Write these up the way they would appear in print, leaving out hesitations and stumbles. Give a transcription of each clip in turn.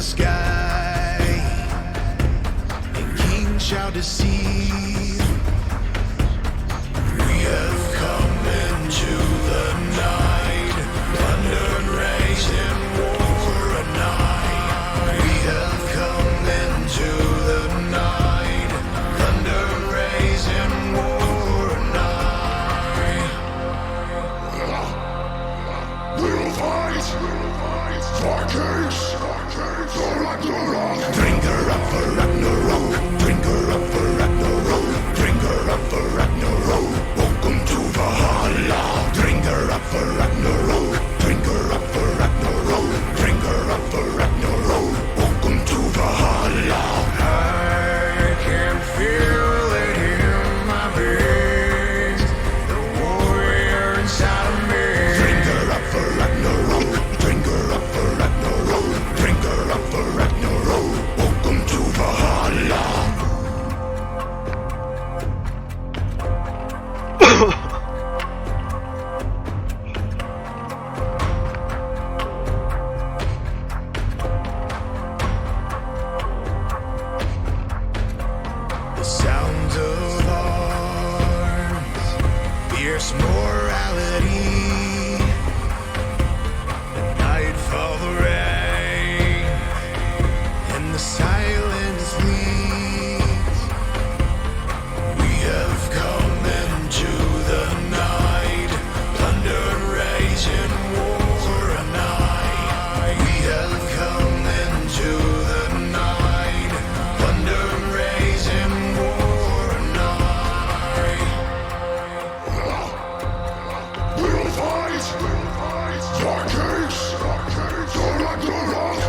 sky, and kings shall deceive. We have come into the night, thunder and raise in war at night. We have come into the night, thunder and raise in war at night. We'll fight for kings, for Ragnarok. Drink her up for Ragnarok, drink her up for Ragnarok, drink her up for Ragnarok. Welcome to Valhalla. Drink her up for Ragnarok, drink her up for Ragnarok, drink her up for Ragnarok. Welcome to Valhalla. I can feel it in my veins, the warrior inside of me. Drink her up for Ragnarok, drink her up for Ragnarok, drink her up for Ragnarok. Welcome to Valhalla. The sounds of arms, fierce morality. At nightfall the rain, and the silence leads. We have come into the night, thunder raising war at night. We have come into the night, thunder raising war at night. We'll fight for kings, for Ragnarok.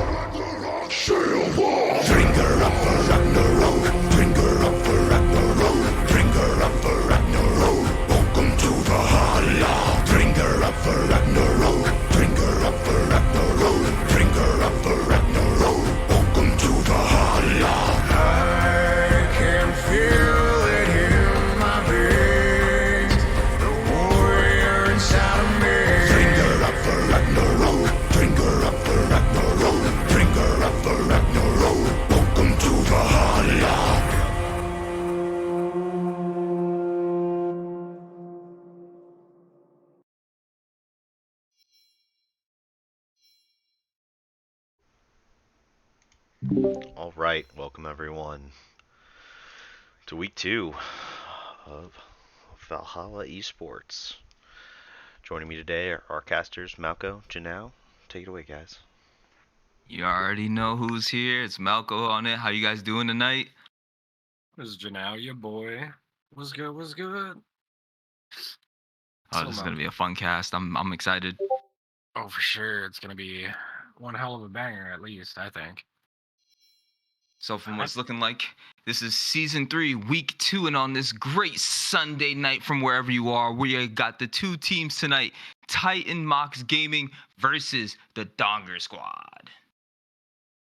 Sail war. Drink her up for Ragnarok, drink her up for Ragnarok, drink her up for Ragnarok. Welcome to Valhalla. Drink her up for Ragnarok, drink her up for Ragnarok, drink her up for Ragnarok. Welcome to Valhalla. I can feel it in my veins, the warrior inside of me. Drink her up for Ragnarok, drink her up for Ragnarok, drink her up for Ragnarok. Welcome to Valhalla. All right, welcome everyone to week 2 of Valhalla Esports. Joining me today are our casters Malco, Janelle. Take it away, guys. You already know who's here. It's Malco on it. How you guys doing tonight? This is Janelle, your boy. What's good? What's good? Oh, So, this is Mel- gonna be a fun cast. I'm excited. Oh, for sure. It's gonna be one hell of a banger, at least, I think. So from what's looking like, this is season 3, week 2, and on this great Sunday night from wherever you are, we got the 2 teams tonight: Titan Mox Gaming versus the Donger Squad.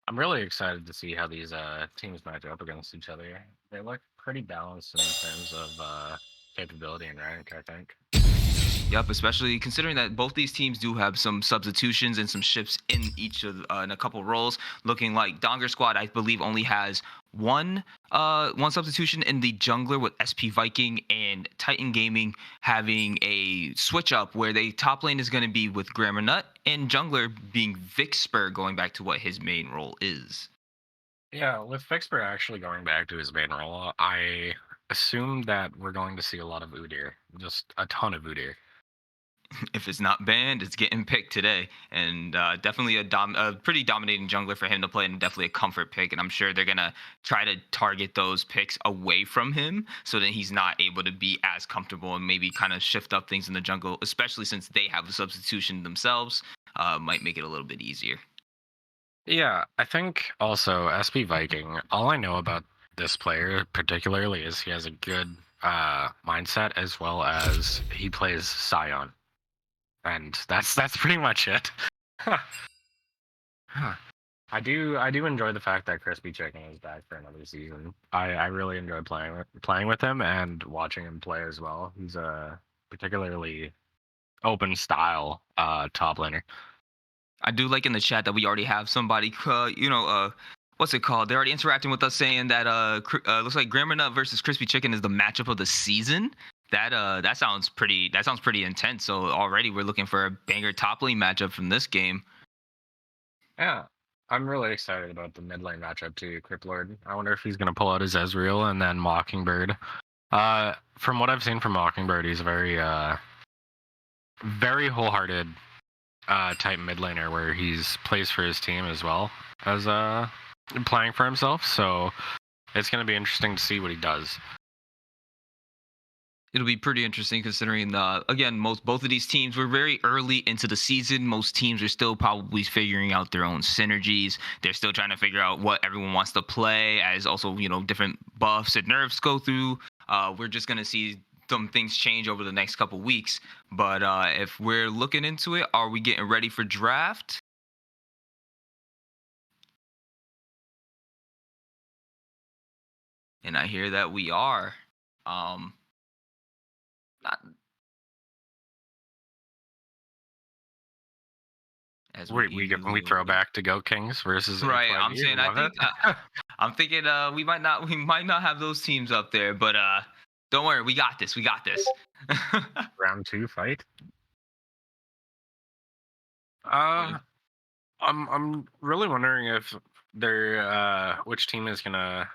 I'm really excited to see how these teams match up against each other. They look pretty balanced in terms of capability and rank, I think. Yep, especially considering that both these teams do have some substitutions and some shifts in each of in a couple roles. Looking like Donger Squad, I believe, only has one substitution in the jungler with SP Viking, and Titan Gaming having a switch up where they top lane is going to be with Grammar Nut and jungler being Vixper, going back to what his main role is. Yeah, with Vixper actually going back to his main role, I assume that we're going to see a lot of Udyr. Just a ton of Udyr. If it's not banned, it's getting picked today, and definitely a pretty dominating jungler for him to play, and definitely a comfort pick. And I'm sure they're gonna try to target those picks away from him, so that he's not able to be as comfortable and maybe kind of shift up things in the jungle, especially since they have a substitution themselves. Might make it a little bit easier. Yeah, I think also SP Viking, all I know about this player particularly is he has a good mindset, as well as he plays Scion. And that's pretty much it. I do enjoy the fact that Crispy Chicken is back for another season. I really enjoy playing with him and watching him play as well. He's a particularly open style top laner. I do like in the chat that we already have somebody, what's it called? They're already interacting with us saying that looks like Grammar Nut versus Crispy Chicken is the matchup of the season. That sounds pretty. That sounds pretty intense. So already we're looking for a banger top lane matchup from this game. Yeah, I'm really excited about the mid lane matchup too, Criplord. I wonder if he's gonna pull out his Ezreal and then Mockingbird. From what I've seen from Mockingbird, he's a very wholehearted type mid laner where he's plays for his team as well as playing for himself. So it's gonna be interesting to see what he does. It'll be pretty interesting considering again both of these teams were very early into the season. Most teams are still probably figuring out their own synergies. They're still trying to figure out what everyone wants to play, as also different buffs and nerfs go through. We're just gonna see some things change over the next couple weeks. But if we're looking into it, are we getting ready for draft? And I hear that we are. Not as we We throw back to Go Kings versus right. I'm HYB. saying I Love think it. I'm thinking we might not have those teams up there, but don't worry, we got this. We got this. Round 2 fight. I'm really wondering if they're which team is gonna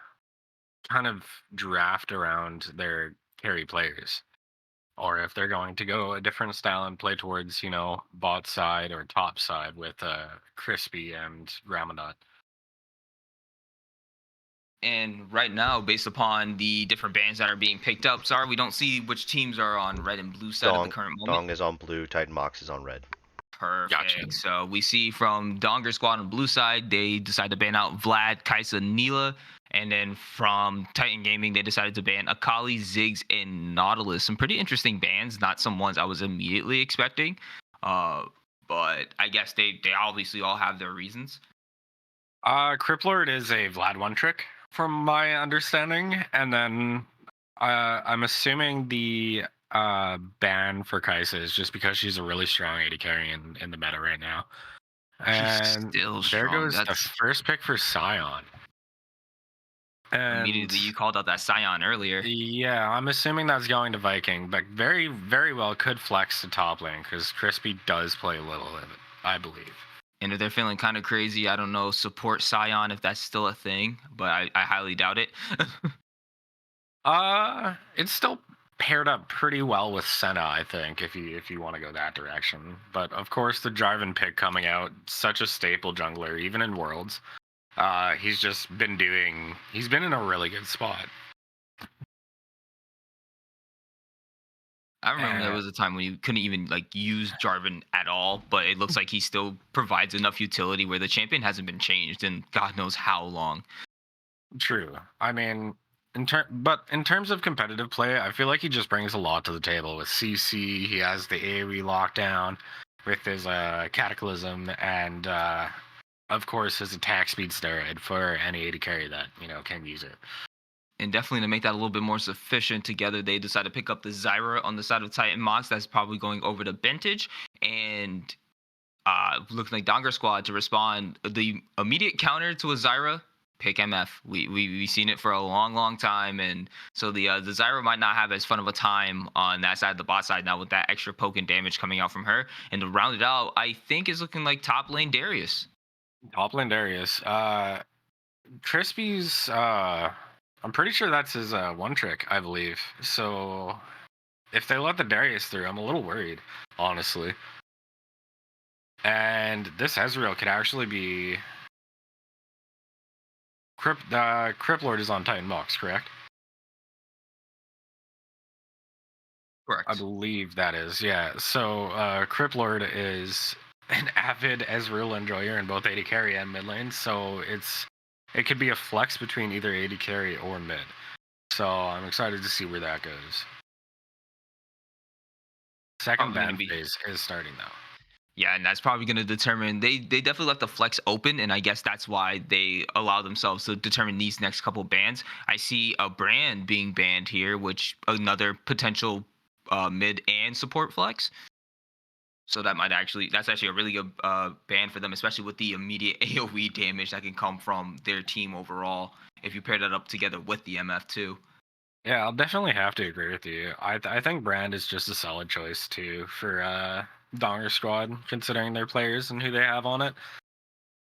kind of draft around their carry players, or if they're going to go a different style and play towards bot side or top side with Crispy and Ramanat. And right now, based upon the different bands that are being picked up, sorry, we don't see which teams are on red and blue side at the current moment. Dong is on blue, Titan Mox is on red. Perfect. Gotcha. So we see from Donger Squad on blue side, they decided to ban out Vlad, Kaisa, Neela. And then from Titan Gaming, they decided to ban Akali, Ziggs, and Nautilus. Some pretty interesting bans, not some ones I was immediately expecting. But I guess they obviously all have their reasons. Criplord is a Vlad one trick, from my understanding, and then I'm assuming the ban for Kaisa is just because she's a really strong AD carry in the meta right now. And still there strong. goes the first pick for Sion. And immediately, you called out that Sion earlier. yeah, I'm assuming that's going to Viking, but very, very well could flex to top lane because Crispy does play a little of it, I believe. And if they're feeling kind of crazy, I don't know, support Sion if that's still a thing, but I highly doubt it. It's still paired up pretty well with Senna, I think, if you want to go that direction. But of course, the Jarvan pick coming out, such a staple jungler, even in Worlds. He's been in a really good spot. I remember there was a time when you couldn't even use Jarvan at all, but it looks like he still provides enough utility where the champion hasn't been changed in God knows how long. True. I mean, in terms of competitive play, I feel like he just brings a lot to the table. With CC, he has the AoE lockdown with his Cataclysm, and of course his attack speed steroid for any AD carry that can use it. And definitely to make that a little bit more sufficient together, they decided to pick up the Zyra on the side of Titan Mox. That's probably going over to Vintage. And looking like Donger Squad to respond. The immediate counter to a Zyra, pick MF. We've seen it for a long, long time. And so the Zyra might not have as fun of a time on that side, the bot side now, with that extra poke and damage coming out from her. And to round it out, I think is looking like top lane Darius. Top lane Darius. Crispy's I'm pretty sure that's his one trick, I believe. So if they let the Darius through, I'm a little worried, honestly. And this Ezreal could actually be Criplord is on Titan Mox, correct? Correct. I believe that is, yeah. So Criplord is an avid Ezreal enjoyer in both AD carry and mid lane, so it could be a flex between either AD carry or mid. So I'm excited to see where that goes. Second ban phase is starting though. Yeah, and that's probably going to determine. They definitely left the flex open, and I guess that's why they allow themselves to determine these next couple bans. I see a brand being banned here, which another potential mid and support flex. So that's actually a really good ban for them, especially with the immediate AoE damage that can come from their team overall. If you pair that up together with the MF too. Yeah, I'll definitely have to agree with you. I think Brand is just a solid choice too for Donger Squad, considering their players and who they have on it.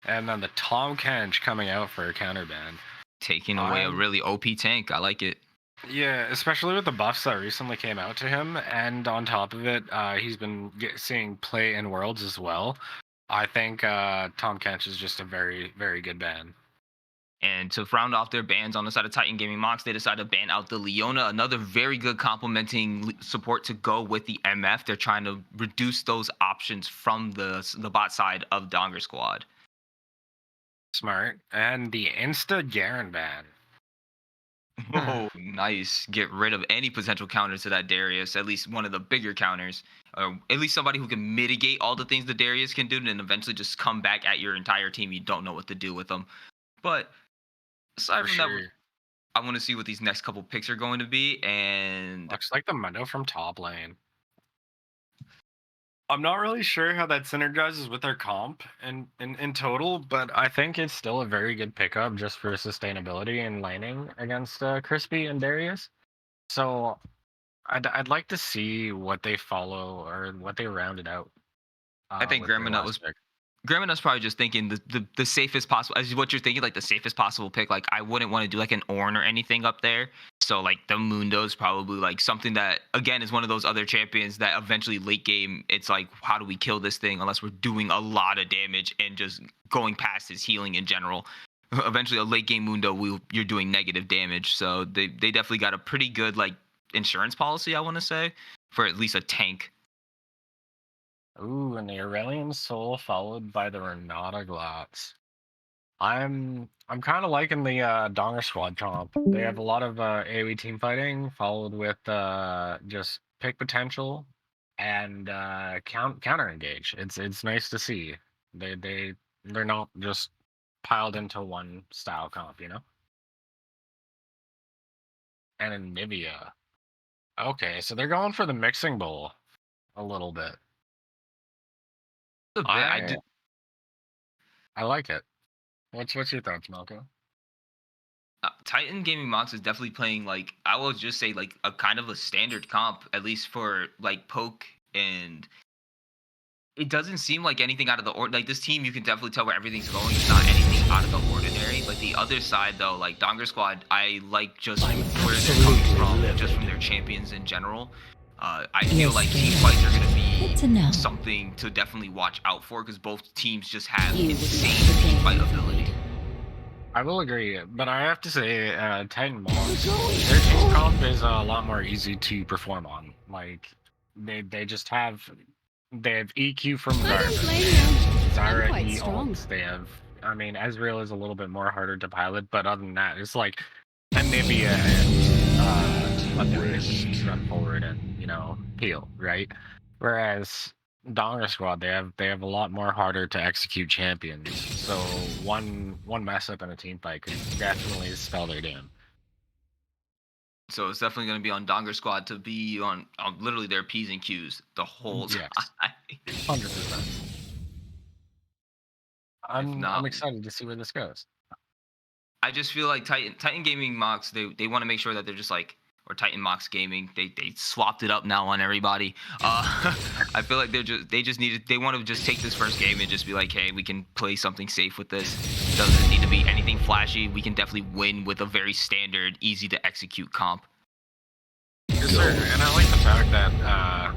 And then the Tom Kench coming out for a counterban. Taking away a really OP tank. I like it. Yeah, especially with the buffs that recently came out to him, and on top of it, he's been seeing play in Worlds as well. I think Tom Kench is just a very, very good ban. And to round off their bans on the side of Titan Gaming Mox, they decided to ban out the Leona, another very good complementing support to go with the MF. They're trying to reduce those options from the bot side of Donger Squad. Smart. And the Insta Garen ban. Oh, nice. Get rid of any potential counter to that Darius, at least one of the bigger counters, or at least somebody who can mitigate all the things the Darius can do, and then eventually just come back at your entire team. You don't know what to do with them. But aside For from sure. that, I want to see what these next couple picks are going to be, and Looks like the Mundo from top lane. I'm not really sure how that synergizes with their comp in total, but I think it's still a very good pickup just for sustainability and laning against Crispy and Darius. So I'd like to see what they follow or what they rounded out I think with their Graminut last was pick. Graminut's probably just thinking the safest possible, as what you're thinking, like the safest possible pick. Like I wouldn't want to do like an Ornn or anything up there. So like the Mundo's probably like something that again is one of those other champions that eventually late game it's like how do we kill this thing unless we're doing a lot of damage and just going past his healing in general. Eventually a late game Mundo you're doing negative damage. So they definitely got a pretty good like insurance policy, I want to say, for at least a tank. Ooh, and the Aurelian Soul followed by the Renata Glots. I'm kind of liking the Donger Squad comp. They have a lot of AoE team fighting, followed with just pick potential and counter engage. It's nice to see. They're not just piled into one style comp, you know. And in Nivea, okay, so they're going for the mixing bowl a little bit. A bit, I I like it. What's your thoughts, Malcolm? Titan Gaming Mox is definitely playing like I will just say like a kind of a standard comp, at least for like poke, and it doesn't seem like anything out of the ordinary. Like this team, you can definitely tell where everything's going. It's not anything out of the ordinary. Like the other side though, like Donger Squad, I like just where they're coming from, just from their champions in general. I feel like team fights are gonna be something to definitely watch out for because both teams just have insane team fight ability. I will agree, but I have to say, Titan Mox, their team comp is a lot more easy to perform on. Like, they just they have EQ from Zarya, Zarya E ults. They have, I mean, Ezreal is a little bit more harder to pilot, but other than that, it's like Anivia and let them just run forward and peel, right? Whereas Donger Squad, they have a lot more harder to execute champions. So one mess up in a team fight could definitely spell their doom. So it's definitely going to be on Donger Squad to be on literally their P's and Q's the whole time. Yes, 100%. If I'm not, excited to see where this goes. I just feel like Titan Gaming Mox they want to make sure that they're just like or Titan Mox Gaming they swapped it up now on everybody. I feel like they want to just take this first game and just be like, hey, we can play something safe with this. Doesn't need to be anything flashy. We can definitely win with a very standard, easy to execute comp. Yes, sir. And I like the fact that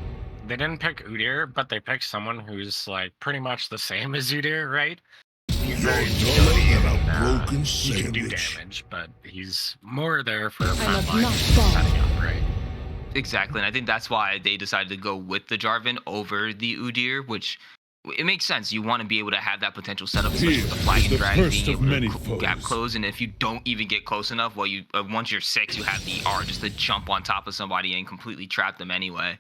they didn't pick Udyr, but they picked someone who's like pretty much the same as Udyr, right? He's very utility and he can do damage, but he's more there for frontline setting up, right? Exactly, and I think that's why they decided to go with the Jarvan over the Udyr, which it makes sense. You want to be able to have that potential setup, especially with the flag and drag, being able to gap close. And if you don't even get close enough, well, you once you're 6, you have the R just to jump on top of somebody and completely trap them anyway.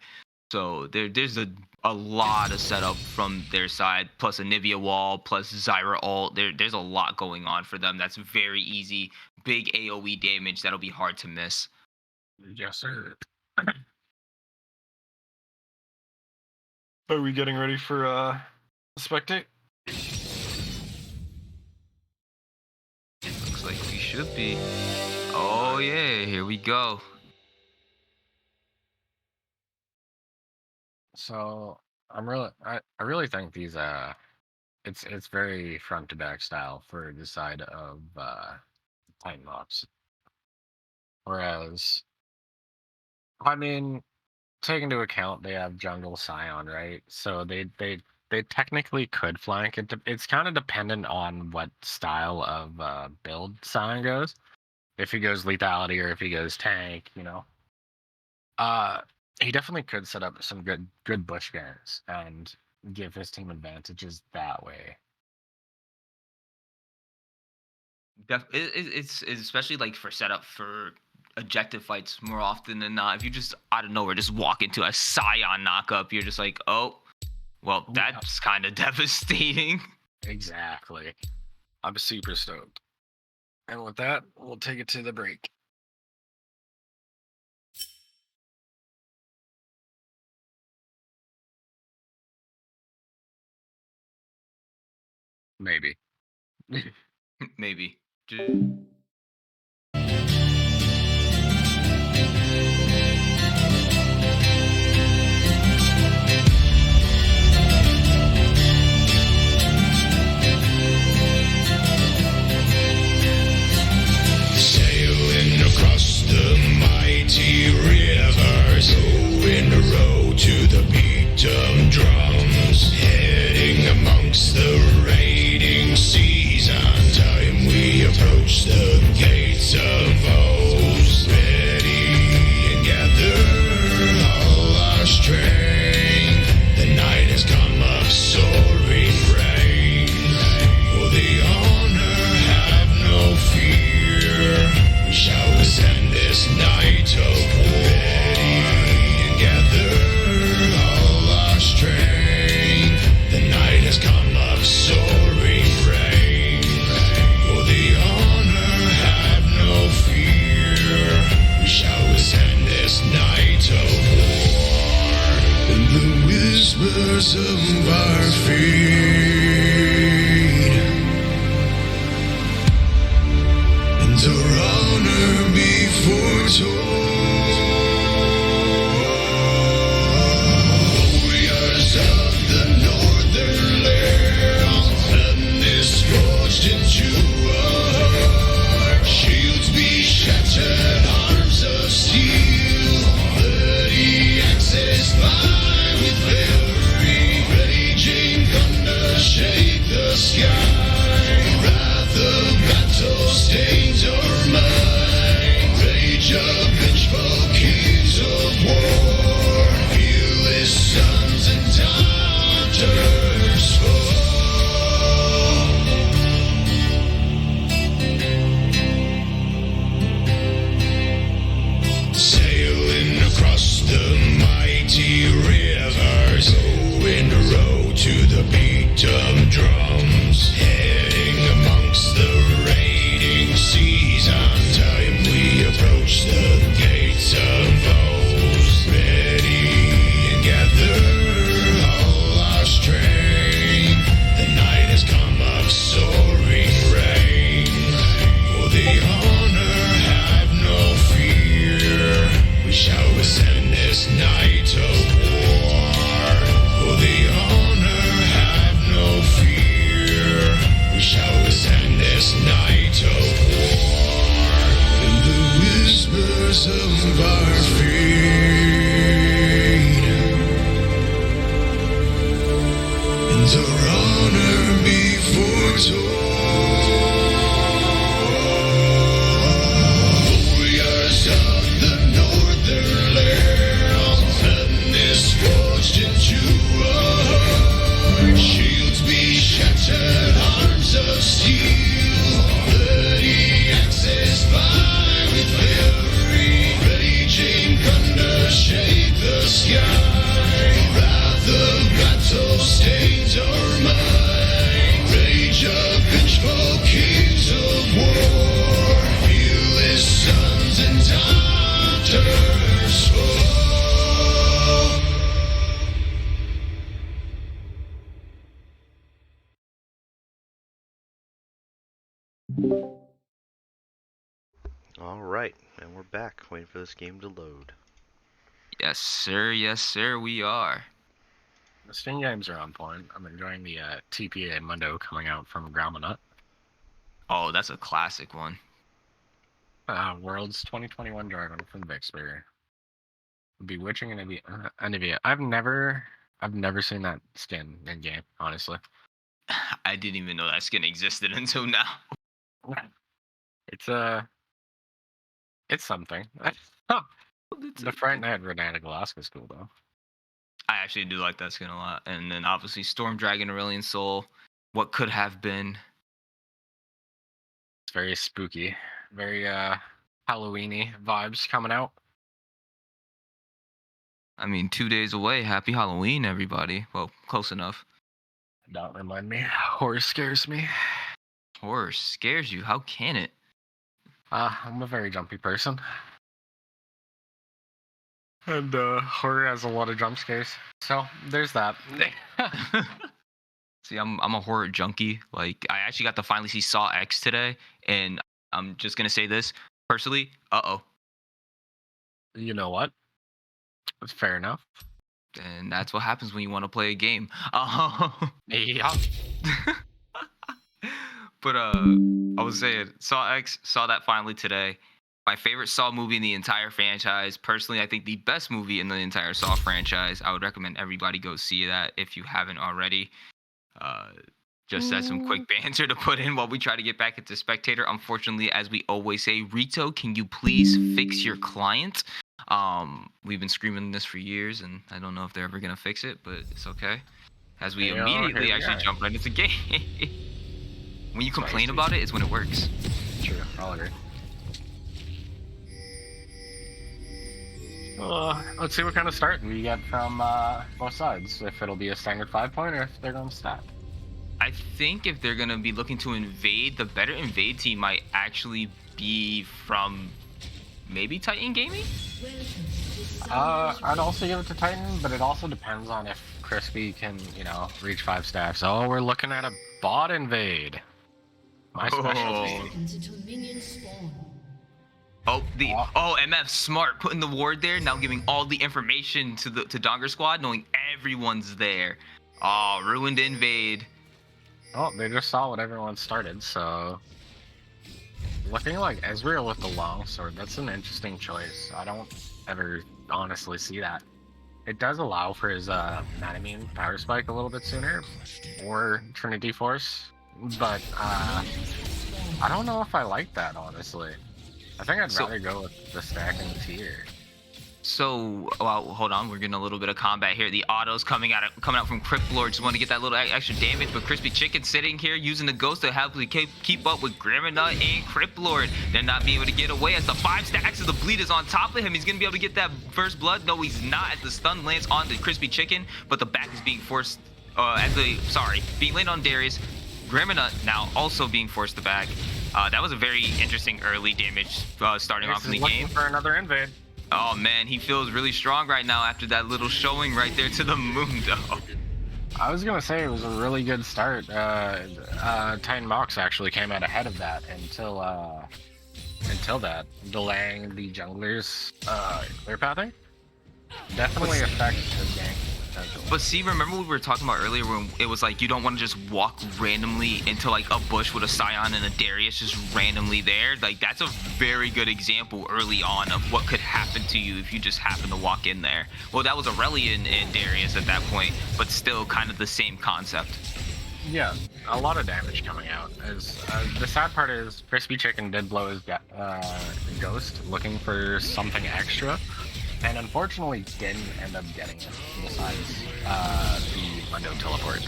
So there's a lot of setup from their side, plus a Nivea wall, plus Zyra ult. There's a lot going on for them. That's very easy, big AOE damage that'll be hard to miss. Yes, sir. Are we getting ready for spectate? Looks like we should be. Oh yeah, here we go. So I really think these it's very front to back style for the side of Titan Hawks. Whereas I mean, take into account they have jungle Scion, right? So they technically could flank. It's kind of dependent on what style of build Scion goes. If he goes lethality or if he goes tank, you know. He definitely could set up some good bush games and give his team advantages that way. It's especially like for setup for objective fights more often than not. If you just out of nowhere just walk into a Scion knockup, you're just like, oh, well, that's kind of devastating. Exactly. I'm super stoked. And with that, we'll take it to the break. Maybe. Maybe. Sailing across the mighty rivers, in a row to the beat of drums, heading amongst the raiding seas. On time we approach the gates of foes, ready and gather all our strength. The night has come of soaring rain. For the honor have no fear. We shall ascend this night of war. Ready and gather all our strength. The night has come of soaring rain. For the honor have no fear. We shall ascend this night of war. In the whispers of our feet, and our honor be foretold. Warriors of the northern land, and is forged into our heart. Shields be shattered, arms of steel, bloody axes fly with fury, raging thunder shake the sky. Wrath of battle stains our mind, rage of vengeful kings of war. Feel his sons and daughters fall. Sailing across the mighty rivers, in a row to the beat of drums, heading amongst the raiding seas. On time we approach the gates of foes, ready and gather all our strength. The night has come of soaring rain. For the honor have no fear. We shall ascend this night of war. For the honor have no fear. We shall ascend this night of war. In the whispers of our feet, and our honor be foretold. Warriors of the northern land, and is forged into our heart. Shields be shattered, arms of steel, bloody axes fly with fury, raging thunder shake the sky. Wrath of battle stains our mind, rage of vengeful kings of war. Feel his sons and daughters fall. Alright, and we're back, waiting for this game to load. Yes, sir, we are. The Steam games are on point. I'm enjoying the TPA Mundo coming out from Graumanut. Oh, that's a classic one. World's 2021 Dragon from Vixbury. Bewitching and Anivia. I've never seen that skin in game, honestly. I didn't even know that skin existed until now. It's something. The Fright Night Renata Glask is cool though. I actually do like that skin a lot. And then obviously Storm Dragon, Aurelion Soul, what could have been. It's very spooky, very Halloweeny vibes coming out. I mean, 2 days away. Happy Halloween, everybody. Well, close enough. Don't remind me. Horror scares me. Horror scares you? How can it? I'm a very jumpy person. And horror has a lot of jump scares. So there's that. See, I'm a horror junkie. Like, I actually got to finally see Saw X today, and I'm just gonna say this personally. You know what? It's fair enough. And that's what happens when you want to play a game. Yeah. But I was saying, Saw X, saw that finally today. My favorite Saw movie in the entire franchise. Personally, I think the best movie in the entire Saw franchise. I would recommend everybody go see that if you haven't already. Just as some quick banter to put in while we try to get back into Spectator. Unfortunately, as we always say, Rito, can you please fix your client? We've been screaming this for years, and I don't know if they're ever gonna fix it, but it's okay. As we immediately actually jump right into the game. When you complain about it, it's when it works. True, I'll agree. Let's see what kind of start we get from both sides. If it'll be a standard 5-point or if they're going to stack. I think if they're going to be looking to invade, the better invade team might actually be from maybe Titan Gaming? I'd also give it to Titan, but it also depends on if Crispy can, reach 5 stacks. Oh, we're looking at a bot invade. My specialty. MF smart putting the ward there, now giving all the information to Donger Squad, knowing everyone's there. Oh, ruined invade. Oh, they just saw what everyone started, so looking like Ezreal with the longsword, that's an interesting choice. I don't ever honestly see that. It does allow for his Manamine power spike a little bit sooner, or Trinity Force, but I don't know if I like that, honestly. I think I'd rather go with the stack and the tier. So, hold on, we're getting a little bit of combat here. The autos coming out from Crypt Lord, just want to get that little extra damage, but Crispy Chicken sitting here using the ghost to happily keep up with Gramminut and Crypt Lord. They're not being able to get away as the 5 stacks of the bleed is on top of him. He's going to be able to get that first blood. No, he's not, as the stun lands on the Crispy Chicken, but the back is being forced, being laid on Darius. Gramminut now also being forced to back. That was a very interesting early damage starting off in the game. For another invade. Oh man, he feels really strong right now after that little showing right there to the moon, though. I was gonna say it was a really good start. Titan Mox actually came out ahead of that until that, delaying the junglers clear pathing. Definitely affects the game. But see, remember we were talking about earlier when it was like you don't want to just walk randomly into like a bush with a Scion and a Darius just randomly there. Like that's a very good example early on of what could happen to you if you just happen to walk in there. Well, that was Aurelion and Darius at that point, but still kind of the same concept. Yeah, a lot of damage coming out. The sad part is Crispy Chicken did blow his ghost looking for something extra. And unfortunately didn't end up getting it, besides the Mundo teleport.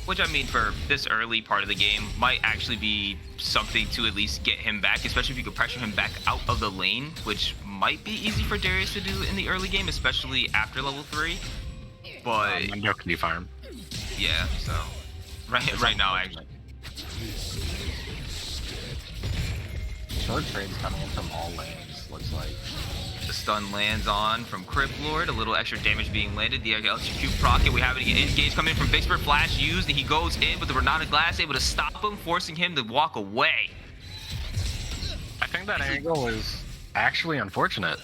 Which, I mean, for this early part of the game, might actually be something to at least get him back, especially if you could pressure him back out of the lane, which might be easy for Darius to do in the early game, especially after level 3. But Mundo can farm. Yeah, so right now, actually. Short trades coming in from all lanes. Looks like just stun lands on from Criplord. A little extra damage being landed. The electrocute proc. We have an engage coming from Vicksburg. Flash used, and he goes in, but the Renata Glass able to stop him, forcing him to walk away. I think that angle is actually unfortunate.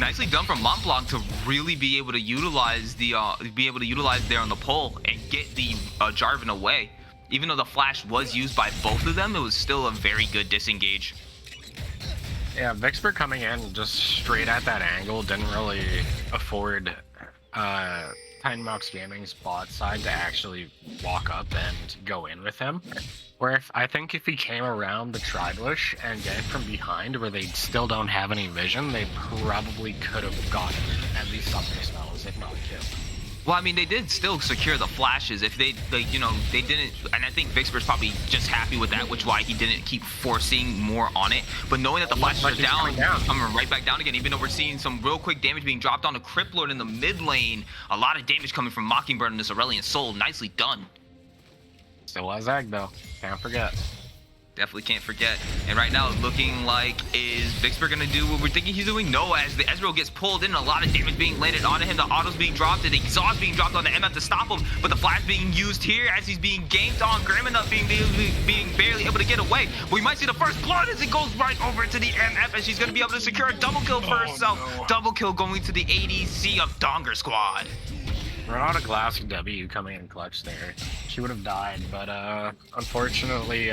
Nicely done from Montblanc to really be able to utilize there on the pole and get the Jarvan away. Even though the flash was used by both of them, it was still a very good disengage. Yeah, Vicksburg coming in just straight at that angle didn't really afford Titanmox Gaming's bot side to actually walk up and go in with him. Where I think if he came around the tri-bush and get it from behind where they still don't have any vision, they probably could have gotten at least some spells, if not a kill. Well, I mean, they did still secure the flashes. If they didn't, and I think Vicksburg's probably just happy with that, which why he didn't keep forcing more on it. But knowing that the flashes are down, coming right back down again, even though we're seeing some real quick damage being dropped on the Criplord in the mid lane, a lot of damage coming from Mockingbird and this Aurelion Sol. Nicely done. Still has Egg though, can't forget. Definitely can't forget. And right now, looking like, is Vicksburg going to do what we're thinking he's doing? No, as the Ezreal gets pulled in, a lot of damage being landed onto him. The auto's being dropped, and the exhaust being dropped on the MF to stop him. But the flash being used here as he's being ganked on. Grimina being barely able to get away. We might see the first blood as it goes right over to the MF, and she's going to be able to secure a double kill for herself. No. Double kill going to the ADC of Donger Squad. Renata Glass W coming in clutch there. She would have died, but unfortunately,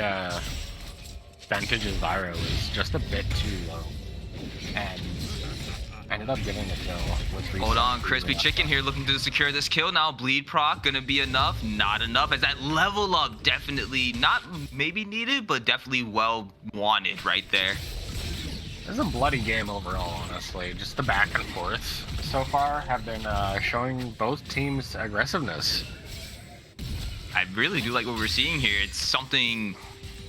Vantage's Zyra was just a bit too low, and ended up getting the kill. Hold on, Crispy Chicken here looking to secure this kill now. Bleed proc gonna be enough, not enough, as that level up definitely not maybe needed, but definitely well wanted right there. This is a bloody game overall, honestly. Just the back and forths so far have been showing both teams' aggressiveness. I really do like what we're seeing here. It's something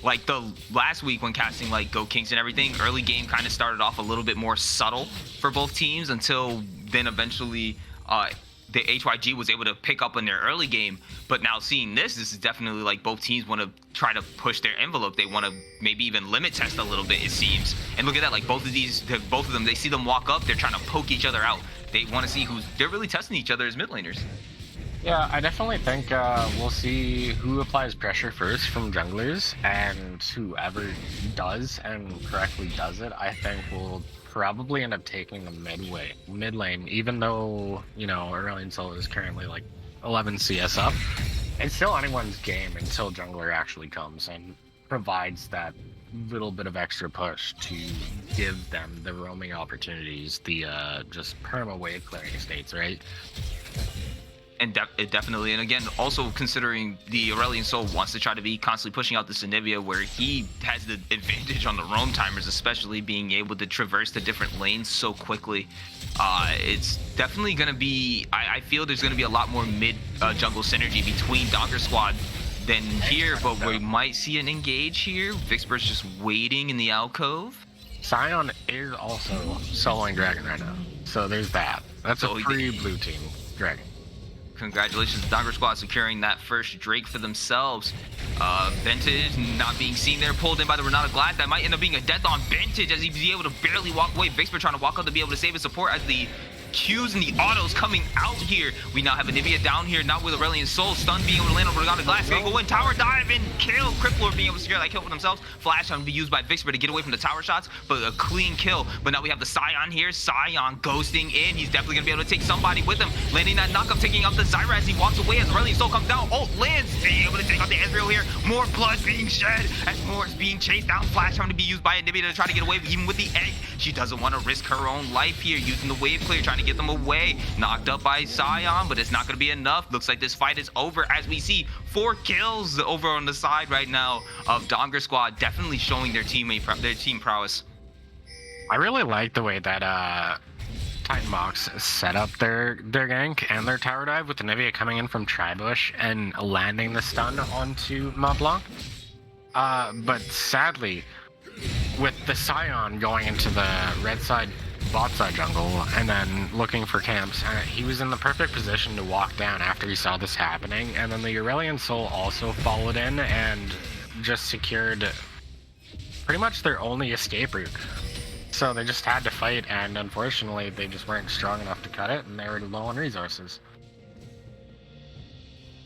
like the last week when casting like Go Kings and everything, early game kind of started off a little bit more subtle for both teams until then eventually the HYG was able to pick up in their early game. But now seeing this is definitely like both teams want to try to push their envelope. They want to maybe even limit test a little bit, it seems. And look at that, like both of them, they see them walk up, they're trying to poke each other out. They want to see they're really testing each other as mid laners. Yeah, I definitely think we'll see who applies pressure first from junglers, and whoever does and correctly does it, I think will probably end up taking the mid lane, even though, you know, Aurelion Sol is currently like 11 CS up. It's still anyone's game until jungler actually comes and provides that little bit of extra push to give them the roaming opportunities, the just perma wave clearing states, right? And definitely, and again, also considering the Aurelion Sol wants to try to be constantly pushing out the Anivia, where he has the advantage on the roam timers, especially being able to traverse the different lanes so quickly. It's definitely going to be, I feel there's going to be a lot more mid jungle synergy between Donger Squad than here, but we might see an engage here. Vicksburg's just waiting in the alcove. Sion is also soloing Dragon right now, so there's that. That's a free blue team Dragon. Congratulations to Donger Squad securing that first Drake for themselves. Vintage not being seen there, pulled in by the Renata Glass. That might end up being a death on Vintage as he's able to barely walk away. Vicksburg trying to walk out to be able to save his support as the Qs and the autos coming out here. We now have Anivia down here, now with Aurelion Sol. Stun being able to land on Renata Glass. Gonna go in, tower dive and kill. Crippler being able to secure that kill for themselves. Flash trying to be used by Vicksburg to get away from the tower shots, but a clean kill. But now we have the Sion here. Sion ghosting in. He's definitely gonna be able to take somebody with him. Landing that knockup, taking out the Zyra as he walks away as Aurelion Sol comes down. Ult lands, being able to take out the Ezreal here. More blood being shed as more is being chased down. Flash trying to be used by Anivia to try to get away, even with the egg. She doesn't want to risk her own life here, using the wave clear, trying to get them away. Knocked up by Sion, but it's not going to be enough. Looks like this fight is over as we see 4 kills over on the side right now of Donger Squad, definitely showing their team prowess. I really like the way that Titanmox set up their gank and their tower dive with Anivia coming in from Tribush and landing the stun onto Montblanc. But sadly, with the Sion going into the red side bot side jungle and then looking for camps, he was in the perfect position to walk down after he saw this happening, and then the Aurelion Sol also followed in and just secured pretty much their only escape route. So they just had to fight, and unfortunately, they just weren't strong enough to cut it, and they were low on resources.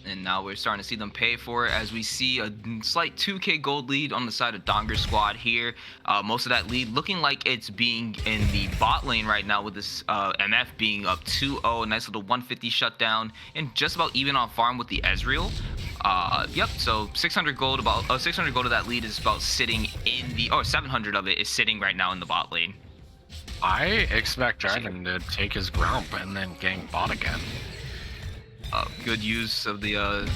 And now we're starting to see them pay for it as we see a slight 2k gold lead on the side of Donger squad here. Most of that lead looking like it's being in the bot lane right now, with this MF being up 2-0, nice little 150 shutdown, and just about even on farm with the Ezreal. Yep, so 600 gold, about 600 gold of that lead is about sitting in the, 700 of it is sitting right now in the bot lane. I expect Dragon to take his Grump and then gank bot again. Good use of the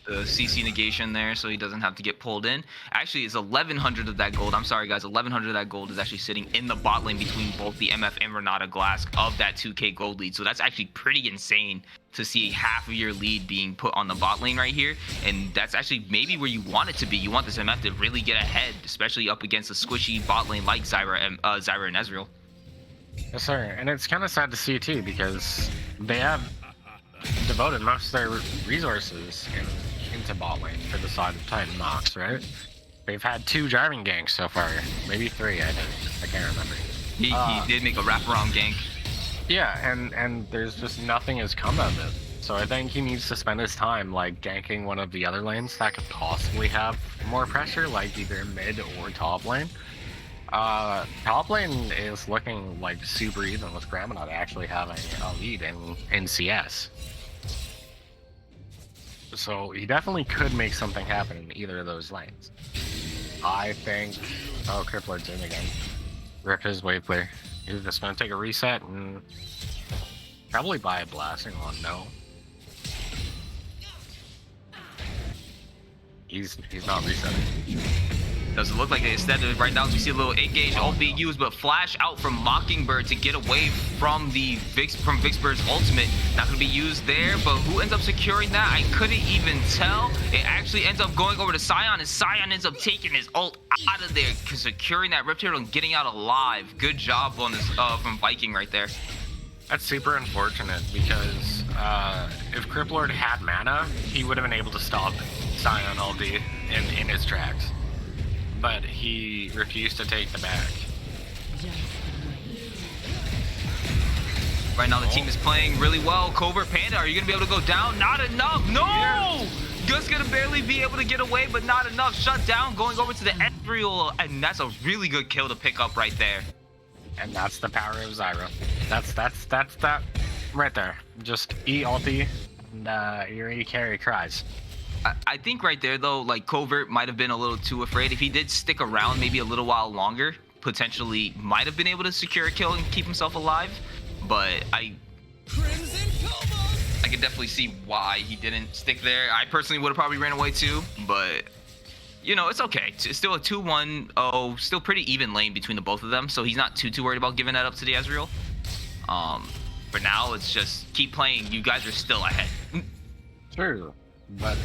CC negation there, so he doesn't have to get pulled in. Actually, it's 1100 of that gold. I'm sorry, guys. 1100 of that gold is actually sitting in the bot lane between both the MF and Renata Glass of that 2k gold lead. So that's actually pretty insane to see half of your lead being put on the bot lane right here. And that's actually maybe where you want it to be. You want this MF to really get ahead, especially up against a squishy bot lane like Zyra and Ezreal. Yes, sir. And it's kind of sad to see, too, because they have devoted most of their resources into bot lane for the side of Titan Nox, right? They've had 2 driving ganks so far, maybe 3, I think. I can't remember. He did make a wraparound gank. Yeah, and there's just nothing has come of it. So I think he needs to spend his time like ganking one of the other lanes that could possibly have more pressure, like either mid or top lane. Top lane is looking like super even with Graminot actually having a lead in CS. So he definitely could make something happen in either of those lanes. I think... Oh, Crippler's in again. Rip his wave clear. He's just going to take a reset and probably buy a blasting one. No. He's not resetting. Doesn't look like it. Instead of right now, we see a little engage ult being used, but flash out from Mockingbird to get away from the Vixbird's ultimate. Not going to be used there, but who ends up securing that? I couldn't even tell. It actually ends up going over to Sion, and Sion ends up taking his ult out of there, securing that Rift Herald and getting out alive. Good job on this from Viking right there. That's super unfortunate because if Cripplord had mana, he would have been able to stop Sion ulti in his tracks. But he refused to take the back. Right now the team is playing really well. Covert Panda, are you going to be able to go down? Not enough. No! Just going to barely be able to get away, but not enough. Shut down, going over to the Ezreal, and that's a really good kill to pick up right there. And that's the power of Zyra. That's that right there. Just E ulti, and your AD carry cries. I think right there, though, like Covert might have been a little too afraid. If he did stick around maybe a little while longer, potentially might have been able to secure a kill and keep himself alive. But I can definitely see why he didn't stick there. I personally would have probably ran away too, but you know, it's okay. It's still a 2-1-0, still pretty even lane between the both of them. So he's not too worried about giving that up to the Ezreal. For now, it's just keep playing. You guys are still ahead. True, but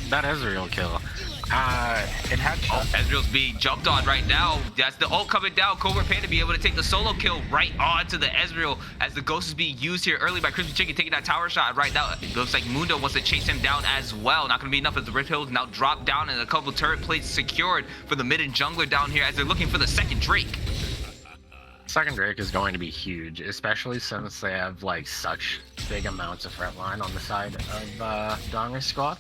that Ezreal kill, it had to... Ezreal's being jumped on right now. That's the ult coming down. Covert Panda be able to take the solo kill right onto the Ezreal as the ghost is being used here early by Crispy Chicken, taking that tower shot right now. It looks like Mundo wants to chase him down as well. Not going to be enough as the Rift Hill now dropped down and a couple turret plates secured for the mid and jungler down here as they're looking for the second Drake. Second Drake is going to be huge, especially since they have like such big amounts of frontline on the side of Donger's squad.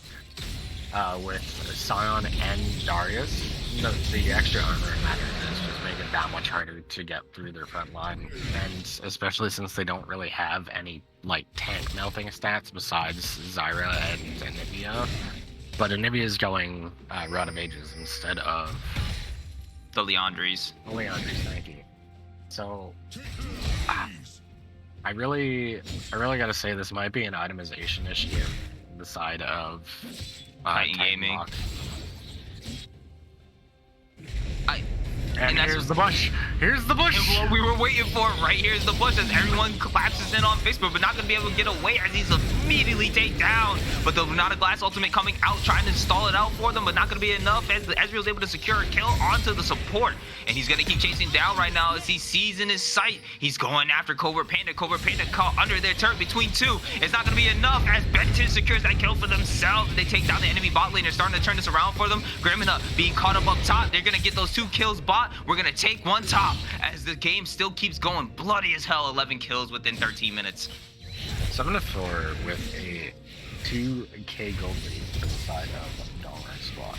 With Sion and Darius, the extra armor in that is just make it that much harder to get through their front line, and especially since they don't really have any like tank melting stats besides Zyra and Anivia. But Anivia's going Rod of Ages instead of the Leandries. Thank you. So I really gotta say this might be an itemization issue on the side of Titan Gaming. And here's the bush. Here's the bush. And what we were waiting for right here is the bush as everyone collapses in on Facebook, but not going to be able to get away as he's immediately taken down. But the Renata Glass ultimate coming out, trying to stall it out for them, but not going to be enough as Ezreal's able to secure a kill onto the support. And he's going to keep chasing down right now as he sees in his sight. He's going after Covert Panda. Covert Panda caught under their turret between two. It's not going to be enough as Benton secures that kill for themselves. They take down the enemy bot lane. They're starting to turn this around for them. Grimina being caught up top. They're going to get those 2 kills bot. not, we're going to take one top as the game still keeps going bloody as hell. 11 kills within 13 minutes. 7-4 with a 2k gold lead to the side of Dollar Squad.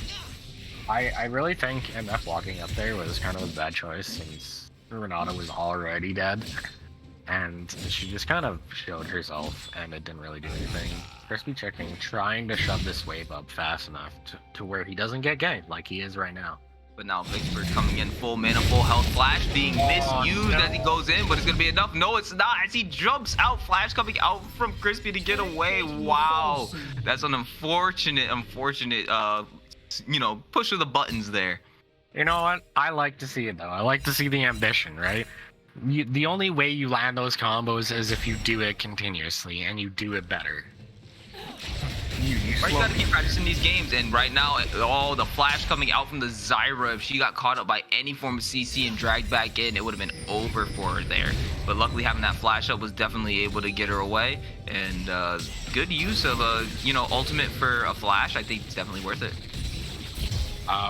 I really think MF walking up there was kind of a bad choice since Renata was already dead. And she just kind of showed herself and it didn't really do anything. Crispy Chicken trying to shove this wave up fast enough to where he doesn't get ganked like he is right now. But now Vicksburg coming in full mana, full health. Flash being misused as he goes in, but it's going to be enough. No, it's not as he jumps out. Flash coming out from Crispy to get away. Wow. That's an unfortunate, push of the buttons there. You know what? I like to see it, though. I like to see the ambition, right? The only way you land those combos is if you do it continuously and you do it better. You gotta keep practicing these games, and right now, the flash coming out from the Zyra, if she got caught up by any form of CC and dragged back in, it would have been over for her there. But luckily having that flash up was definitely able to get her away, and good use of ultimate for a flash. I think it's definitely worth it.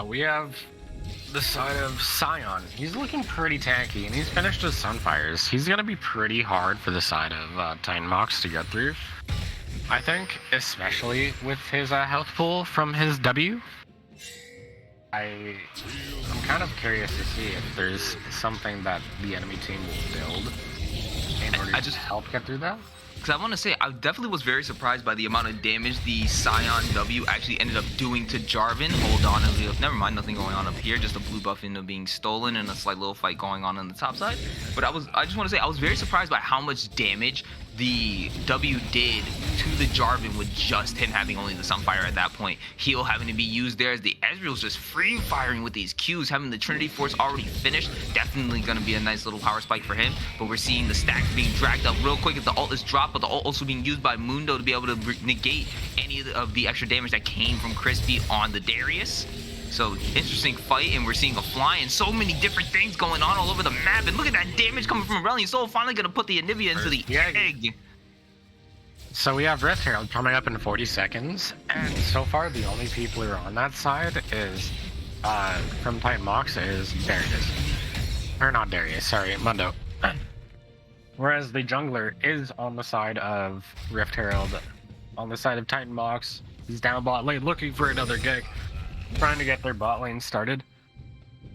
We have the side of Scion. He's looking pretty tanky, and he's finished his Sunfires. He's gonna be pretty hard for the side of Titan Mox to get through. I think, especially with his health pool from his W. I'm kind of curious to see if there's something that the enemy team will build in order to help get through that. Because I want to say, I definitely was very surprised by the amount of damage the Scion W actually ended up doing to Jarvan. Hold on, never mind, nothing going on up here. Just a blue buff ended up being stolen and a slight little fight going on the top side. But I just want to say, I was very surprised by how much damage the W did to the Jarvan with just him having only the Sunfire at that point. Heal having to be used there as the Ezreal's just free firing with these Qs, having the Trinity Force already finished. Definitely going to be a nice little power spike for him. But we're seeing the stacks being dragged up real quick as the ult is dropped, but the ult also being used by Mundo to be able to negate any of the extra damage that came from Crispy on the Darius. So interesting fight, and we're seeing a fly and so many different things going on all over the map. And look at that damage coming from Aurelion Sol, finally gonna put the Anivia into the egg. So we have Rift Herald coming up in 40 seconds, and so far the only people who are on that side is from Titan Mox is Darius. Or not Darius, sorry, Mundo. Whereas the jungler is on the side of Rift Herald, on the side of Titan Mox. He's down bot lane looking for another gank, trying to get their bot lane started.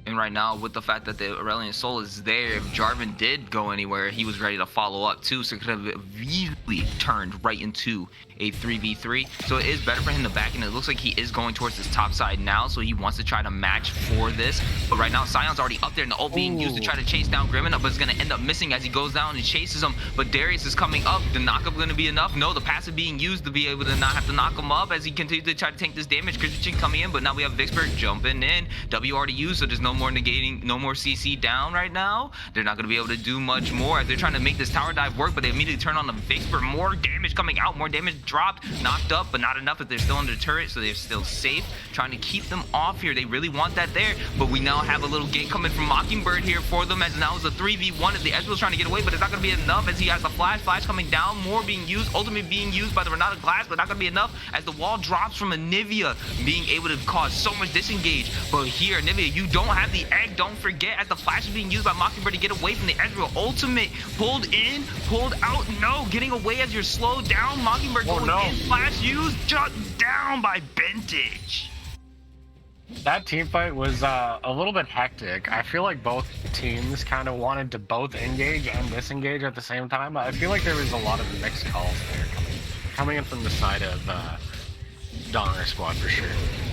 And right now, with the fact that the Aurelion Sol is there, if Jarvan did go anywhere, he was ready to follow up too, so it could have easily turned right into a 3v3. So it is better for him to back, and it looks like he is going towards this top side now, so he wants to try to match for this. But right now, Sion's already up there, and the ult being used to try to chase down Grimmin, but it's going to end up missing as he goes down and chases him. But Darius is coming up. The knockup going to be enough? No, the passive being used to be able to not have to knock him up as he continues to try to tank this damage. Christian coming in, but now we have Vicksburg jumping in. W already used, so there's no more negating, no more CC down right now. They're not going to be able to do much more as they're trying to make this tower dive work, but they immediately turn on the Vicksburg. More damage coming out, more damage dropped, knocked up, but not enough if they're still under the turret, so they're still safe. Trying to keep them off here. They really want that there, but we now have a little gate coming from Mockingbird here for them, as now it's a 3v1 as the Ezreal's trying to get away, but it's not going to be enough as he has the flash coming down, more being used, ultimate being used by the Renata Glass, but not going to be enough as the wall drops from Anivia, being able to cause so much disengage. But here, Anivia, you don't have the egg, don't forget, as the flash is being used by Mockingbird to get away from the Ezreal. Ultimate pulled in, pulled out, no, getting away as you're slowed down. Mockingbird going in, flash used, just down by Bentage. That team fight was a little bit hectic. I feel like both teams kind of wanted to both engage and disengage at the same time. I feel like there was a lot of mixed calls there coming in from the side of Donger Squad for sure.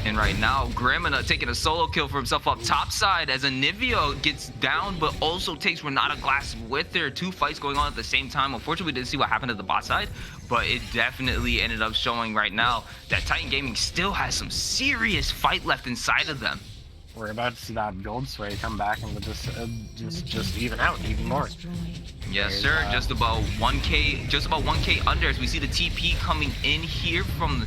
And right now, Grimina taking a solo kill for himself up top side as Anivia gets down, but also takes Renata Glass with her. Two fights going on at the same time. Unfortunately, we didn't see what happened at the bot side, but it definitely ended up showing right now that Titan Gaming still has some serious fight left inside of them. We're about to see that gold sway come back and just even out even more. Yes, sir. Just about 1k under as we see the TP coming in here from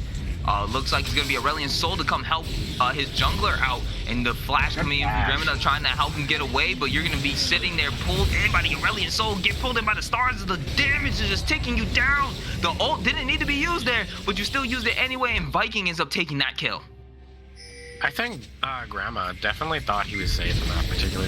looks like it's gonna be Aurelion Sol to come help his jungler out, and the flash coming in from Grimina trying to help him get away, but you're gonna be sitting there pulled in by the Aurelion Sol, get pulled in by the stars. The damage is just taking you down. The ult didn't need to be used there, but you still used it anyway, and Viking ends up taking that kill. I think Grandma definitely thought he was safe in that particular.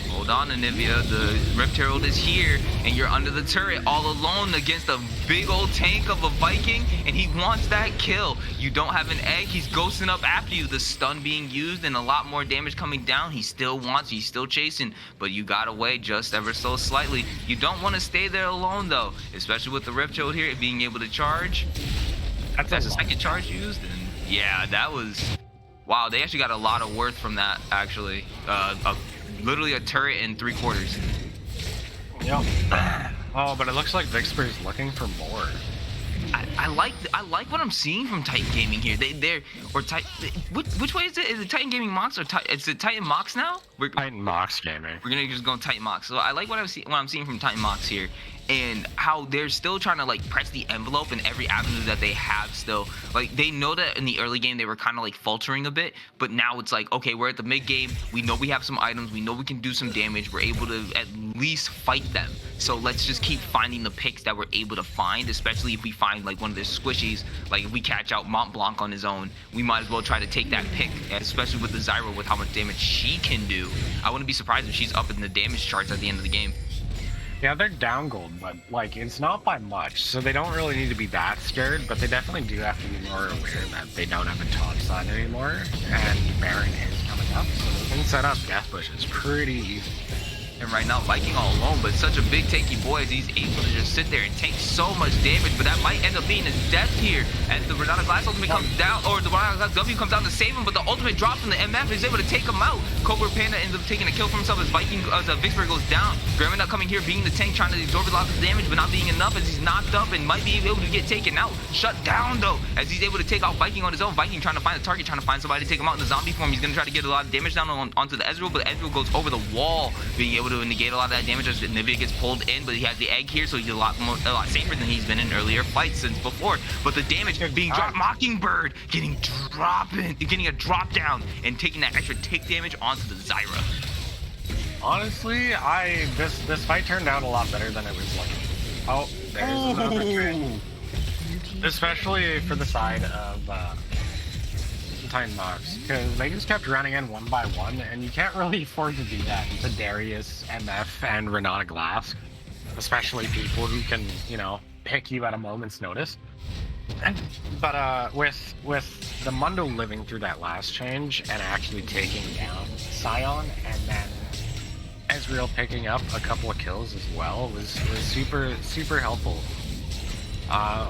Hold on, Anivia. The Rift Herald is here, and you're under the turret all alone against a big old tank of a Viking, and he wants that kill. You don't have an egg. He's ghosting up after you. The stun being used and a lot more damage coming down. He still wants you. He's still chasing, but you got away just ever so slightly. You don't want to stay there alone, though, especially with the Rift Herald here being able to charge. That's the second charge used, and yeah, that was... Wow, they actually got a lot of worth from that, actually. Literally a turret and 3/4. Yep. Oh, but it looks like Vixper's looking for more. I like what I'm seeing from Titan Gaming here. Which way is it? Is it Titan Gaming Mox or is it Titan Mox now? Titan Mox Gaming. We're gonna just go Titan Mox. So I like what I'm seeing from Titan Mox here, and how they're still trying to like press the envelope in every avenue that they have still. Like they know that in the early game they were kind of like faltering a bit, but now it's like, okay, we're at the mid game. We know we have some items. We know we can do some damage. We're able to at least fight them. So let's just keep finding the picks that we're able to find, especially if we find like one of their squishies. Like if we catch out Mont Blanc on his own, we might as well try to take that pick, especially with the Zyra with how much damage she can do. I wouldn't be surprised if she's up in the damage charts at the end of the game. Yeah, they're down gold, but like it's not by much, so they don't really need to be that scared, but they definitely do have to be more aware that they don't have a top side anymore, and Baron is coming up, so they can set up death bushes pretty easy. And right now, Viking all alone, but such a big tanky boy as he's able to just sit there and take so much damage, but that might end up being his death here as the Renata Glass ultimate comes down, or the Renata Glass W comes down to save him, but the ultimate drops from the MF is able to take him out. Cobra Panda ends up taking a kill for himself as Vixper goes down. Grandma coming here, being the tank, trying to absorb a lot of damage, but not being enough as he's knocked up and might be able to get taken out. Shut down though, as he's able to take out Viking on his own. Viking trying to find a target, trying to find somebody to take him out in the zombie form. He's going to try to get a lot of damage down onto the Ezreal, but Ezreal goes over the wall, being able to negate a lot of that damage as Nivea gets pulled in, but he has the egg here, so he's a lot safer than he's been in earlier fights since before. But the damage being dropped, Mockingbird getting a drop down and taking that extra take damage onto the Zyra. Honestly, this fight turned out a lot better than it was looking. Oh, there's another trade. Especially for the side of Titan Mox, because they just kept running in one by one, and you can't really afford to do that to Darius, MF, and Renata Glass, especially people who can, you know, pick you at a moment's notice. But with the Mundo living through that last change and actually taking down Sion, and then Ezreal picking up a couple of kills as well was super helpful. I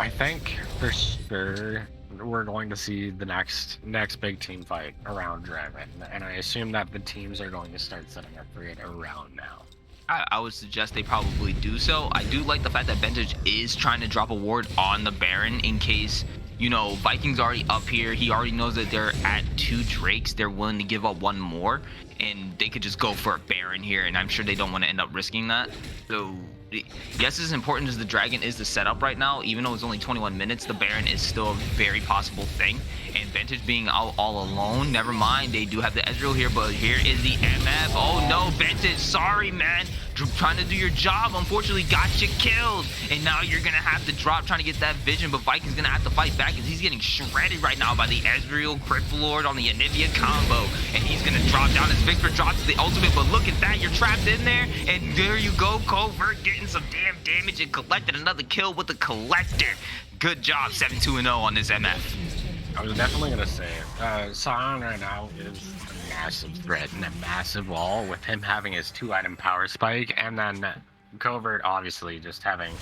think for sure we're going to see the next big team fight around Draven, and I assume that the teams are going to start setting up for it around now. I would suggest they probably do so. I do like the fact that Vintage is trying to drop a ward on the Baron in case, you know, Viking's already up here. He already knows that they're at 2 Drakes. They're willing to give up 1 more, and they could just go for a Baron here, and I'm sure they don't want to end up risking that. So yes, as important as the Dragon is to set up right now, even though it's only 21 minutes, the Baron is still a very possible thing. And Vintage being all alone, never mind, they do have the Ezreal here, but here is the MF. Oh no, Vintage, sorry man, trying to do your job, unfortunately got you killed. And now you're gonna have to drop trying to get that vision, but Viking's gonna have to fight back as he's getting shredded right now by the Ezreal Cripple Lord on the Anivia combo. And he's gonna drop down as Vixper drops the ultimate, but look at that, you're trapped in there, and there you go, Covert getting some damn damage and collected another kill with the Collector. Good job, 7-2-0 on this MF. I was definitely gonna say, Sion right now is a massive threat and a massive wall with him having his 2-item power spike, and then Covert obviously just having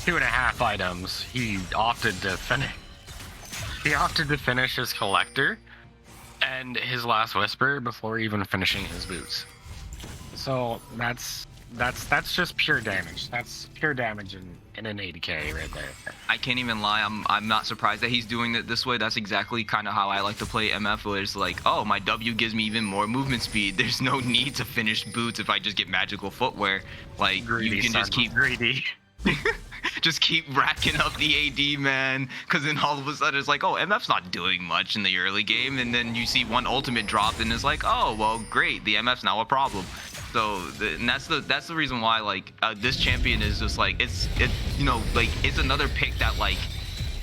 2.5 items. He opted to finish his Collector and his last Whisper before even finishing his boots. So that's just pure damage. That's pure damage in an 80k right there. I can't even lie. I'm not surprised that he's doing it this way. That's exactly kind of how I like to play MF, where it's like, oh, my W gives me even more movement speed. There's no need to finish boots if I just get magical footwear. Like, greedy, you can just keep greedy. Just keep racking up the AD, man, because then all of a sudden it's like, oh, MF's not doing much in the early game, and then you see one ultimate drop and it's like, oh, well, great, the MF's now a problem. So and that's the reason why, like, this champion is just like, it's you know, like, it's another pick that, like,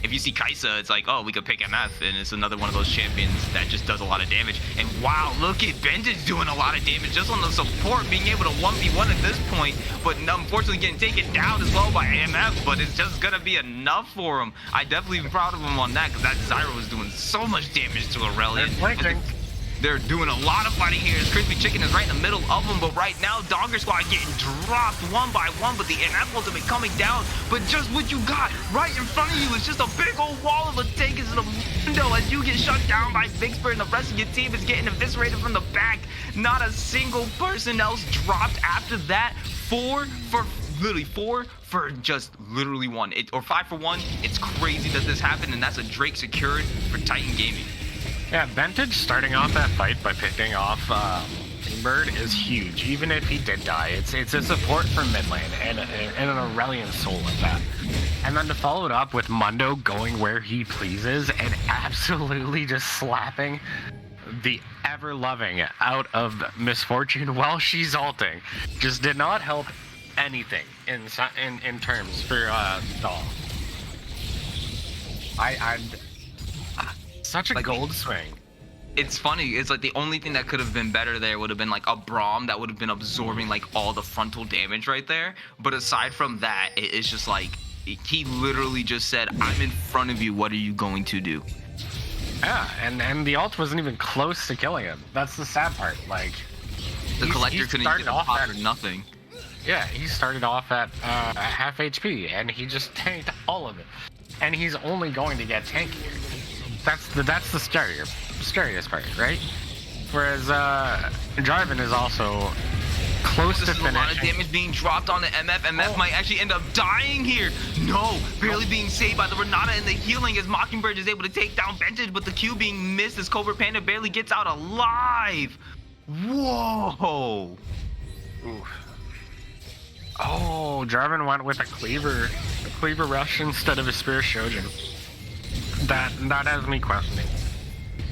if you see Kaisa, it's like, oh, we could pick MF, and it's another one of those champions that just does a lot of damage. And wow, look at Benji's doing a lot of damage just on the support, being able to 1v1 at this point, but unfortunately getting taken down as well by MF, but it's just gonna be enough for him. I definitely am proud of him on that, because that Zyra was doing so much damage to Aurelion. They're doing a lot of fighting here as Crispy Chicken is right in the middle of them, but right now, Donger Squad getting dropped one by one, but the NF ultimate coming down, but just what you got right in front of you is just a big old wall of a tank is in the window as you get shut down by Bigspur, and the rest of your team is getting eviscerated from the back. Not a single person else dropped after that. Four for just literally one. Or 5 for 1. It's crazy that this happened, and that's a Drake secured for Titan Gaming. Yeah, Vantage starting off that fight by picking off Bird is huge. Even if he did die, it's a support for mid lane and an Aurelion soul at that. And then to follow it up with Mundo going where he pleases and absolutely just slapping the ever-loving out of Misfortune while she's ulting, just did not help anything in terms for Doll. Such a like, gold swing. It's funny. It's like the only thing that could have been better there would have been like a Braum that would have been absorbing like all the frontal damage right there. But aside from that, it's just like he literally just said, "I'm in front of you. What are you going to do?" Yeah, and the ult wasn't even close to killing him. That's the sad part. Like the collector couldn't get him pop or nothing. Yeah, he started off at half HP and he just tanked all of it. And he's only going to get tankier. That's the scariest part, right? Whereas Jarvan is also close to finishing. A lot of damage being dropped on the MF. MF might actually end up dying here. No, barely being saved by the Renata and the healing as Mockingbird is able to take down Vantage, but the Q being missed as Cobra Panda barely gets out alive. Whoa. Oof. Oh, Jarvan went with a cleaver rush instead of a Spear Shojin. That has me questioning.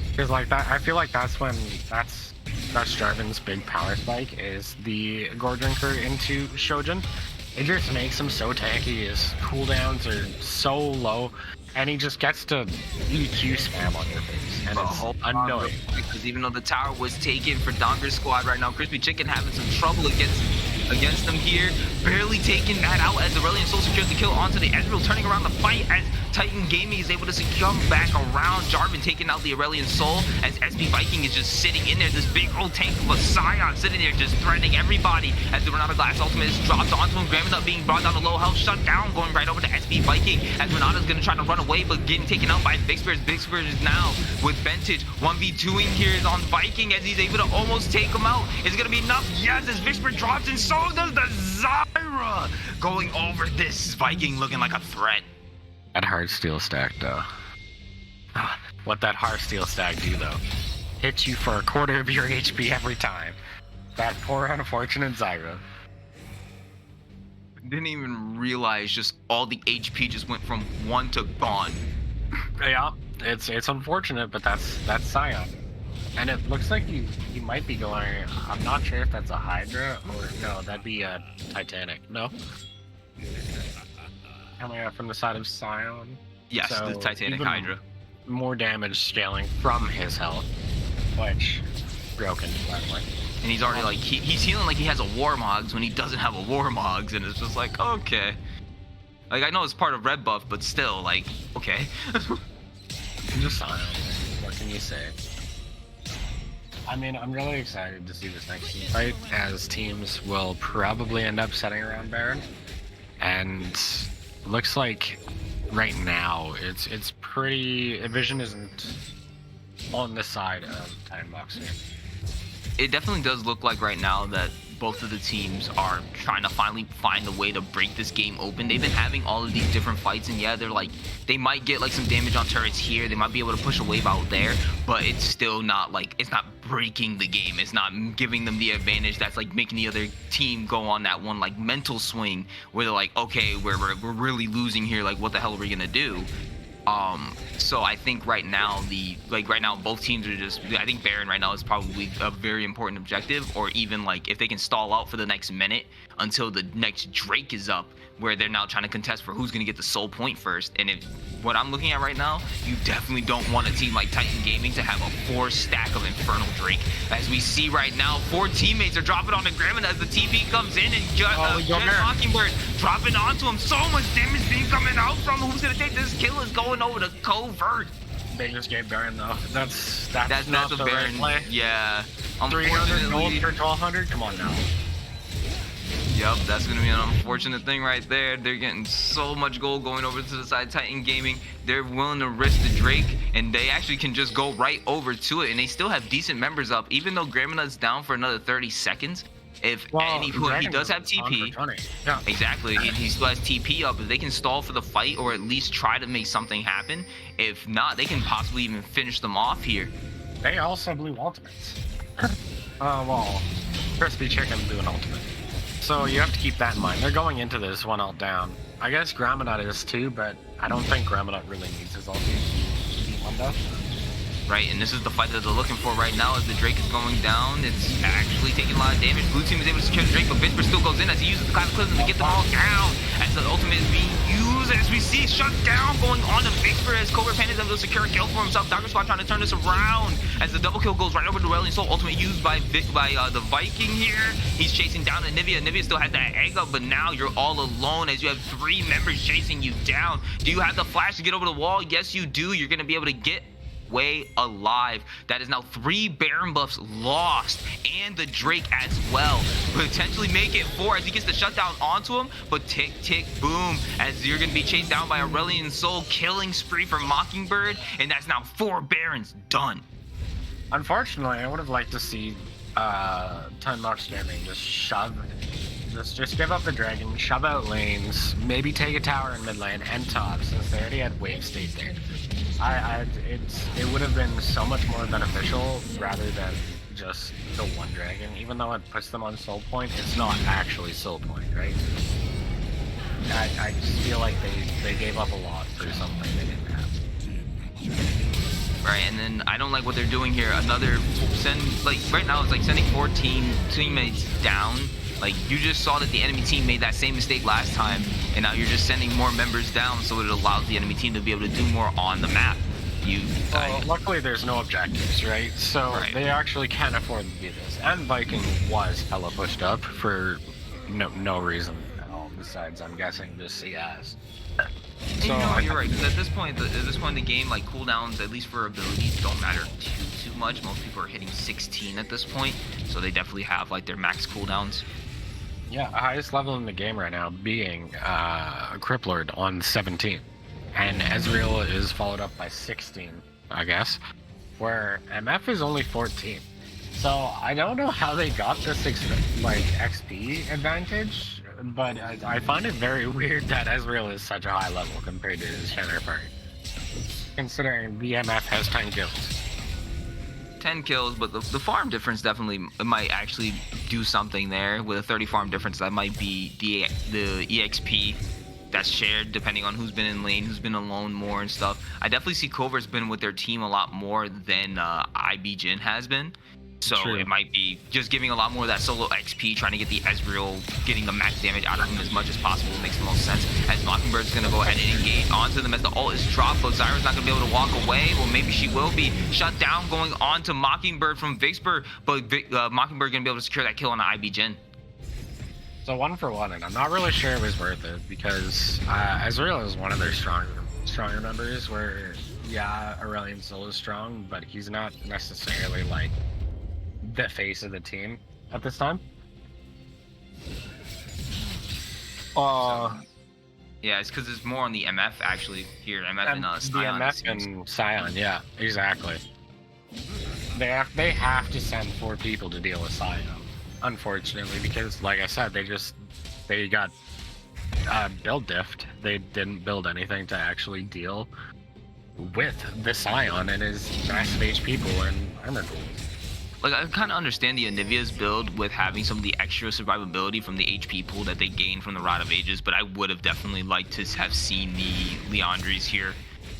Because like that, I feel like that's Jarvan's big power spike is the Gore Drinker into Shojin. It just makes him so tanky. His cooldowns are so low, and he just gets to EQ spam on your face, and it's annoying. Because even though the tower was taken for Donger Squad right now, Crispy Chicken having some trouble against them here, barely taking that out as Aurelion Soul secures the kill onto the Ezreal, turning around the fight as Titan Gaming is able to come back around. Jarvan taking out the Aurelion Soul as SB Viking is just sitting in there. This big old tank of a Scion sitting there just threatening everybody as the Renata Glass ultimate is dropped onto him. Graham up being brought down to low health, shut down, going right over to SB Viking as Renata's going to try to run away but getting taken out by Big Spears. Big Spears is now with Vantage 1v2ing here is on Viking as he's able to almost take him out. Is it going to be enough? Yes, as Big Spear drops and so does the Zyra going over this Viking looking like a threat. That Heartsteel stack though. What that Heartsteel stack do though? Hits you for a quarter of your HP every time. That poor unfortunate Zyra. Didn't even realize just all the HP just went from 1 to gone. Yeah, it's unfortunate, but that's Scion. And it looks like he might be going, I'm not sure if that's a Hydra or no, that'd be a Titanic. No? Coming out from the side of Scion. Yes, so the Titanic Hydra. More damage scaling from his health, which broken flatly. And he's already like he's healing like he has a Warmogs when he doesn't have a Warmogs, and it's just like, okay. Like I know it's part of red buff, but still, like, okay. Just Scion. What can you say? I mean, I'm really excited to see this next team fight, as teams will probably end up setting around Baron, and looks like right now it's pretty. Vision isn't on the side of Time Boxer. It definitely does look like right now that both of the teams are trying to finally find a way to break this game open. They've been having all of these different fights, and yeah, they're like, they might get like some damage on turrets here, they might be able to push a wave out there, but it's still not like, it's not breaking the game. It's not giving them the advantage that's like making the other team go on that one like mental swing where they're like, okay, we're really losing here, like what the hell are we gonna do? So I think right now both teams are just. I think Baron right now is probably a very important objective, or even like if they can stall out for the next minute until the next Drake is up, where they're now trying to contest for who's gonna get the soul point first. And if what I'm looking at right now, you definitely don't want a team like Titan Gaming to have a 4 stack of Infernal Drake. As we see right now, 4 teammates are dropping on the Gremlin as the TP comes in, and Jet Mockingbird dropping onto him. So much damage being coming out from him. Who's gonna take this kill is going over to Covert. They just gave Baron though. That's a not the Baron. right play. Yeah. 300 gold for 1200. Come on now. Yep, that's going to be an unfortunate thing right there. They're getting so much gold going over to the side. Titan Gaming, they're willing to risk the Drake, and they actually can just go right over to it, and they still have decent members up, even though Graminut's down for another 30 seconds. If he does have TP, yeah. exactly, he still has TP up. If they can stall for the fight or at least try to make something happen, if not, they can possibly even finish them off here. They also blew ultimates. Well, Crispy Chicken blew an ultimate. So you have to keep that in mind. They're going into this 1 ult down. I guess Graminut is too, but I don't think Graminut really needs his ulti to beat Mundo. Right, and this is the fight that they're looking for right now as the Drake is going down. It's actually taking a lot of damage. Blue team is able to secure the Drake, but Visper still goes in as he uses the Cataclysm to get them all down. As the ultimate is being used, as we see shut down going on to Visper as Cobra Pan is able to secure a kill for himself. Dr. Squad trying to turn this around as the double kill goes right over to Reliant Soul. Ultimate used by the Viking here. He's chasing down Anivia. Anivia still has that egg up, but now you're all alone as you have 3 members chasing you down. Do you have the flash to get over the wall? Yes, you do. You're going to be able to get way alive. That is now 3 Baron buffs lost, and the Drake as well. Potentially make it 4 as he gets the shutdown onto him, but tick, tick, boom, as you're going to be chased down by Aurelion Soul. Killing spree for Mockingbird, and that's now 4 Barons done. Unfortunately, I would have liked to see 10 Mox Gaming just give up the dragon, shove out lanes, maybe take a tower in mid lane and top, since they already had wave state there. It would have been so much more beneficial rather than just the 1 dragon. Even though it puts them on soul point, it's not actually soul point, right? I just feel like they gave up a lot for something they didn't have. Right, and then I don't like what they're doing here. Right now it's like sending 14 teammates down. Like, you just saw that the enemy team made that same mistake last time, and now you're just sending more members down, so it allows the enemy team to be able to do more on the map. Luckily there's no objectives, right? So they actually can afford to do this. And Viking was hella pushed up for no reason at all, besides, I'm guessing, just CS. So you're right, because at this point in the game, like, cooldowns, at least for abilities, don't matter too much. Most people are hitting 16 at this point, so they definitely have like their max cooldowns. Yeah, highest level in the game right now being Criplord on 17. And Ezreal is followed up by 16, I guess, where MF is only 14. So I don't know how they got this XP advantage, but I find it very weird that Ezreal is such a high level compared to his counterpart, considering the MF has 10 kills. 10 kills, but the farm difference definitely might actually do something there. With a 30 farm difference, that might be the EXP that's shared depending on who's been in lane, who's been alone more and stuff. I definitely see Covert's been with their team a lot more than IB Jin has been. So It might be just giving a lot more of that solo XP, trying to get the Ezreal, getting the max damage out of him as much as possible. It makes the most sense. As Mockingbird's going to go ahead and engage onto them as the ult is dropped, but Zyra's not going to be able to walk away. Well, maybe she will be. Shut down going on to Mockingbird from Vixper, but Mockingbird going to be able to secure that kill on the IB Jin. So 1 for 1, and I'm not really sure it was worth it, because Ezreal is one of their stronger members, where, yeah, Aurelion Soul is strong, but he's not necessarily, like, the face of the team at this time. Yeah, it's because it's more on the MF actually here. MF and Sion. The MF and Sion, yeah, exactly. They have to send 4 people to deal with Sion, unfortunately, because like I said, they got build diffed. They didn't build anything to actually deal with the Sion and his massive HP pool and armor pool. Like, I kind of understand the Anivia's build with having some of the extra survivability from the HP pool that they gained from the Rod of Ages, but I would have definitely liked to have seen the Leandries here.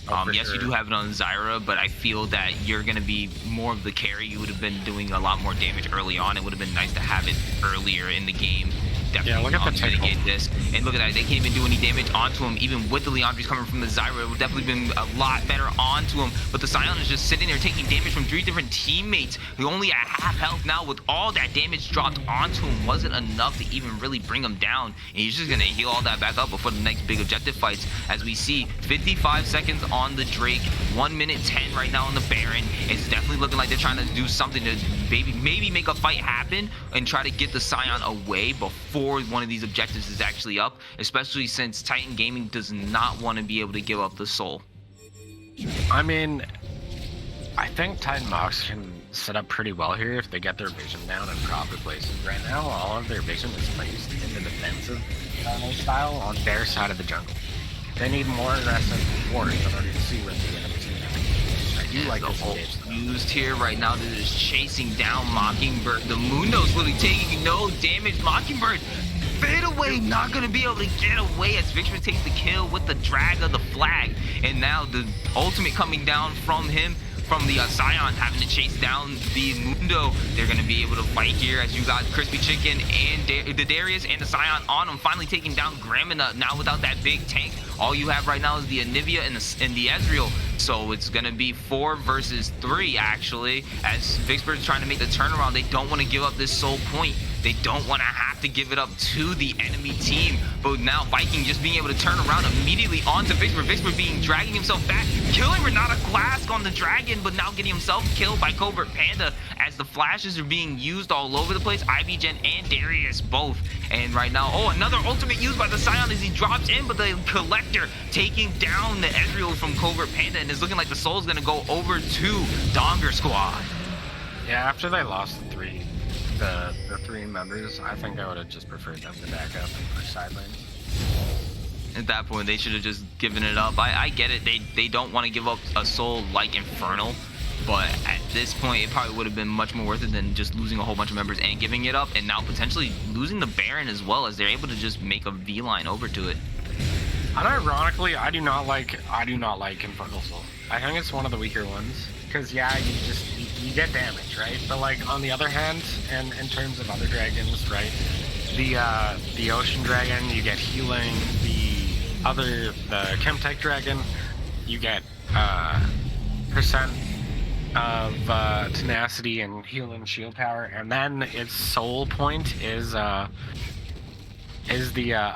For Yes, you sure. do have it on Zyra, but I feel that you're going to be more of the carry. You would have been doing a lot more damage early on. It would have been nice to have it earlier in the game. Definitely look at the tickle. mitigate this. And look at that. They can't even do any damage onto him, even with the Leandres coming from the Zyra. It would definitely been a lot better onto him. But the Scion is just sitting there taking damage from 3 different teammates. Who only at half health now with all that damage dropped onto him. Wasn't enough to even really bring him down. And he's just going to heal all that back up before the next big objective fights. As we see 55 seconds on the Drake, 1 minute 10 right now on the Baron. It's definitely looking like they're trying to do something to maybe make a fight happen and try to get the Scion away before one of these objectives is actually up, especially since Titan Gaming does not want to be able to give up the soul. I mean, I think Titan Mox can set up pretty well here if they get their vision down in proper places. Right now, all of their vision is placed in the defensive style on their side of the jungle. They need more aggressive wards in order to see where the enemy's going. I do like the this whole engage, though. used here right now. They're just chasing down Mockingbird. The Mundo's literally taking no damage. Mockingbird fade away, not gonna be able to get away as Victor takes the kill with the drag of the flag. And now the ultimate coming down from him, from the Scion having to chase down the Mundo. They're gonna be able to fight here as you got Crispy Chicken and the Darius and the Scion on him, finally taking down Gramina. Now without that big tank, all you have right now is the Anivia and the Ezreal. So it's gonna be 4 versus 3 actually, as Vicksburg's trying to make the turnaround. They don't want to give up this soul point. They don't want to have to give it up to the enemy team. But now Viking just being able to turn around immediately onto Vicksburg. Vicksburg dragging himself back, killing Renata Glask on the dragon, but now getting himself killed by Covert Panda as the flashes are being used all over the place. Ivygen and Darius both. And right now, oh, another ultimate used by the Scion as he drops in, but the Collector taking down the Ezreal from Covert Panda, and it's looking like the soul's gonna go over to Donger Squad. Yeah, after they lost the 3 members, I think I would have just preferred them to back up and push side lanes. At that point, they should have just given it up. I get it. They don't want to give up a soul like Infernal, but at this point, it probably would have been much more worth it than just losing a whole bunch of members and giving it up, and now potentially losing the Baron as well, as they're able to just make a V-line over to it. Unironically, I do not like Infernal Soul. I think it's one of the weaker ones. Because yeah, you get damage, right? But like on the other hand, and in terms of other dragons, right? The Ocean Dragon, you get healing. The Chemtech Dragon, you get percent of tenacity and healing shield power, and then its soul point is the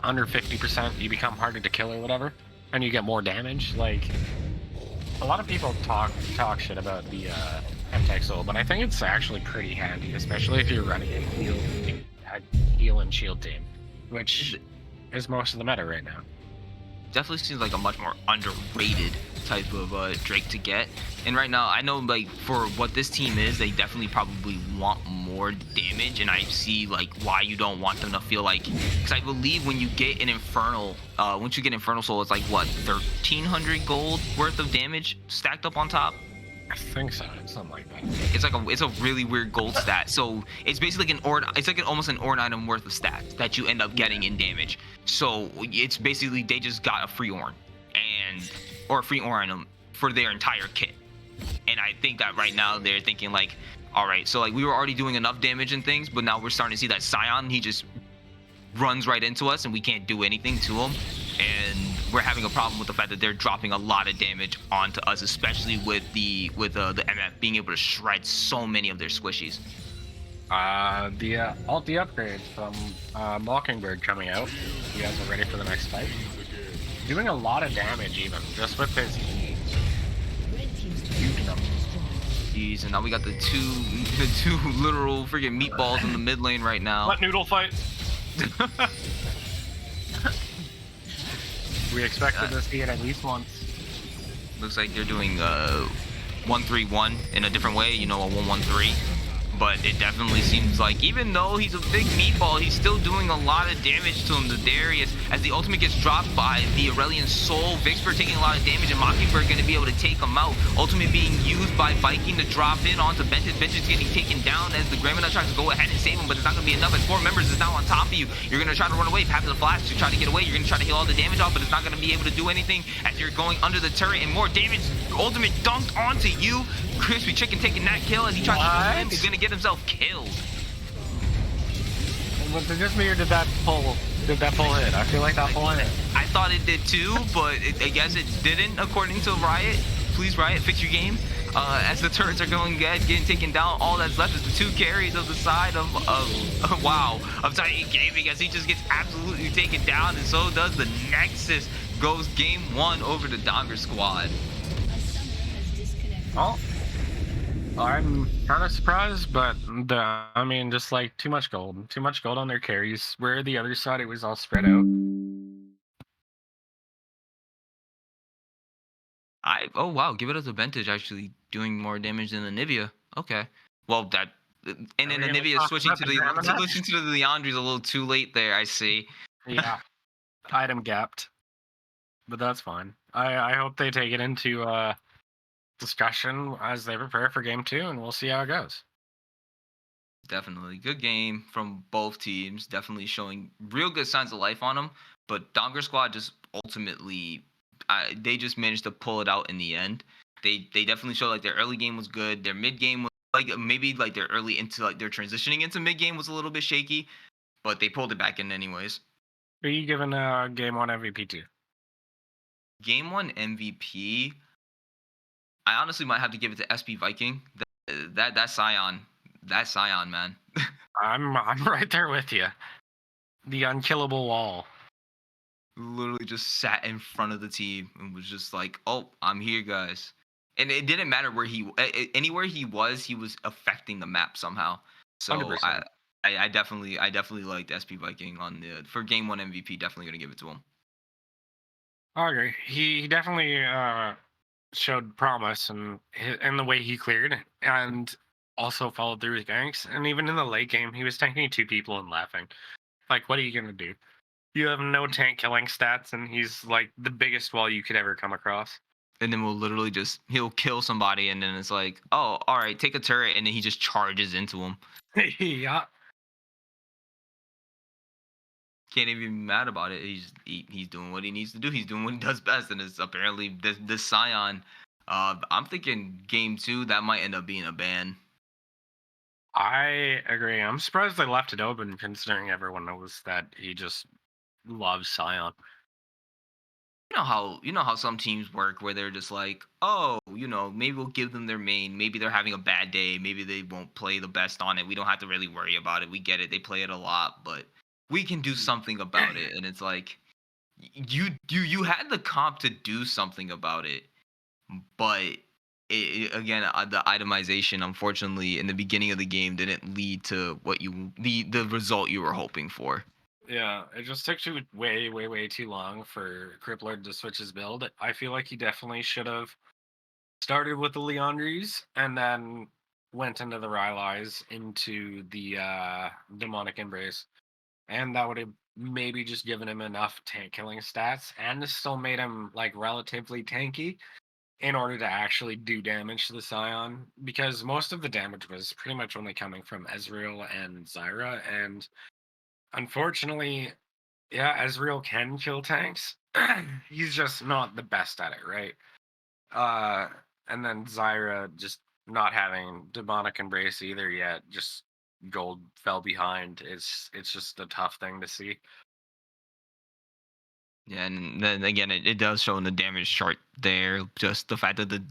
under 50%. You become harder to kill or whatever, and you get more damage. Like, a lot of people talk shit about the Chemtech Soul, but I think it's actually pretty handy, especially if you're running a heal and shield team, which is most of the meta right now. Definitely seems like a much more underrated type of Drake to get. And right now, I know like for what this team is, they definitely probably want more damage, and I see like why you don't want them to feel like, because I believe when you get an Infernal, once you get Infernal Soul, it's like what, 1,300 gold worth of damage stacked up on top. I think so, something like that. It's a really weird gold stat. So it's basically almost an Ornn item worth of stats that you end up getting in damage. So it's basically they just got a free Ornn or a free Ornn item for their entire kit. And I think that right now they're thinking like, all right, so like we were already doing enough damage and things, but now we're starting to see that Scion, he just runs right into us and we can't do anything to him. And we're having a problem with the fact that they're dropping a lot of damage onto us, especially with the MF being able to shred so many of their squishies. The ulti upgrade from Mockingbird coming out. You guys are ready for the next fight? Doing a lot of damage even, just with his huge numbers. Jeez, and now we got the two literal freaking meatballs in the mid lane right now. Let Noodle fight. We expected to see it at least once. Looks like they're doing 1-3-1 in a different way, you know, a 1-1-3. But it definitely seems like even though he's a big meatball, he's still doing a lot of damage to him. The Darius as the ultimate gets dropped by the Aurelion Soul. Vixper taking a lot of damage, and Mockingbird going to be able to take him out. Ultimate being used by Viking to drop in onto Ventus. Ventus getting taken down as the Grandmother tries to go ahead and save him, but it's not going to be enough as 4 members is now on top of you. You're going to try to run away, path to the flash to try to get away. You're going to try to heal all the damage off, but it's not going to be able to do anything as you're going under the turret, and more damage. Ultimate dunked onto you. Crispy Chicken taking that kill as he tries to go in. He's going to get himself killed. Was it just me, or did that pull hit? I feel like that pull hit. I thought it did too, but I guess it didn't, according to Riot. Please, Riot, fix your game. As the turrets are getting taken down, all that's left is the 2 carries of the side of Titan Gaming, as he just gets absolutely taken down, and so does the Nexus. Goes game 1 over to Donger Squad. Oh, I'm kind of surprised, but I mean, just like too much gold on their carries. Where the other side, it was all spread out. Oh wow, give it as a Vantage actually doing more damage than Anivia. Okay, well that, and then Anivia switching to the Leandri's a little too late there. I see. Yeah, item gapped, but that's fine. I hope they take it into discussion as they prepare for game 2, and we'll see how it goes. Definitely good game from both teams. Definitely showing real good signs of life on them. But Donger Squad just ultimately, they just managed to pull it out in the end. They definitely showed like their early game was good. Their mid game was like maybe like their early into like their transitioning into mid game was a little bit shaky, but they pulled it back in anyways. Who are you giving game 1 MVP to? Game 1 MVP, I honestly might have to give it to SP Viking. That Scion, man. I'm right there with you. The unkillable wall. Literally just sat in front of the team and was just like, "Oh, I'm here, guys." And it didn't matter where anywhere he was affecting the map somehow. So 100%. I definitely liked SP Viking for game 1 MVP. Definitely gonna give it to him. I agree. He definitely showed promise and the way he cleared, and also followed through his ganks. And even in the late game, he was tanking 2 people and laughing. Like, what are you gonna do? You have no tank killing stats, and he's like the biggest wall you could ever come across. And then he'll kill somebody, and then it's like, oh, all right, take a turret, and then he just charges into him. Yeah. Can't even be mad about it. He's doing what he needs to do. He's doing what he does best, and it's apparently this Scion. I'm thinking game 2 that might end up being a ban. I agree. I'm surprised they left it open, considering everyone knows that he just loves Scion. You know how some teams work, where they're just like, oh, maybe we'll give them their main. Maybe they're having a bad day. Maybe they won't play the best on it. We don't have to really worry about it. We get it. They play it a lot, but we can do something about it. And it's like, you had the comp to do something about it, but again, the itemization, unfortunately, in the beginning of the game didn't lead to the result you were hoping for. Yeah, it just took you way, way, way too long for Crippler to switch his build. I feel like he definitely should have started with the Leandries and then went into the Rylai's into the Demonic Embrace. And that would have maybe just given him enough tank killing stats and still made him like relatively tanky in order to actually do damage to the Scion, because most of the damage was pretty much only coming from Ezreal and Zyra, and unfortunately, yeah, Ezreal can kill tanks. He's just not the best at it, right? And then Zyra just not having Demonic Embrace either yet, just gold fell behind. It's just a tough thing to see. Yeah, and then again, it does show in the damage chart there. Just the fact that the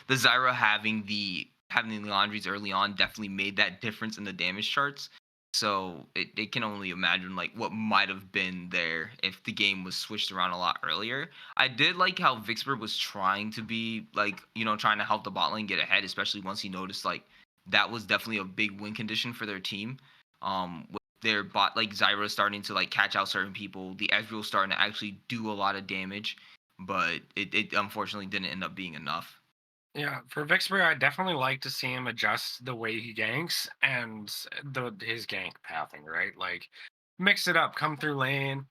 Zyra having the Leandries early on definitely made that difference in the damage charts. So it can only imagine like what might have been there if the game was switched around a lot earlier. I did like how Vixper was trying to be like, trying to help the bot lane get ahead, especially once he noticed like that was definitely a big win condition for their team. With their bot like Zyra starting to like catch out certain people, the Ezreal starting to actually do a lot of damage, but it unfortunately didn't end up being enough. Yeah, for Vixper, I definitely like to see him adjust the way he ganks and his gank pathing, right? Like, mix it up, come through lane.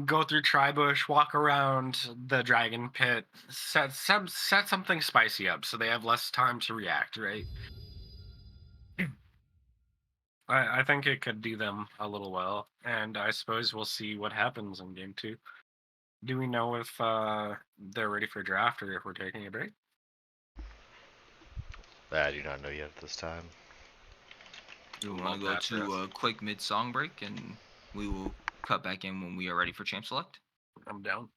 go through Tribush, walk around the dragon pit, set something spicy up so they have less time to react, right? I think it could do them a little well, and I suppose we'll see what happens in game 2. Do we know if they're ready for draft or if we're taking a break? I do not know yet at this time. Do we Love want to go that for to us. a quick mid-song break, and we will cut back in when we are ready for Champ Select? I'm down.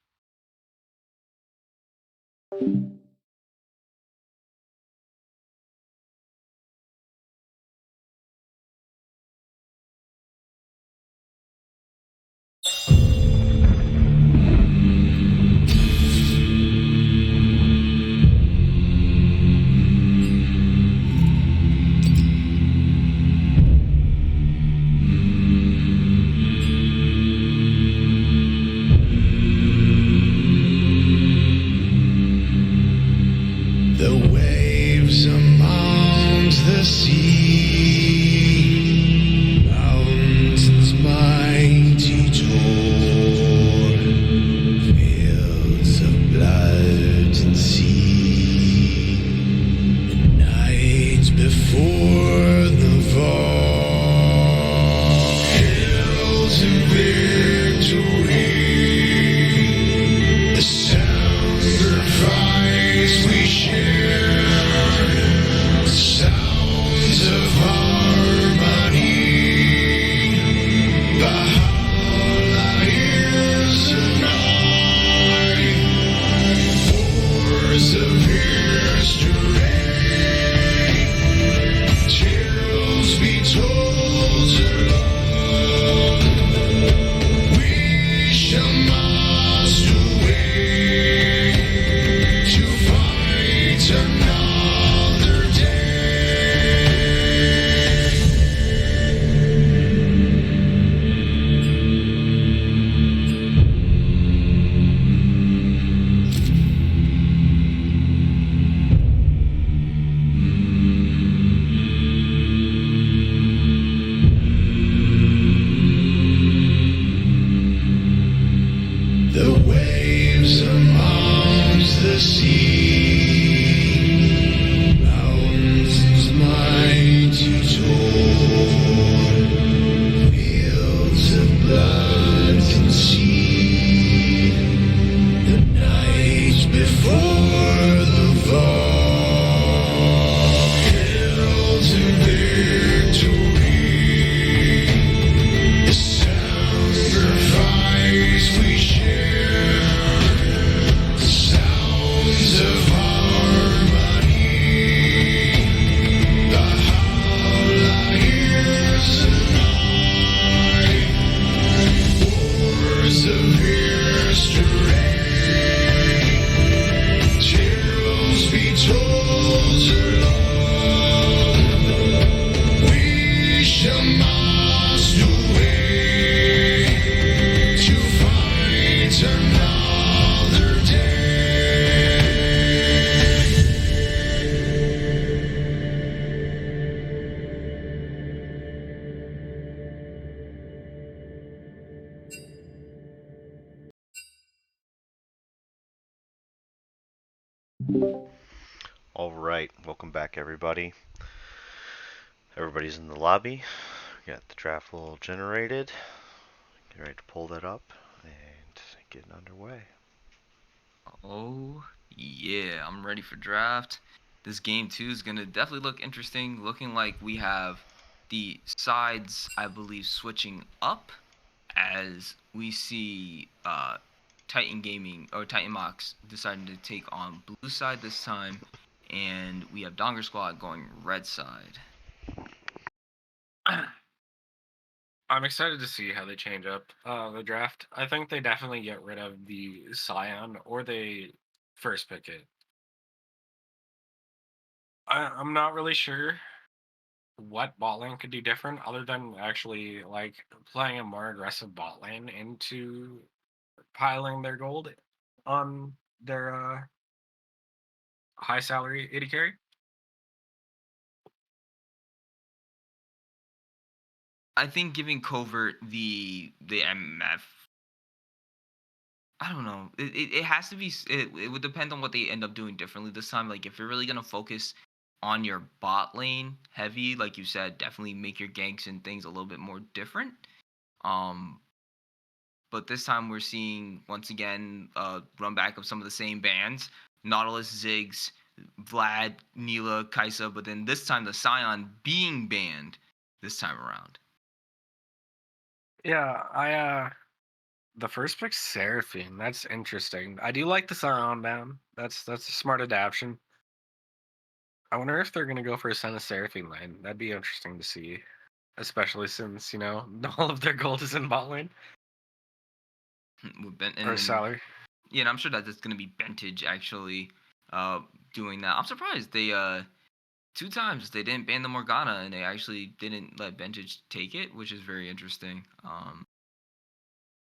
The waves amongst the sea, mountains mighty tall, fields of blood and sea, the night before the fall, hills of victory, the sacrifice we share, sounds of harmony. Valhalla is nigh, wars of history, tales be told along. We shall master way to fight another day. The waves amongst the sea, mountains mighty tall, fields of blood can see, the night before the fall, hills of victory, the sacrifice we share, sounds of harmony. Valhalla is nigh, wars of history, tales be told along. We shall master way to fight another day. All right, welcome back, everybody. Everybody's in the lobby. We got the draft little generated. Get ready to pull that up and get underway. Oh, yeah, I'm ready for draft. This game 2 is going to definitely look interesting, looking like we have the sides, I believe, switching up as we see Titan Gaming or Titan Mox deciding to take on blue side this time, and we have Donger Squad going red side. I'm excited to see how they change up the draft. I think they definitely get rid of the Scion or they first pick it. I'm not really sure what bot lane could do different other than actually like playing a more aggressive bot lane into piling their gold on their high salary AD carry. I think giving Covert the MF I don't know. It has to be. It would depend on what they end up doing differently this time. Like if you're really gonna focus on your bot lane heavy, like you said, definitely make your ganks and things a little bit more different. Um, but this time we're seeing once again run back of some of the same bands: Nautilus, Ziggs, Vlad, Neela, Kaisa. But then this time the Scion being banned this time around. Yeah, the first pick's Seraphine. That's interesting. I do like the Scion ban. That's a smart adaptation. I wonder if they're gonna go for a Son of Seraphine lane. That'd be interesting to see, especially since all of their gold is in bot lane With Ben, or and salary. yeah, and I'm sure that it's gonna be Bentage actually uh doing that. I'm surprised they two times they didn't ban the Morgana and they actually didn't let Bentage take it, which is very interesting. But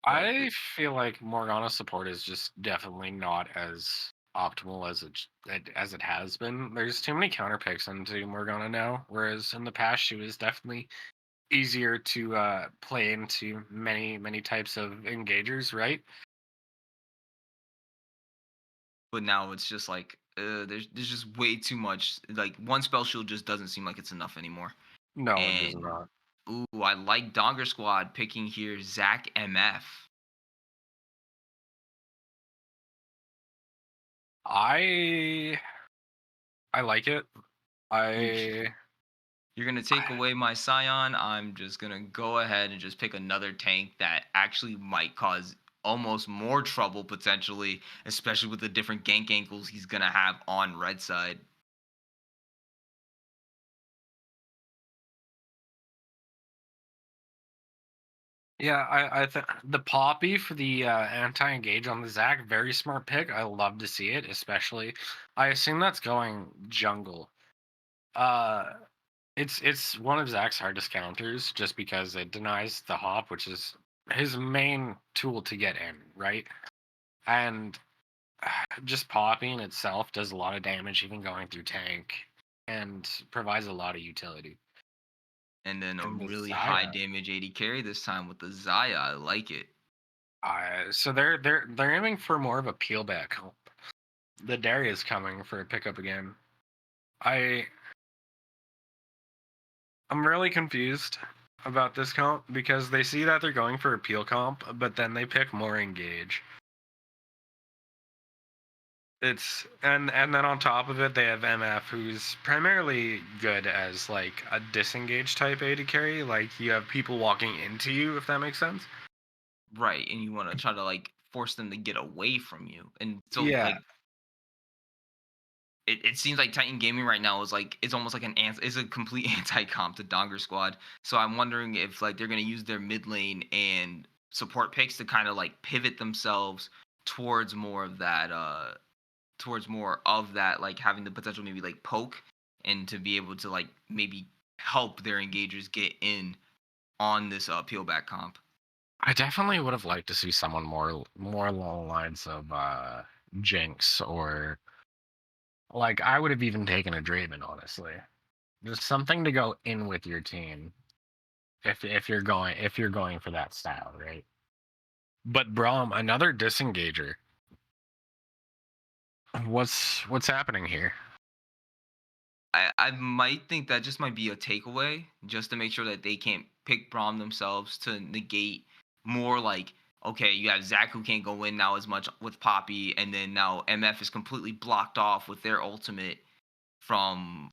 I feel like Morgana support is just definitely not as optimal as it has been. There's too many counter picks into Morgana now, whereas in the past she was definitely easier to play into many types of engagers, right? now it's just like there's just way too much. Like one spell shield just doesn't seem like it's enough anymore. No, it does And not. ooh, I like Donger Squad picking here Zach MF. I I like it. You I You're gonna take away my Scion. I'm just gonna go ahead and just pick another tank that actually might cause almost more trouble potentially, especially with the different gank angles he's gonna have on red side. Yeah, I think the Poppy for the anti-engage on the Zac, very smart pick. I love to see it, especially. I assume that's going jungle. Uh, it's one of Zac's hardest counters, just because it denies the hop, which is his main tool to get in, right? And just Poppy in itself does a lot of damage, even going through tank, and provides a lot of utility. And then a And the really high Xayah, damage AD carry this time with the Xayah. I like it. so they're aiming for more of a peel back. The Darius coming for a pickup again. I I'm really confused about this comp because they see that they're going for a peel comp, but then they pick more engage. It's and then on top of it they have MF, who's primarily good as like a disengage type AD carry. Like you have people walking into you, if that makes sense. Right. And you wanna try to like force them to get away from you. And so Yeah, like it seems like Titan Gaming right now is like it's almost like is a complete anti comp to Donger Squad. So I'm wondering if like they're gonna use their mid lane and support picks to kind of like pivot themselves towards more of that like having the potential maybe like poke and to be able to like maybe help their engagers get in on this peel back comp. I definitely would have liked to see someone more along the lines of Jinx, or like I would have even taken a Draven, honestly. Just something to go in with your team if you're going for that style, right? But Braum, another disengager. What's happening here? I might think that just might be a takeaway just to make sure that they can't pick Braum themselves to negate more like okay, you have Zach who can't go in now as much with Poppy, and then now MF is completely blocked off with their ultimate from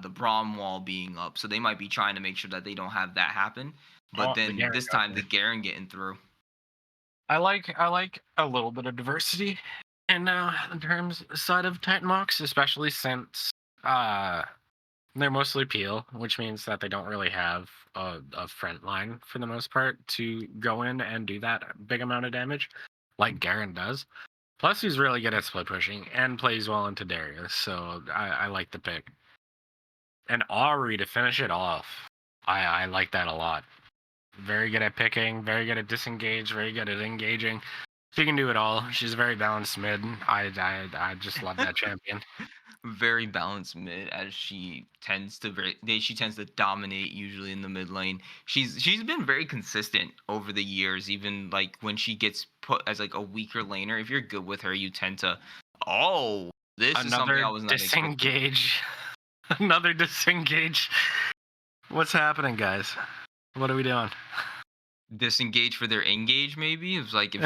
the Braum wall being up. So they might be trying to make sure that they don't have that happen. But Oh, the then Garen this got time the there. Garen getting through. I like a little bit of diversity in terms side of Titan Mox, especially since uh they're mostly peel, which means that they don't really have a front line for the most part to go in and do that big amount of damage like Garen does. Plus, he's really good at split pushing and plays well into Darius, so I like the pick. And Ari to finish it off, I like that a lot. Very good at picking, very good at disengage, very good at engaging. She can do it all. She's a very balanced mid. I just love that champion. very balanced mid, as she tends to dominate usually in the mid lane. She's been very consistent over the years, even like when she gets put as like a weaker laner. If you're good with her, you tend to, oh, this is something I Another was not expecting. disengage. Another disengage. What's happening, guys? What are we doing? Disengage for their engage, maybe. It's like if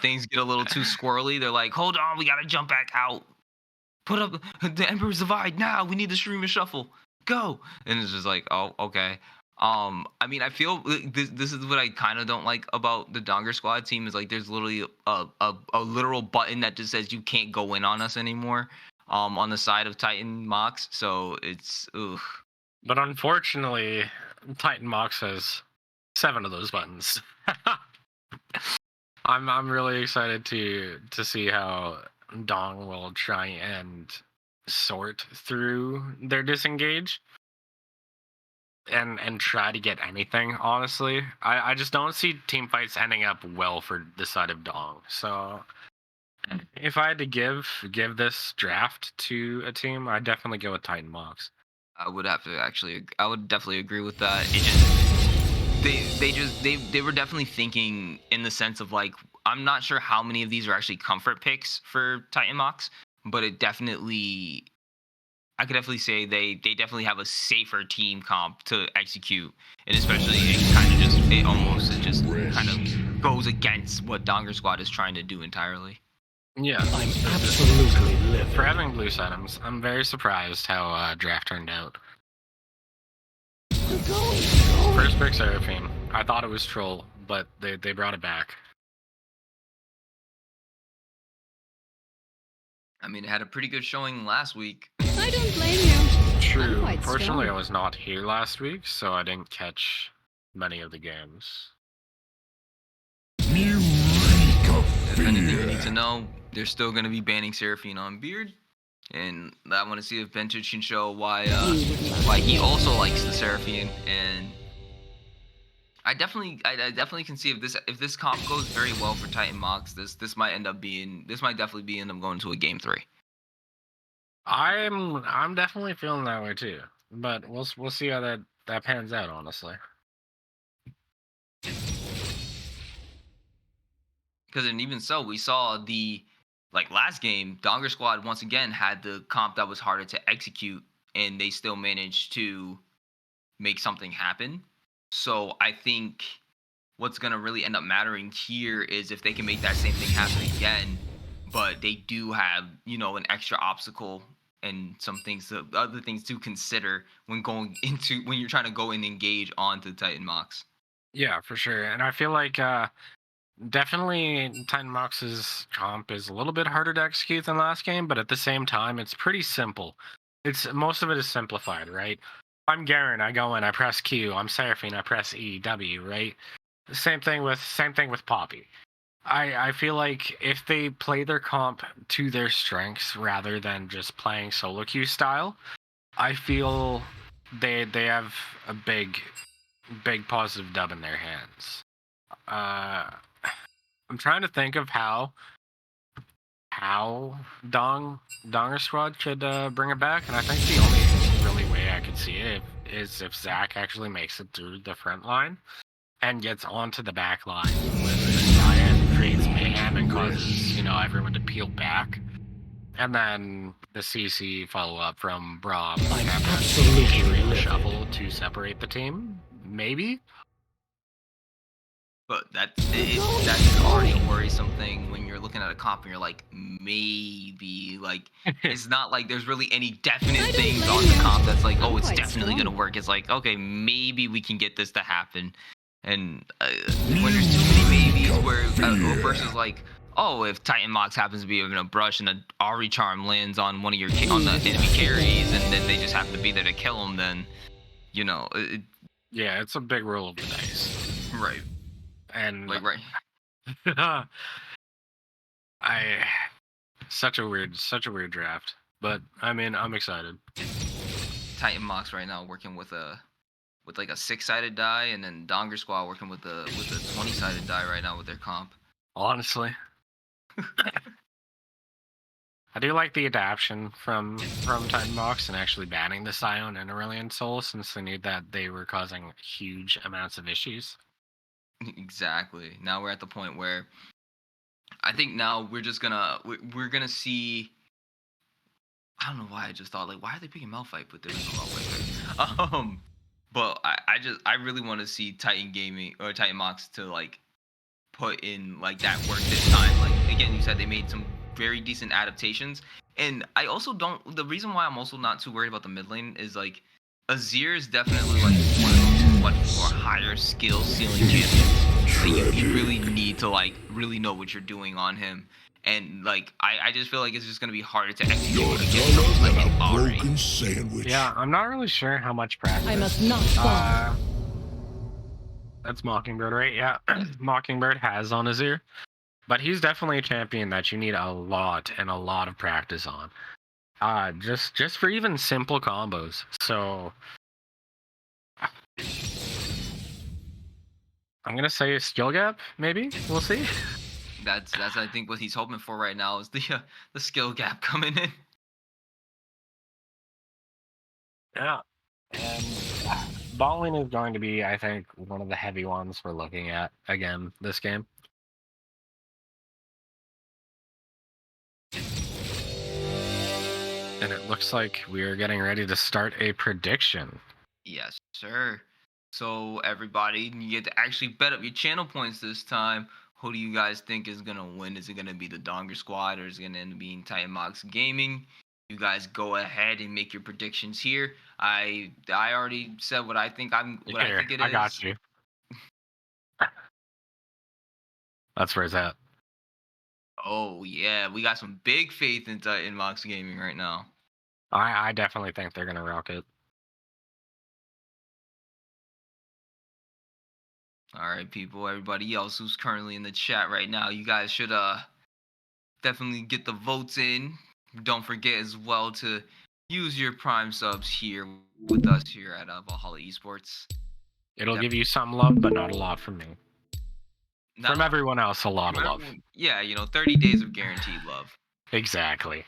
things get a little too squirrely, they're like, hold on, we gotta jump back out. Put up the Emperor's Divide now. We need the stream and shuffle. Go. And it's just like, oh, okay. I mean, I feel this is what I kind of don't like about the Donger Squad team is like there's literally a literal button that just says you can't go in on us anymore. On the side of Titan Mox, so it's ugh. But unfortunately, Titan Mox has 7 of those buttons. I'm really excited to see how Dong will try and sort through their disengage and try to get anything. Honestly, I just don't see team fights ending up well for the side of Dong. So if I had to give this draft to a team, I'd definitely go with Titan Mox. I would definitely agree with that. They were definitely thinking in the sense of like, I'm not sure how many of these are actually comfort picks for Titan Mox, but I could definitely say they definitely have a safer team comp to execute, and especially it just kind of goes against what Donger Squad is trying to do entirely. Yeah, I'm absolutely livid. for having blue items, I'm very surprised how draft turned out. First pick Seraphine. I thought it was Troll, but they brought it back. I mean, it had a pretty good showing last week. I don't blame you. True. quite Unfortunately, strong. I was not here last week, so I didn't catch many of the games. You reek of If anything you need fear. to know, they're still going to be banning Seraphine on Beard, and I want to see if Bentuch can show why he also likes the Seraphine. And I definitely can see if this comp goes very well for Titan Mox, this might definitely be end up going to a game 3. I'm definitely feeling that way too, but we'll see how that pans out. Honestly, Because and even so, we saw last game, Donger Squad once again had the comp that was harder to execute, and they still managed to make something happen. So I think what's gonna really end up mattering here is if they can make that same thing happen again, but they do have an extra obstacle and other things to consider when you're trying to go and engage onto Titan Mox. yeah, for sure. And I feel like definitely Titan Mox's comp is a little bit harder to execute than last game, but at the same time, it's pretty simple. Most of it is simplified, right? I'm Garen, I go in, I press Q. I'm Seraphine, I press E, W, right? Same thing with Poppy. I feel like if they play their comp to their strengths rather than just playing solo queue style, I feel they have a big positive dub in their hands. I'm trying to think of how Donger Squad could bring it back, and I think the only really way I could see it is if Zach actually makes it through the front line and gets onto the back line with Naya and creates mayhem and causes everyone to peel back, and then the CC follow up from Braum I'm and absolutely then livid. shuffle to separate the team, maybe. But that's already a worrisome thing when you're looking at a comp and you're like, maybe. Like, it's not like there's really any definite I don't things blame on the you. comp that's like, oh, I'm it's quite definitely strong. gonna work. It's like, okay, maybe we can get this to happen. And when there's too many maybes, versus like, oh, if Titan Mox happens to be in a brush and the Ari Charm lands on one of on the enemy carries, and then they just happen to be there to kill him, then Yeah, it's a big roll of the dice. right, And like right. such a weird draft. But I mean, I'm excited. Titan Mox right now working with like a 6-sided die, and then Donger Squad working with a 20-sided die right now with their comp. Honestly. I do like the adaptation from Titan Box and actually banning the Scion and Aurelion Soul, since they knew that they were causing huge amounts of issues. Exactly. Now we're at the point where I think now we're gonna see. I don't know why I just thought like, why are they picking Malphite? But there is no Malphite there. But I really want to see Titan Gaming or Titan Mox to like put in like that work this time. Like again, you said they made some very decent adaptations, and I also don't. The reason why I'm also not too worried about the mid lane is like Azir is definitely like one of those much more higher skill ceiling champions. Like you really need to like really know what you're doing on him. And like I just feel like it's just gonna be harder to execute You're against someone duller like than an a Ahri. broken sandwich. Yeah, I'm not really sure how much practice. I must not fall. That's Mockingbird, right? Yeah, Mockingbird has on Azir, but he's definitely a champion that you need a lot of practice on. Just for even simple combos. So I'm gonna say a skill gap, maybe. We'll see. That's I think what he's hoping for right now is the skill gap coming in. Yeah, and balling is going to be, I think, one of the heavy ones we're looking at again this game. And it looks like we are getting ready to start a prediction. Yes, sir. So everybody, you get to actually bet up your channel points this time. Who do you guys think is gonna win? Is it gonna be the Donger Squad or is it gonna end up being Titan Mox Gaming? You guys go ahead and make your predictions here. I already said what I think I think it is. I got you. That's where it's at. Oh yeah, we got some big faith in Titan Mox Gaming right now. I definitely think they're gonna rock it. All right, people, everybody else who's currently in the chat right now, you guys should definitely get the votes in. Don't forget as well to use your Prime subs here with us here at Valhalla Esports. It'll give you some love, but not a lot from me. From everyone else, a lot of love. Yeah, 30 days of guaranteed love. Exactly.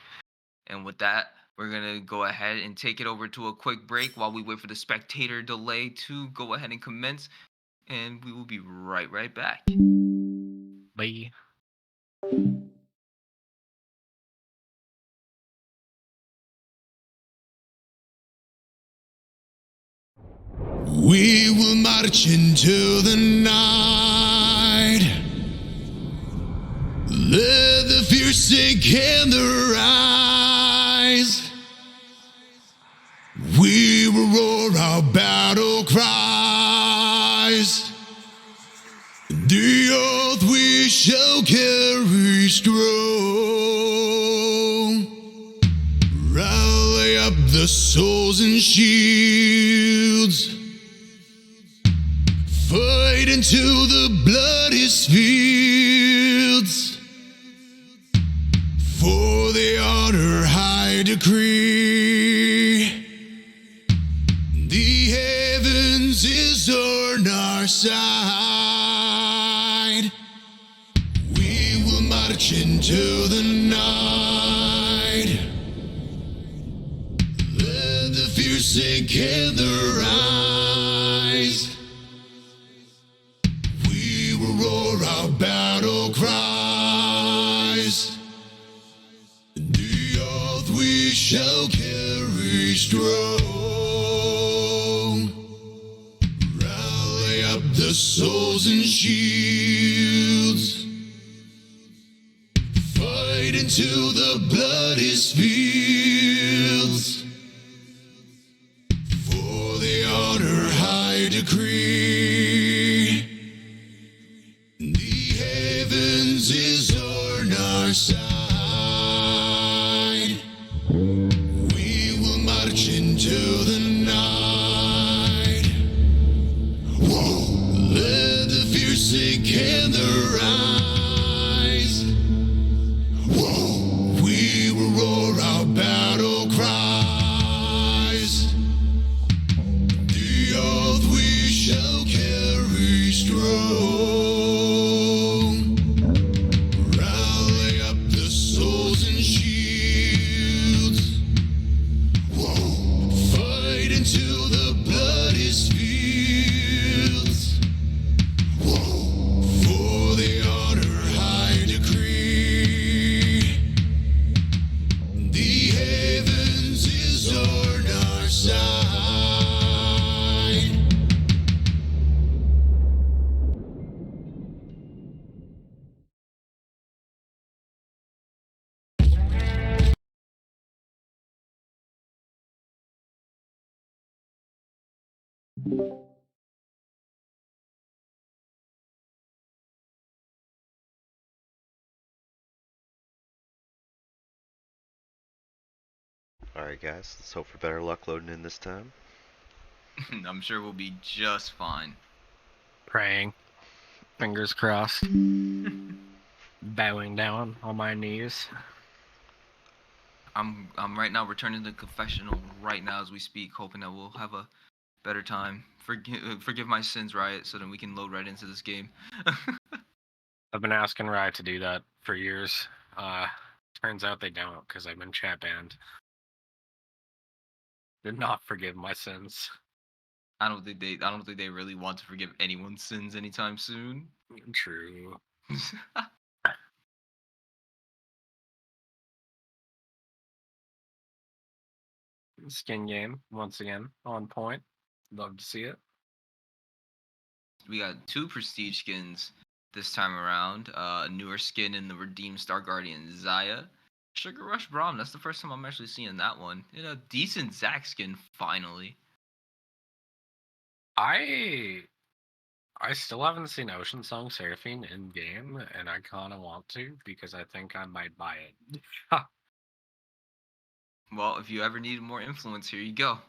And with that, we're going to go ahead and take it over to a quick break while we wait for the spectator delay to go ahead and commence. And we will be right back. Bye. We will march into the night. Let the fear sink in their eyes. We will roar our battle cries. The oath we shall carry strong. Rally up the souls and shields. Fight into the bloodiest fields. For the honor high decree. The heavens is on our side. We will march into the night. Let the fear sink in their eyes. We will roar our battle cries. The oath we shall carry strong. Rally up the souls and shields. Fight into the bloodiest fields. For the honor high decree. The heavens is on our side. We will march into the night. Whoa. Let the fear sink in their eyes. Whoa. We will roar our battle cries. The oath we shall carry strong. Rally up the Alright, guys, let's hope for better luck loading in this time. I'm sure we'll be just fine. Praying. Fingers crossed. Bowing down on my knees. I'm right now returning to the confessional right now as we speak, hoping that we'll have a better time. Forgive my sins, Riot, so then we can load right into this game. I've been asking Riot to do that for years. Turns out they don't, because I've been chat banned. Did not forgive my sins. I don't think they really want to forgive anyone's sins anytime soon. True. Skin game, once again, on point. Love to see it. We got 2 prestige skins this time around. A newer skin in the Redeemed Star Guardian Zaya. Sugar Rush Braum, that's the first time I'm actually seeing that one. In a decent Zac skin, finally. I still haven't seen Ocean Song Seraphine in game, and I kind of want to because I think I might buy it. Well, if you ever need more influence, here you go.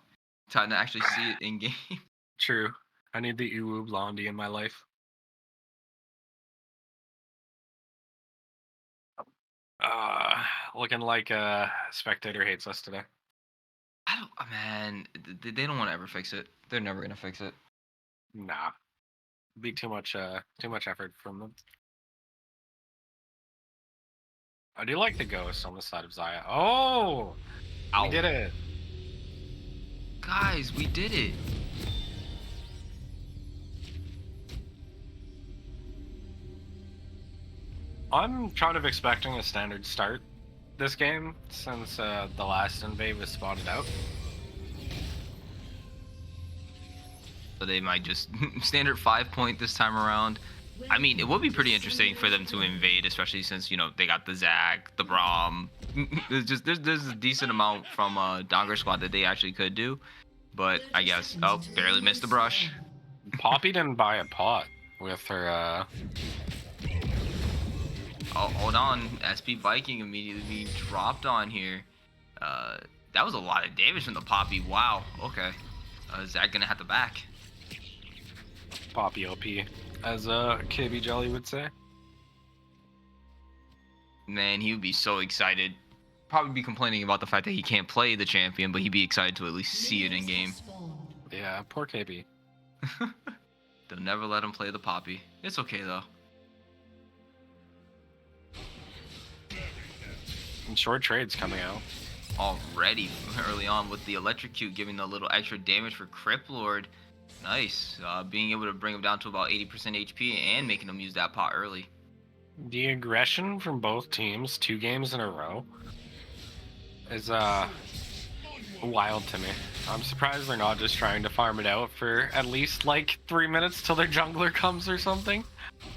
Time to actually see it in game. True. I need the Uwu Blondie in my life. Looking like a spectator hates us today. Man, they don't want to ever fix it. They're never gonna fix it. Nah, be too much effort from them. I do like the ghost on the side of Zaya. Oh, Ow. we did it. Guys, we did it. I'm kind of expecting a standard start this game since the last invade was spotted out. So they might just standard 5-point this time around. I mean, it would be pretty interesting for them to invade, especially since, you know, they got the Zac, the Braum. there's a decent amount from Donger Squad that they actually could do. But I guess, oh, barely missed the brush. Poppy didn't buy a pot with her. Oh, hold on. SP Viking immediately being dropped on here. That was a lot of damage from the Poppy. Wow. Okay. Zac gonna have to back. Poppy OP, as KB Jelly would say. Man, he would be so excited. Probably be complaining about the fact that he can't play the champion, but he'd be excited to at least see it in game. Yeah, poor KB. They'll never let him play the Poppy. It's okay though. And short trades coming out. Already early on with the electrocute giving a little extra damage for Crip Lord. Nice. Being able to bring him down to about 80% HP and making him use that pot early. The aggression from both teams 2 games in a row is wild to me. I'm surprised they're not just trying to farm it out for at least like 3 minutes till their jungler comes or something.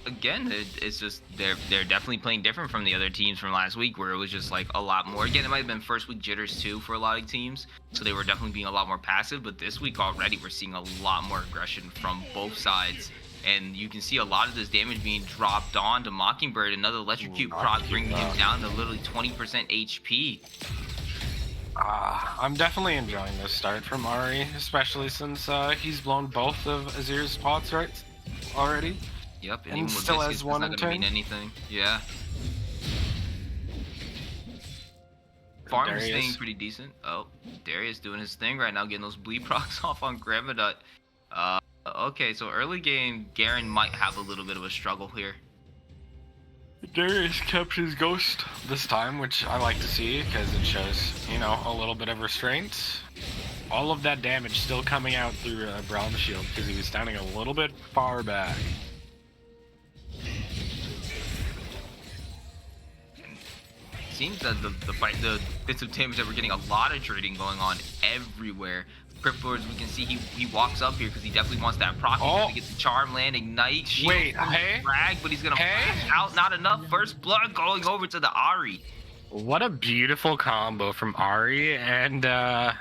Again, it's just they're definitely playing different from the other teams from last week, where it was just like a lot more. Again, it might have been first week jitters too for a lot of teams, so they were definitely being a lot more passive. But this week already, we're seeing a lot more aggression from both sides, and you can see a lot of this damage being dropped on to Mockingbird. Another electrocute proc bringing him down to literally 20% HP. I'm definitely enjoying this start from Ari, especially since he's blown both of Azir's pots right already. Yep, And even with still biscuits, has one it's not gonna in mean turn. anything. Yeah. Farm is Darius. staying pretty decent. Oh, Darius doing his thing right now, getting those bleed procs off on Gramadut. Okay, so early game, Garen might have a little bit of a struggle here. Darius kept his ghost this time, which I like to see because it shows, you know, a little bit of restraint. All of that damage still coming out through Braum's shield because he was standing a little bit far back. Seems that the bits of damage that we're getting, a lot of trading going on everywhere. Cryptlords, we can see he walks up here because he definitely wants that proc. He's gonna get the charm land, ignite, shield, Wait, hey? frag, but he's gonna flash out. Not enough. First blood going over to the Ari. What a beautiful combo from Ari, and I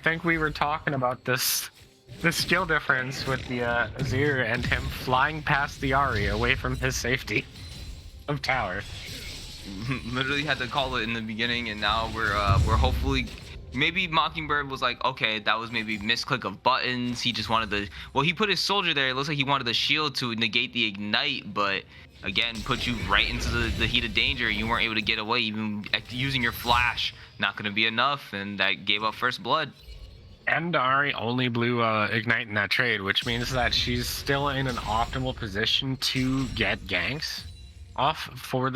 think we were talking about this The skill difference with the Azir and him flying past the Ahri away from his safety of tower. Literally had to call it in the beginning, and now we're hopefully. Maybe Mockingbird was like, okay, that was maybe misclick of buttons. He just wanted the he put his soldier there. It looks like he wanted the shield to negate the ignite, but again, put you right into the heat of danger. You weren't able to get away, even using your flash. Not going to be enough, and that gave up first blood. And Ahri only blew ignite in that trade, which means that she's still in an optimal position to get ganks off for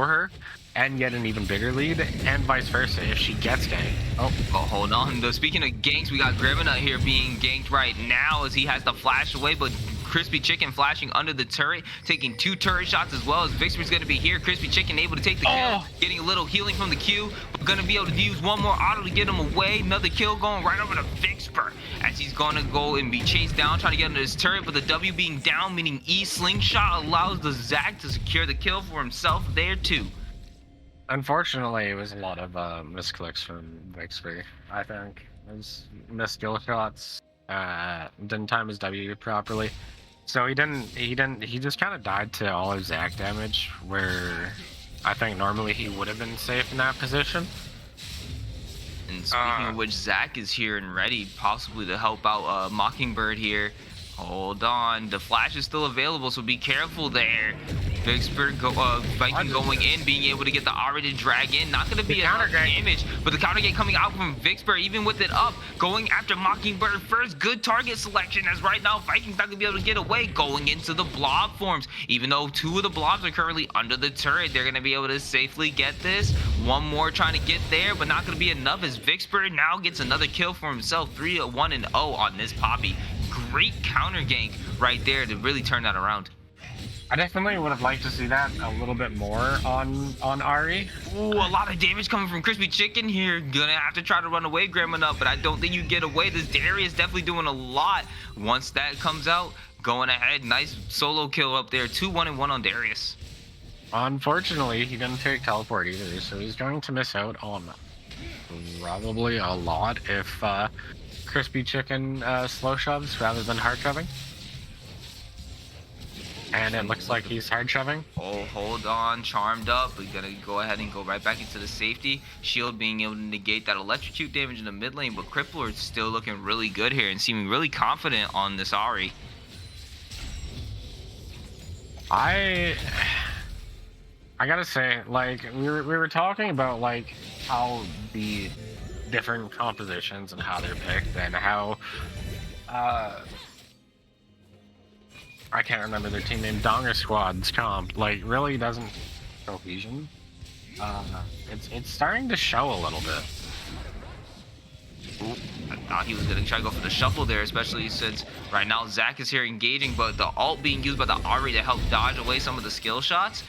her and get an even bigger lead, and vice versa if she gets ganked. Oh, hold on. Speaking of ganks, we got Grimmina here being ganked right now as he has to flash away, but Crispy Chicken flashing under the turret, taking 2 turret shots as well as Vixper's going to be here. Crispy Chicken able to take the kill, getting a little healing from the Q. We're going to be able to use one more auto to get him away. Another kill going right over to Vixper as he's going to go and be chased down, trying to get under his turret, but the W being down, meaning E slingshot allows the Zac to secure the kill for himself there too. Unfortunately, it was a lot of misclicks from Vixper, I think. It was missed skill shots, didn't time his W properly. So he just kind of died to all his Zac damage, where I think normally he would have been safe in that position. And speaking of which, Zac is here and ready, possibly to help out Mockingbird here. Hold on, the flash is still available, so be careful there. Vixper Viking going in, being able to get the Ahri to drag in. Not going to be enough damage, but the counter gate coming out from Vixper, even with it up, going after Mockingbird first. Good target selection, as right now Viking's not going to be able to get away, going into the blob forms. Even though 2 of the blobs are currently under the turret, they're going to be able to safely get this. One more trying to get there, but not going to be enough as Vixper now gets another kill for himself. 3-1-0 on this Poppy. Great counter gank right there to really turn that around. I definitely would have liked to see that a little bit more on Ahri. Ooh, a lot of damage coming from Crispy Chicken here. Gonna have to try to run away, Grimmina, but I don't think you get away. This Darius definitely doing a lot. Once that comes out, going ahead. Nice solo kill up there. 2-1-1 on Darius. Unfortunately, he didn't take teleport either, so he's going to miss out on probably a lot if Crispy Chicken slow shoves rather than hard shoving. And it looks like he's hard shoving. Oh, hold on. Charmed up. We're going to go ahead and go right back into the safety. Shield being able to negate that electrocute damage in the mid lane, but Crippler is still looking really good here and seeming really confident on this Ahri. I gotta say, like, we were talking about, like, how the different compositions and how they're picked and how, I can't remember their team name, Donger Squad's comp, like, really doesn't cohesion. It's starting to show a little bit. Ooh, I thought he was going to try to go for the shuffle there, especially since right now Zac is here engaging, but the ult being used by the Ahri to help dodge away some of the skill shots.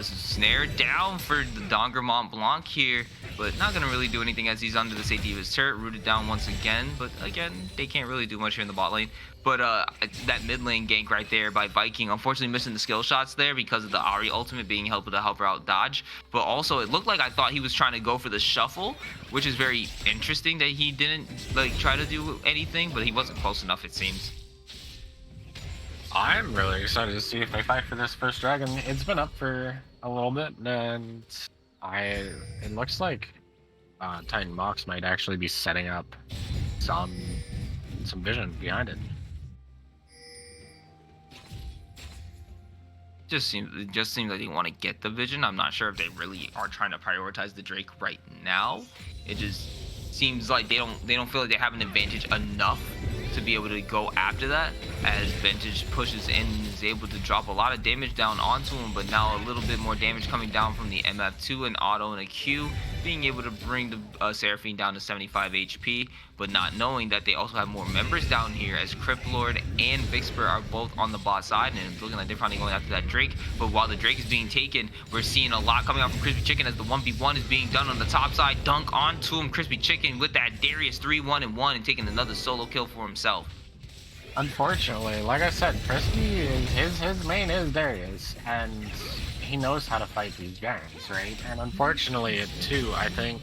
Snared down for the Donger Mont Blanc here, but not going to really do anything as he's under the safety of his turret, rooted down once again, but again, they can't really do much here in the bot lane. But that mid lane gank right there by Viking, unfortunately missing the skill shots there because of the Ahri ultimate being able to help her out dodge. But also, it looked like I thought he was trying to go for the shuffle, which is very interesting that he didn't like try to do anything, but he wasn't close enough, it seems. I'm really excited to see if they fight for this first dragon. It's been up for a little bit, and it looks like Titan Mox might actually be setting up some vision behind it. It just seems like they want to get the vision. I'm not sure if they really are trying to prioritize the Drake right now. It just seems like they don't feel like they have an advantage enough to be able to go after that, as Vintage pushes in and is able to drop a lot of damage down onto him, but now a little bit more damage coming down from the MF2 and auto and a Q, being able to bring the Seraphine down to 75 HP, but not knowing that they also have more members down here, as Criplord and Vixper are both on the bot side, and it's looking like they're finally going after that Drake. But while the Drake is being taken, we're seeing a lot coming out from Crispy Chicken as the 1v1 is being done on the top side. Dunk onto him, Crispy Chicken with that Darius 3-1-1 and taking another solo kill for himself. Unfortunately, like I said, Crispy is his main is Darius, and he knows how to fight these guys, right? And unfortunately, too, I think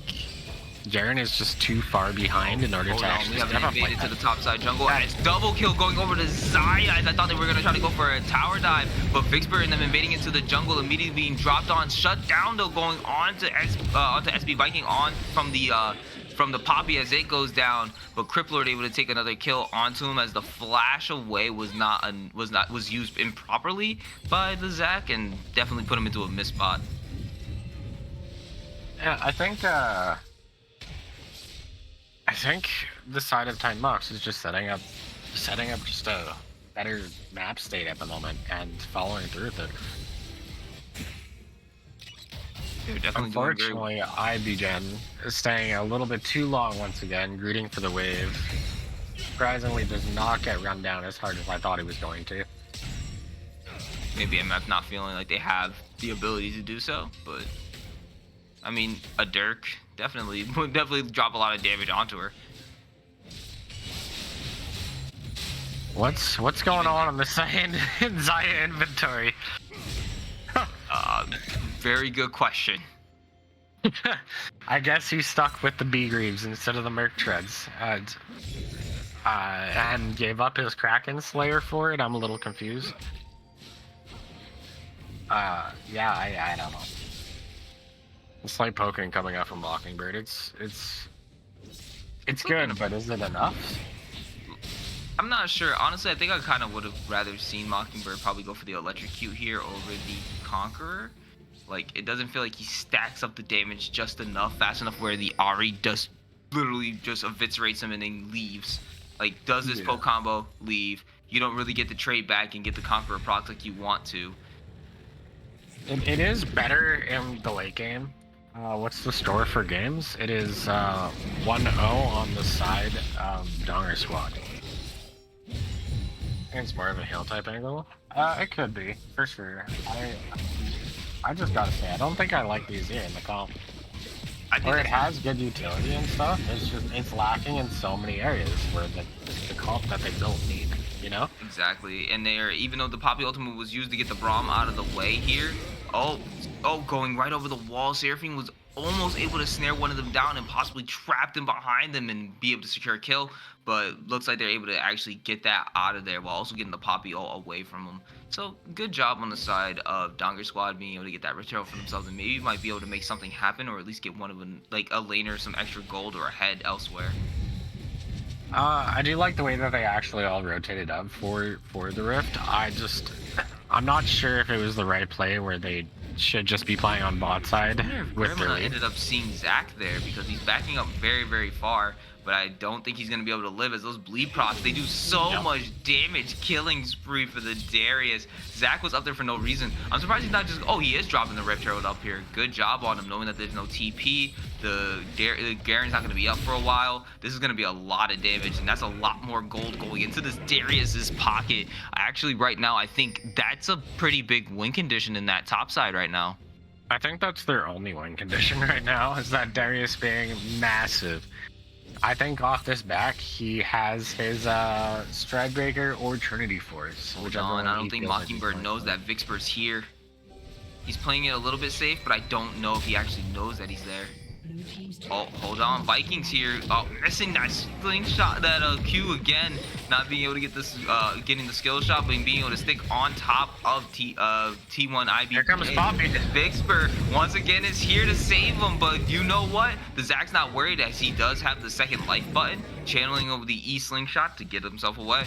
Garen is just too far behind in order Hold to on, actually we have step an up like invaded to that. the top side jungle, and it's double kill going over to Zaya. I thought they were going to try to go for a tower dive, but Vicksburg and them invading into the jungle, immediately being dropped on, shut down though, going on to onto SB Viking on from the Poppy as it goes down, but Crippler able to take another kill onto him as the flash away was used improperly by the Zac and definitely put him into a miss spot. Yeah, I think the side of Time Mox is just setting up just a better map state at the moment and following through with it. They're definitely doing very well. Unfortunately, IBGen is staying a little bit too long once again, greeting for the wave. Surprisingly, does not get run down as hard as I thought he was going to. Maybe MF not feeling like they have the ability to do so, but I mean, a Dirk would definitely drop a lot of damage onto her. What's going on the Zaya inventory? Very good question. I guess he's stuck with the B Greaves instead of the Merc Treads, and gave up his Kraken Slayer for it. I'm a little confused. Yeah, I don't know. It's like poking coming out from Mockingbird. It's good, but is it enough? I'm not sure. Honestly, I think I kind of would have rather seen Mockingbird probably go for the electrocute here over the Conqueror. Like, it doesn't feel like he stacks up the damage just enough, fast enough where the Ahri does literally just eviscerates him and then leaves. Like, does this poke combo, leave. You don't really get the trade back and get the Conqueror procs like you want to. It is better in the late game. What's the score for games? It is 1-0 on the side of Donger Squad. I think it's more of a heal type angle. It could be, for sure. I just gotta say, I don't think I like these here in the comp. Or it has good utility and stuff, it's lacking in so many areas where the comp that they don't need, you know? Exactly, and even though the Poppy Ultimate was used to get the Braum out of the way here, going right over the wall, Seraphine was almost able to snare one of them down and possibly trap them behind them and be able to secure a kill, but looks like they're able to actually get that out of there while also getting the Poppy all away from them. So good job on the side of Donger Squad being able to get that return for themselves and maybe might be able to make something happen or at least get one of them, like a laner, some extra gold or a head elsewhere. I do like the way that they actually all rotated up for the Rift. I'm not sure if it was the right play where they should just be playing on bot side with their lead. Ended up seeing Zac there because he's backing up very, very far, but I don't think he's going to be able to live as those bleed procs, they do so much damage, killing spree for the Darius. Zac was up there for no reason. I'm surprised he's not just, he is dropping the Rift Herald up here. Good job on him, knowing that there's no TP. The Garen's not going to be up for a while. This is going to be a lot of damage, and that's a lot more gold going into this Darius's pocket. Actually, right now, I think that's a pretty big win condition in that top side right now. I think that's their only win condition right now, is that Darius being massive. I think off this back, he has his Stridebreaker or Trinity Force. Hold on, I don't think Mockingbird knows that Vicksburg's here. He's playing it a little bit safe, but I don't know if he actually knows that he's there. Oh, hold on, Vikings here. Oh, missing that slingshot, that Q again. Not being able to get this, getting the skill shot, but being able to stick on top of T1 IB. Here comes Poppy. Vicksburg once again is here to save him, but you know what? The Zac's not worried as he does have the second life button, channeling over the E slingshot to get himself away.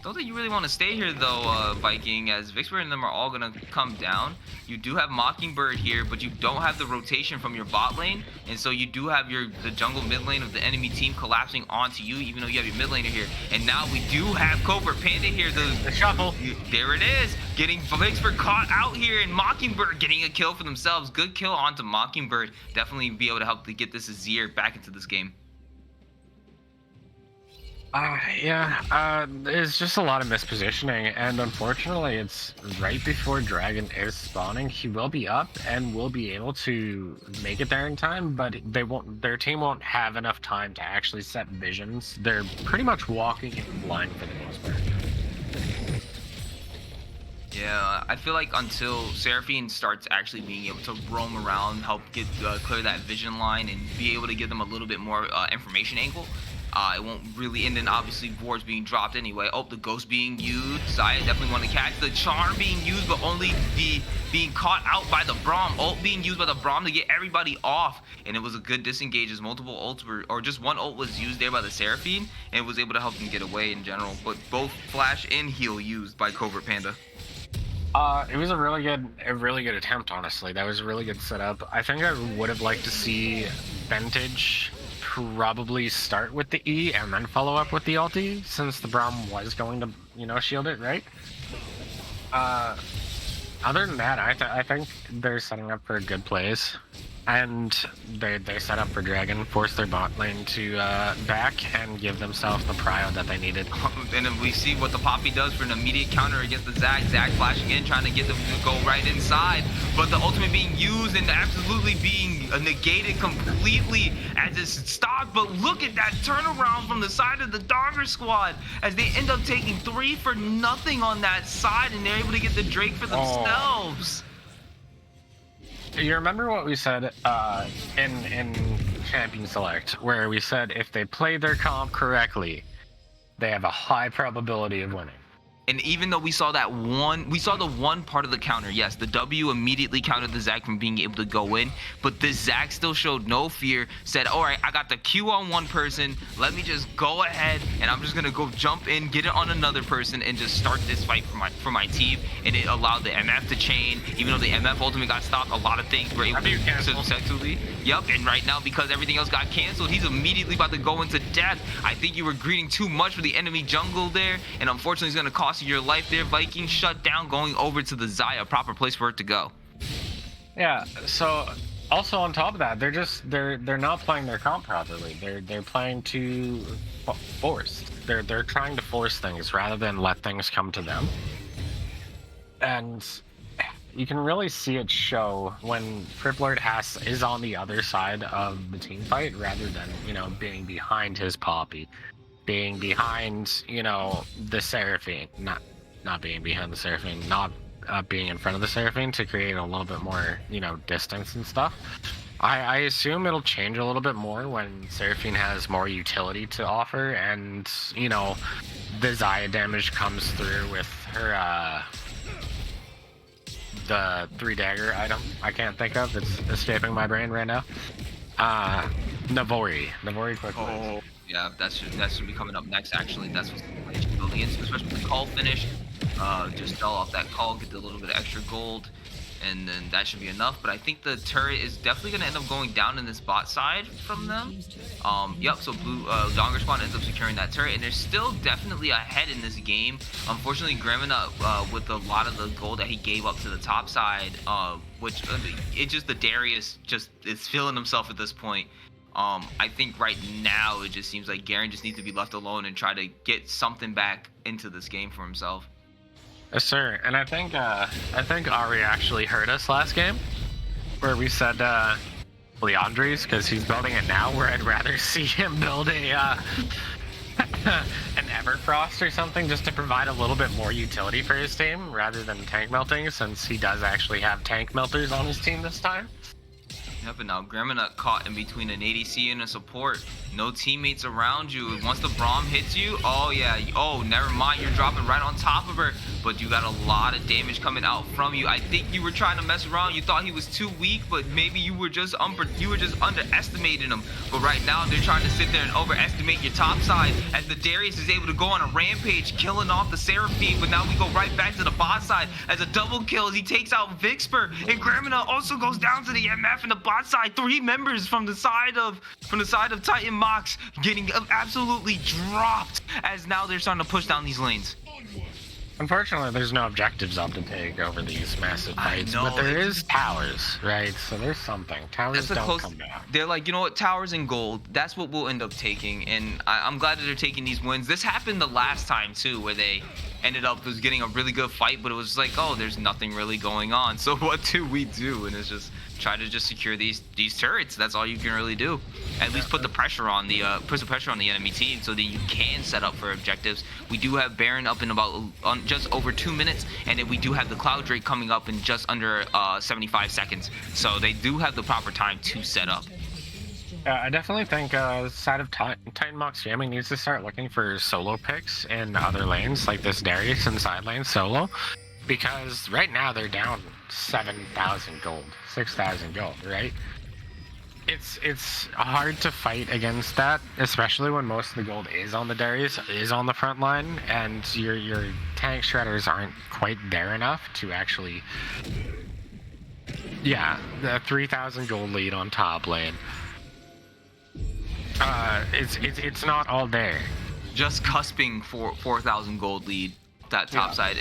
Don't think you really want to stay here though, Viking, as Vicksburg and them are all going to come down. You do have Mockingbird here, but you don't have the rotation from your bot lane, and so you do have the jungle mid lane of the enemy team collapsing onto you, even though you have your mid laner here. And now we do have Covert Panda here. The shuffle. There it is, getting Vicksburg caught out here, and Mockingbird getting a kill for themselves. Good kill onto Mockingbird. Definitely be able to help to get this Azir back into this game. It's just a lot of mispositioning, and unfortunately it's right before Dragon is spawning. He will be up and will be able to make it there in time, but their team won't have enough time to actually set visions. They're pretty much walking in blind for the most part. Yeah, I feel like until Seraphine starts actually being able to roam around, help get clear that vision line, and be able to give them a little bit more information angle, it won't really. And then obviously wards being dropped anyway. Oh, the ghost being used. Zaya definitely want to catch the charm being used, but only being caught out by the Braum. Ult being used by the Braum to get everybody off, and it was a good disengage as multiple ults were, or just one ult was used there by the Seraphine, and was able to help them get away in general. But both flash and heal used by Covert Panda. It was a really good attempt, honestly. That was a really good setup. I think I would have liked to see Vintage probably start with the E and then follow up with the ulti, since the Braum was going to, shield it, right? Other than that, I think they're setting up for good plays. And they set up for Dragon, force their bot lane to back and give themselves the prio that they needed. And then we see what the Poppy does for an immediate counter against the Zag. Zag flashing in, trying to get them to go right inside. But the ultimate being used and absolutely being negated completely as it's stopped. But look at that turnaround from the side of the Dogger squad as they end up taking 3 for nothing on that side, and they're able to get the Drake for themselves. You remember what we said in Champion Select, where we said if they play their comp correctly, they have a high probability of winning. And even though we saw the one part of the counter, yes, the W immediately countered the Zag from being able to go in, but this Zag still showed no fear, said, all right, I got the Q on one person, let me just go ahead, and I'm just gonna go jump in, get it on another person, and just start this fight for my team. And it allowed the MF to chain, even though the MF ultimate got stopped, a lot of things were able to successfully. Yep, and right now, because everything else got canceled, he's immediately about to go into death. I think you were greeting too much for the enemy jungle there, and unfortunately it's gonna cost you your life there. Vikings shut down, going over to the Zaya, proper place for it to go. Yeah, so also on top of that, they're not playing their comp properly. They're playing too forced. They're trying to force things rather than let things come to them. And you can really see it show when Crippler is on the other side of the team fight rather than, being behind his Poppy, being behind, the Seraphine, not being behind the Seraphine, not being in front of the Seraphine to create a little bit more, distance and stuff. I assume it'll change a little bit more when Seraphine has more utility to offer and, the Zaya damage comes through with her, the 3-dagger item I can't think of. It's escaping my brain right now. Navori quickly. Oh, yeah, that should be coming up next, actually. That's what's building into, especially with the call finish. Just sell off that call, get a little bit of extra gold, and then that should be enough. But I think the turret is definitely going to end up going down in this bot side from them. Yep, so blue Donger Spawn ends up securing that turret, and they're still definitely ahead in this game. Unfortunately, Gramina, with a lot of the gold that he gave up to the top side, which it's just the Darius just is feeling himself at this point. I think right now it just seems like Garen just needs to be left alone and try to get something back into this game for himself. Yes, sir. And I think Ari actually heard us last game, where we said Leandri's, because he's building it now, where I'd rather see him build an Everfrost or something just to provide a little bit more utility for his team rather than tank melting, since he does actually have tank melters on his team this time. Yep, and now Gramina caught in between an ADC and a support. No teammates around you. Once the Braum hits you, oh yeah, oh, never mind, you're dropping right on top of her. But you got a lot of damage coming out from you. I think you were trying to mess around. You thought he was too weak, but maybe you were just underestimating him. But right now, they're trying to sit there and overestimate your top side as the Darius is able to go on a rampage, killing off the Seraphine. But now we go right back to the bot side as a double kill as he takes out Vixper. And Gramina also goes down to the MF and the bot side. 3 members from the side of Titan Mox getting absolutely dropped as now they're starting to push down these lanes. Unfortunately, there's no objectives up to take over these massive fights, but there is towers, right? So there's something. Towers don't come down. They're like, you know what, towers and gold, that's what we'll end up taking, and I'm glad that they're taking these wins. This happened the last time, too, where they ended up was getting a really good fight, but it was like, oh, there's nothing really going on. So what do we do? And it's just try to just secure these turrets. That's all you can really do. At least put the pressure on the enemy team so that you can set up for objectives. We do have Baron up in about just over 2 minutes, and then we do have the Cloud Drake coming up in just under 75 seconds. So they do have the proper time to set up. I definitely think side of Titan Mox Jamming needs to start looking for solo picks in other lanes, like this Darius in side lane solo, because right now they're down 7,000 gold, 6,000 gold, right? It's hard to fight against that, especially when most of the gold is on the Darius, is on the front line, and your tank shredders aren't quite there enough to actually, yeah, the 3,000 gold lead on top lane. It's not all there. Just cusping for 4,000 gold lead that top side,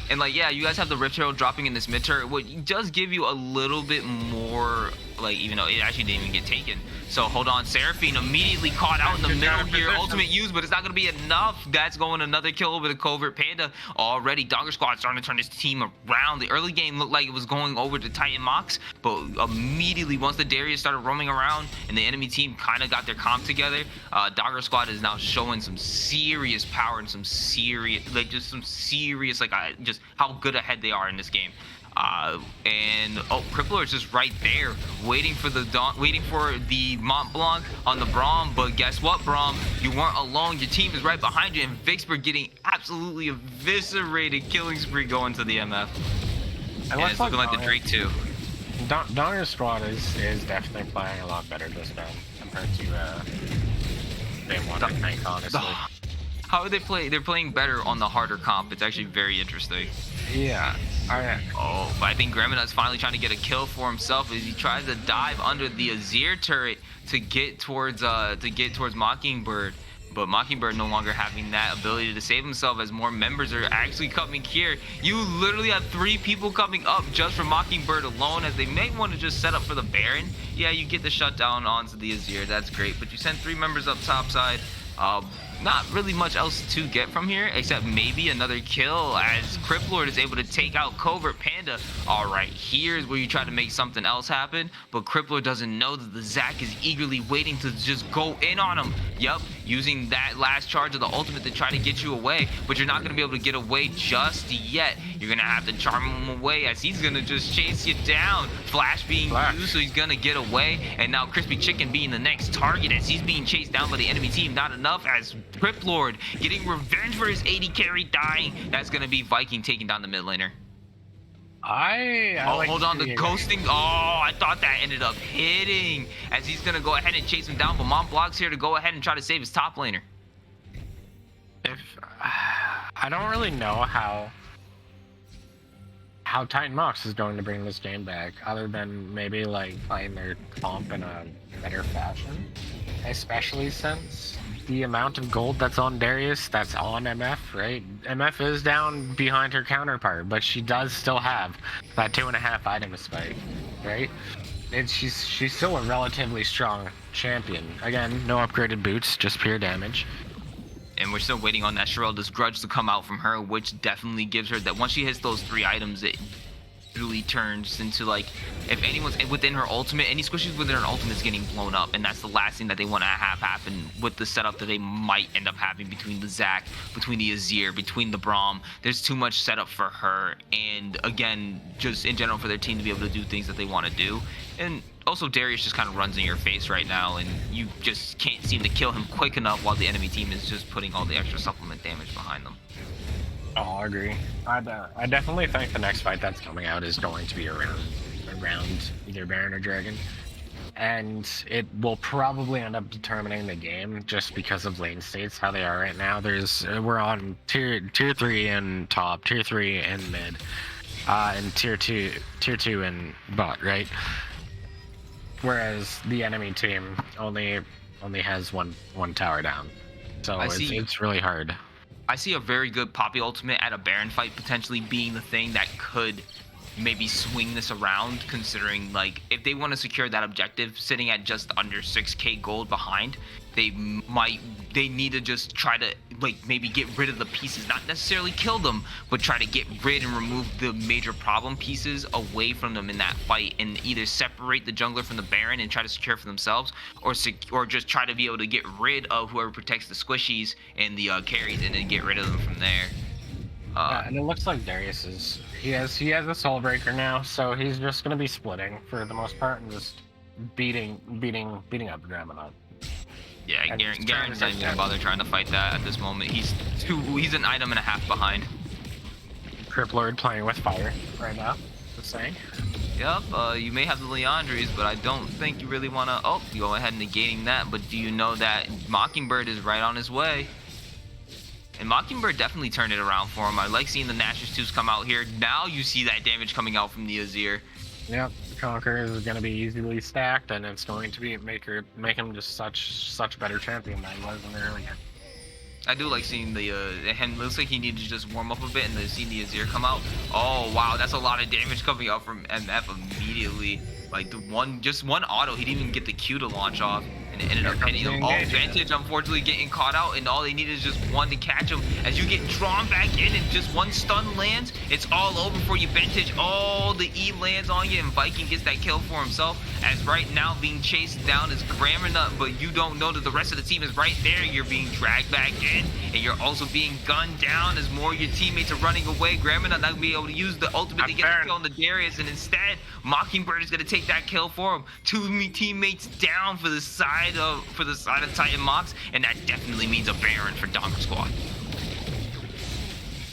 and like, yeah, you guys have the Rift Herald dropping in this mid turret, which does give you a little bit more, like, even though it actually didn't even get taken. So hold on, Seraphine immediately caught out in the middle here, ultimate used, but it's not gonna be enough. That's going another kill over the Covert Panda. Already Dogger Squad starting to turn this team around. The early game looked like it was going over to Titan Mox, but immediately once the Darius started roaming around and the enemy team kind of got their comp together, Dogger Squad is now showing some serious power and some serious, like, just some serious, like, just how good ahead they are in this game. And Crippler is just right there, waiting for the Mont Blanc on the Braum. But guess what, Braum? You weren't alone. Your team is right behind you, and Vicksburg getting absolutely eviscerated. Killing spree going to the MF. And it's looking like the Drake too. Donner's squad is definitely playing a lot better this round compared to day one, I think, honestly. How they play? They're playing better on the harder comp. It's actually very interesting. Yeah. Oh, but I think Gremlin's finally trying to get a kill for himself as he tries to dive under the Azir turret to get towards Mockingbird. But Mockingbird no longer having that ability to save himself as more members are actually coming here. You literally have 3 people coming up just for Mockingbird alone, as they may want to just set up for the Baron. Yeah, you get the shutdown onto the Azir. That's great. But you send 3 members up top side. Not really much else to get from here, except maybe another kill as Criplord is able to take out Covert Panda. All right, here's where you try to make something else happen, but Criplord doesn't know that the Zac is eagerly waiting to just go in on him. Yup, using that last charge of the ultimate to try to get you away, but you're not going to be able to get away just yet. You're going to have to charm him away as he's going to just chase you down. Flash being used, so he's going to get away, and now Crispy Chicken being the next target as he's being chased down by the enemy team. Not enough as Criplord getting revenge for his 80 carry dying. That's going to be Viking taking down the mid laner. Like hold on, the ghosting. Oh, I thought that ended up hitting as he's going to go ahead and chase him down, but Mont Block's here to go ahead and try to save his top laner. I don't really know how Titan Mox is going to bring this game back, other than maybe like playing their comp in a better fashion, especially since the amount of gold that's on Darius, that's on MF, right? MF is down behind her counterpart, but she does still have that 2.5 item spike, right? And she's still a relatively strong champion. Again, no upgraded boots, just pure damage. And we're still waiting on that Sherelda's Grudge to come out from her, which definitely gives her that once she hits those 3 items, it really turns into, like, if anyone's within her ultimate, any squishes within her ultimate is getting blown up, and that's the last thing that they want to have happen with the setup that they might end up having between the Zac, between the Azir, between the Braum. There's too much setup for her, and again, just in general for their team to be able to do things that they want to do. And also Darius just kind of runs in your face right now, and you just can't seem to kill him quick enough while the enemy team is just putting all the extra supplement damage behind them. Oh, I agree. I definitely think the next fight that's coming out is going to be around either Baron or Dragon, and it will probably end up determining the game just because of lane states, how they are right now. We're on tier 3 in top, tier 3 in mid, and tier 2 in bot, right? Whereas the enemy team only has one tower down, so it's really hard. I see a very good Poppy ultimate at a Baron fight potentially being the thing that could maybe swing this around, considering like if they want to secure that objective, sitting at just under 6k gold behind, they need to just try to like maybe get rid of the pieces, not necessarily kill them, but try to get rid and remove the major problem pieces away from them in that fight, and either separate the jungler from the Baron and try to secure for themselves, or just try to be able to get rid of whoever protects the squishies and the carries, and then get rid of them from there. Yeah, and it looks like Darius he has a soul breaker now, so he's just gonna be splitting for the most part and just beating up Dramonot. Yeah, And Garen's he's trying not to even take gonna that. bother trying to fight that at this moment. He's an item and a half behind. Crip Lord playing with fire right now. Just saying. Yep, you may have the Leandries, but I don't think you really want to... Oh, you go ahead and negating that, but do you know that Mockingbird is right on his way? And Mockingbird definitely turned it around for him. I like seeing the Nashor's 2s come out here. Now you see that damage coming out from the Azir. Yep, Conquer is going to be easily stacked, and it's going to be make him just such a better champion than he was in the early game. I do like seeing the him. Looks like he needed to just warm up a bit, and then seeing the Azir come out. Oh wow, that's a lot of damage coming out from MF immediately. Like the one auto, he didn't even get the Q to launch off, and it ended up hitting him. Oh, Vantage unfortunately getting caught out, and all they need is just one to catch him. As you get drawn back in, and just one stun lands, it's all over for you. Vantage, all the E lands on you, and Viking gets that kill for himself. As right now being chased down is Grammarnut, but you don't know that the rest of the team is right there. You're being dragged back in, and you're also being gunned down as more of your teammates are running away. Grammarnut not gonna be able to use the ultimate to get the kill on the Darius, and instead Mockingbird is gonna take that kill for him. Two teammates down for the side of Titan Mox, and that definitely means a Baron for Donger Squad.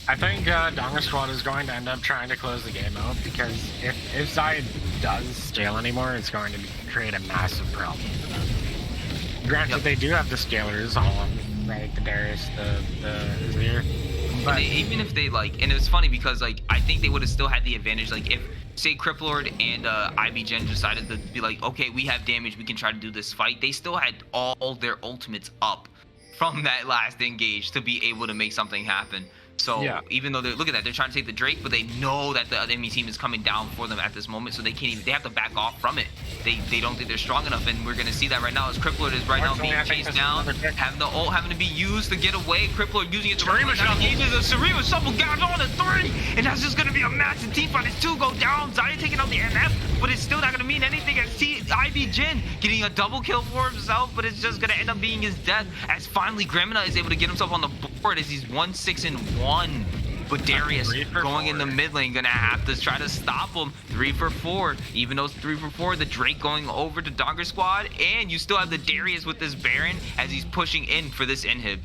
I think Donger Squad is going to end up trying to close the game out, because if Zayed does scale anymore, it's going to create a massive problem for them. Granted, they do have the scalers on, right? The Darius, the Azir. But Even if they like, and it was funny because like I think they would have still had the advantage. Like if say Criplord and Ivy Gen decided to be like, okay, we have damage, we can try to do this fight. They still had all their ultimates up from that last engage to be able to make something happen. So yeah. Even though look at that, they're trying to take the Drake, but they know that the enemy team is coming down for them at this moment, so they can't even. They have to back off from it. They don't think they're strong enough, and we're gonna see that right now as Criplord is right now being chased down, having the ult having to be used to get away. Criplord using it to run down. A Serena Shuffle got on at 3, and that's just gonna be a massive team fight. It's 2 go down. Zaya taking out the NF, but it's still not gonna mean anything. As Ivy Jin getting a double kill for himself, but it's just gonna end up being his death. As finally Gramina is able to get himself on the board as he's 1-6-1. But Darius going in the mid lane, gonna have to try to stop him. 3 for 4. Even though it's 3 for 4, the Drake going over to Donger Squad, and you still have the Darius with this Baron as he's pushing in for this inhib.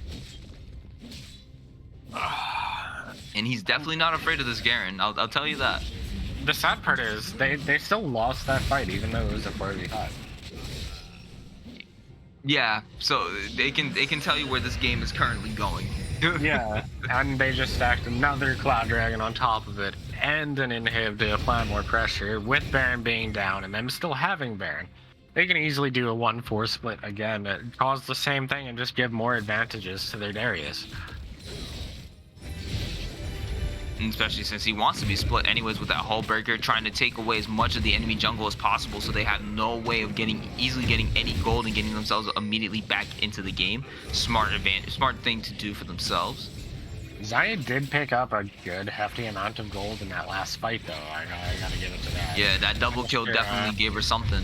And he's definitely not afraid of this Garen. I'll tell you that. The sad part is they still lost that fight, even though it was a 4v5. Yeah, so they can tell you where this game is currently going. Yeah, and they just stacked another Cloud Dragon on top of it, and an inhib to apply more pressure, with Baron being down, and them still having Baron. They can easily do a 1-4 split again, cause the same thing, and just give more advantages to their Darius. And especially since he wants to be split anyways with that Hull Breaker, trying to take away as much of the enemy jungle as possible, so they have no way of easily getting any gold and getting themselves immediately back into the game. Smart thing to do for themselves. Zaya did pick up a good hefty amount of gold in that last fight, though. I gotta give it to that. Yeah, that double kill definitely gave her something.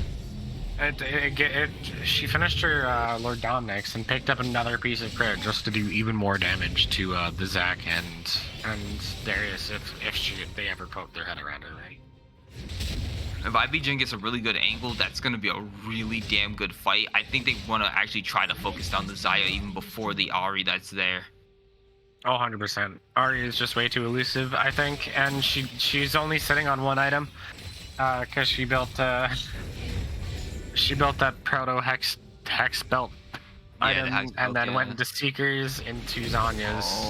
She finished her Lord Dominix and picked up another piece of crit just to do even more damage to the Zac and Darius if they ever poke their head around it, right? If Ivy Jin gets a really good angle, that's going to be a really damn good fight. I think they want to actually try to focus down the Zaya even before the Ahri that's there. Oh, 100%. Ahri is just way too elusive, I think, and she's only sitting on one item because she built that proto hex belt item, and then went into Seekers into Zanya's.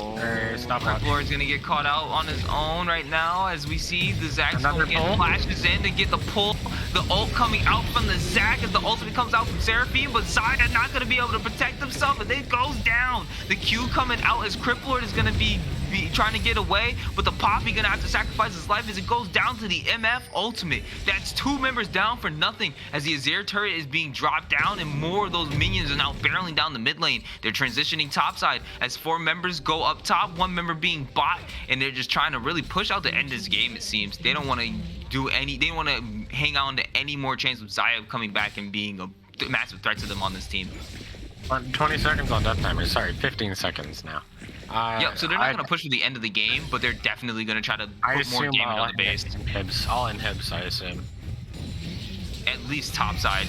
Lord's gonna get caught out on his own right now as we see the Zac getting flashes in to get the pull. The ult coming out from the Zac as the ultimate comes out from Seraphine, but Zaya not gonna be able to protect himself, and it goes down. The Q coming out as Criplord is gonna be trying to get away, but the Poppy gonna have to sacrifice his life as it goes down to the MF ultimate. That's 2 members down for nothing as the Azir turret is being dropped down and more of those minions are now barreling down the mid lane. They're transitioning topside as 4 members go up top, 1 member being bot, and they're just trying to really push out to end this game, it seems. They don't want to they don't want to hang on to any more chance of Xayah coming back and being a massive threat to them on this team. 20 seconds on death timer. Sorry, 15 seconds now. Yep, so they're not going to push for the end of the game, but they're definitely going to try to put more damage on the base. All inhibs, I assume. At least topside.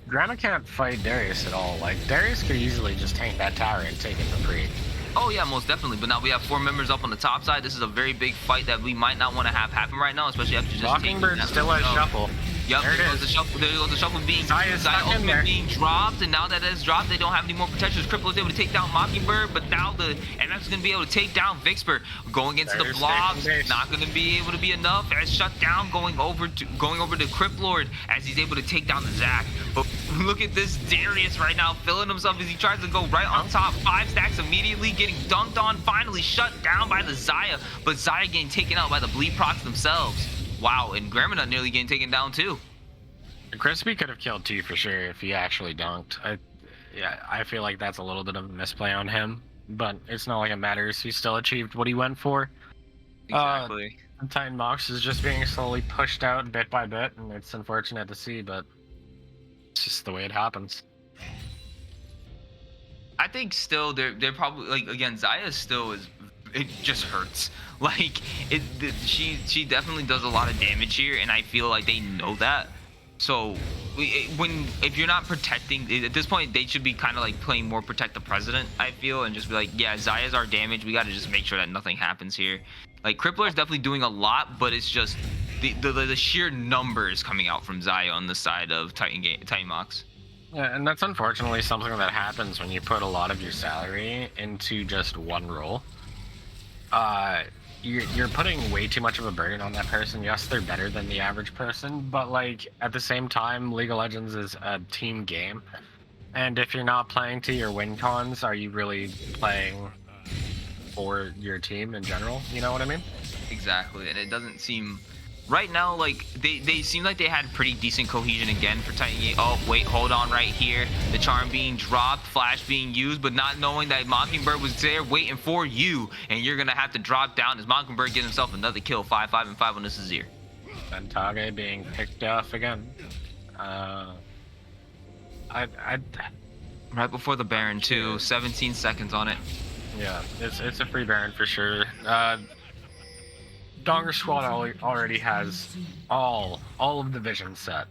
Grandma can't fight Darius at all. Like, Darius could easily just tank that tower and take it for free. Oh yeah, most definitely. But now we have 4 members up on the top side. This is a very big fight that we might not want to have happen right now, especially after just Mockingbird still has shuffle. Yep, there goes the shuffle. There goes the shuffle being dropped, and now that it's dropped, they don't have any more protection. Cripple is able to take down Mockingbird, but now the MF is going to be able to take down Vixper. Going into the blobs, not going to be able to be enough. As shut down, going over to Criplord as he's able to take down the Zac. But look at this Darius right now, filling himself as he tries to go right on top. 5 stacks immediately, getting dunked on, finally shut down by the Xayah, but Xayah getting taken out by the bleed procs themselves. Wow, and Gremlin nearly getting taken down too. Crispy could have killed T for sure if he actually dunked. I feel like that's a little bit of a misplay on him, but it's not like it matters. He still achieved what he went for. Exactly. Titan Mox is just being slowly pushed out bit by bit, and it's unfortunate to see, but it's just the way it happens. I think still they're probably like, again, Xayah still is, it just hurts. Like she definitely does a lot of damage here, and I feel like they know that. So if you're not protecting at this point, they should be kind of like playing more protect the president, I feel, and just be like, yeah, Xayah's our damage. We got to just make sure that nothing happens here. Like Crippler is definitely doing a lot, but it's just the sheer numbers coming out from Xayah on the side of Titan Mox. Yeah, and that's unfortunately something that happens when you put a lot of your salary into just one role. You're putting way too much of a burden on that person. Yes, they're better than the average person, but like at the same time, League of Legends is a team game. And if you're not playing to your win cons, are you really playing for your team in general? You know what I mean? Exactly, and it doesn't seem right now like they seem like they had pretty decent cohesion again for Titan. Oh wait, hold on right here. The charm being dropped, flash being used, but not knowing that Mockingbird was there waiting for you, and you're gonna have to drop down as Mockingbird gets himself another kill. 5-5-5 on this Azir. And Tage being picked off again. Right before the Baron too. 17 seconds on it. Yeah, it's a free Baron for sure. Donger Squad already has all of the vision set.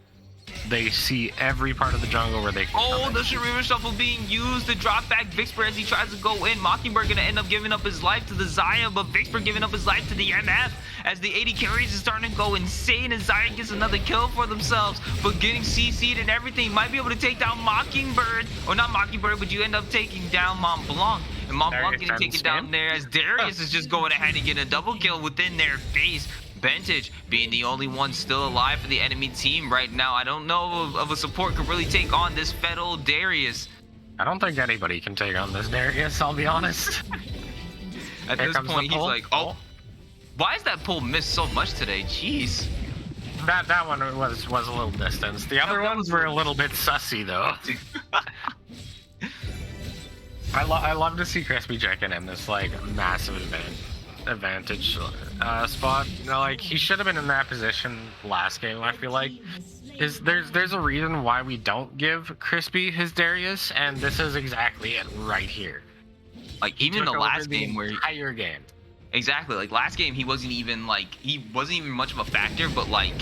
They see every part of the jungle where they can come the Shurima Shuffle being used to drop back Vixper as he tries to go in. Mockingbird gonna end up giving up his life to the Xayah, but Vixper giving up his life to the MF as the 80 carries is starting to go insane and Xayah gets another kill for themselves, but getting CC'd and everything. Might be able to take down Mockingbird, or not Mockingbird, but you end up taking down Mont Blanc. And Mont Blanc getting taken down there as Darius is just going ahead and getting a double kill within their base. Bentage being the only one still alive for the enemy team right now. I don't know of a support could really take on this fed old Darius. I don't think anybody can take on this Darius, I'll be honest. At this point, he's like, oh, why is that pull missed so much today? Jeez. That one was a little distance. The other ones were a little bit sussy, though. I love to see Crispy checking in this, like, massive advantage spot. You know, like, he should have been in that position last game, I feel like. There's a reason why we don't give Crispy his Darius, and this is exactly it right here. Like, even the last game where entire game. Exactly, like last game he wasn't even much of a factor, but like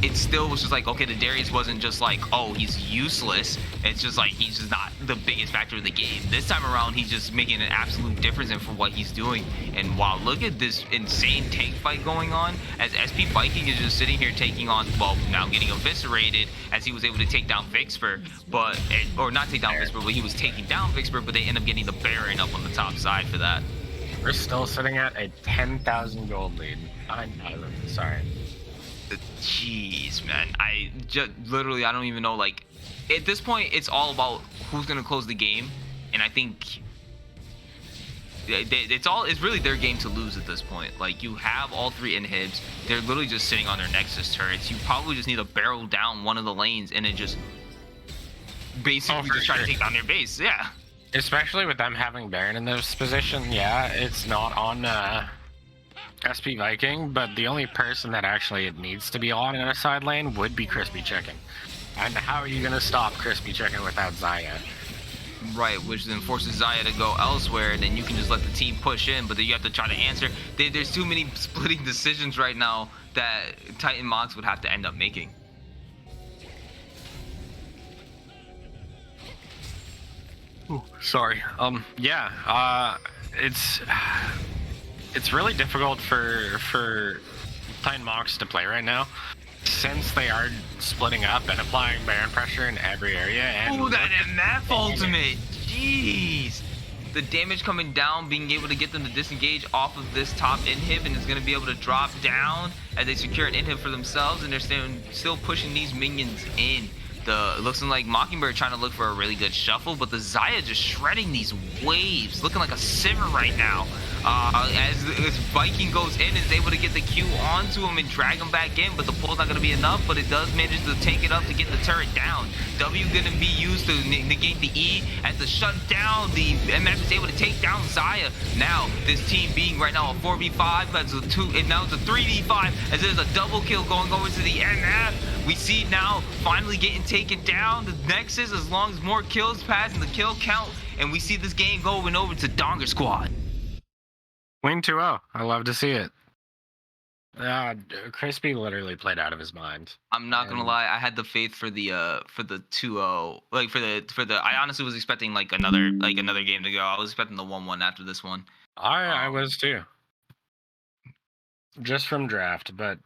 it still was just like, okay, the Darius wasn't just like, oh, he's useless. It's just like he's just not the biggest factor in the game. This time around, he's just making an absolute difference in for what he's doing. And wow, look at this insane tank fight going on as SP Viking is just sitting here taking on, well, now getting eviscerated as he was able to take down Vixper, or not take down Vixper, but he was taking down Vixper, but they end up getting the Baron up on the top side for that. We're still sitting at a 10,000 gold lead. Sorry. Jeez, man. I just literally, I don't even know. Like, at this point, it's all about who's gonna close the game, and I think it's really their game to lose at this point. Like, you have all 3 inhibs. They're literally just sitting on their Nexus turrets. You probably just need to barrel down one of the lanes and then just basically for just try to sure. take down their base. Yeah. Especially with them having Baron in this position, yeah, it's not on SP Viking, but the only person that actually it needs to be on in a side lane would be Crispy Chicken. And how are you going to stop Crispy Chicken without Xayah? Right, which then forces Xayah to go elsewhere, and then you can just let the team push in, but then you have to try to answer. There's too many splitting decisions right now that Titan Mox would have to end up making. Ooh, sorry. It's really difficult for Titan Mox to play right now, since they are splitting up and applying Baron pressure in every area. And Ooh, that MF ultimate! Jeez! The damage coming down, being able to get them to disengage off of this top inhib, and it's going to be able to drop down as they secure an inhib for themselves, and they're still pushing these minions in. It looks like Mockingbird trying to look for a really good shuffle, but the Xayah just shredding these waves, looking like a sieve right now. As Viking goes in and is able to get the Q onto him and drag him back in, but the pull's not going to be enough, but it does manage to take it up to get the turret down. W going to be used to negate the E, and to shut down the MF is able to take down Xayah. Now, this team being right now a 4v5, that's a 2, and now it's a 3v5, as there's a double kill going over to the MF. We see now finally getting taken down, the Nexus, as long as more kills pass and the kill count, and we see this game going over to Donger Squad. Win 2-0. I love to see it. Crispy literally played out of his mind. I'm not gonna lie, I had the faith for the 2-0. Like for the I honestly was expecting like another game to go. I was expecting the 1-1 after this one. I was too. Just from draft, but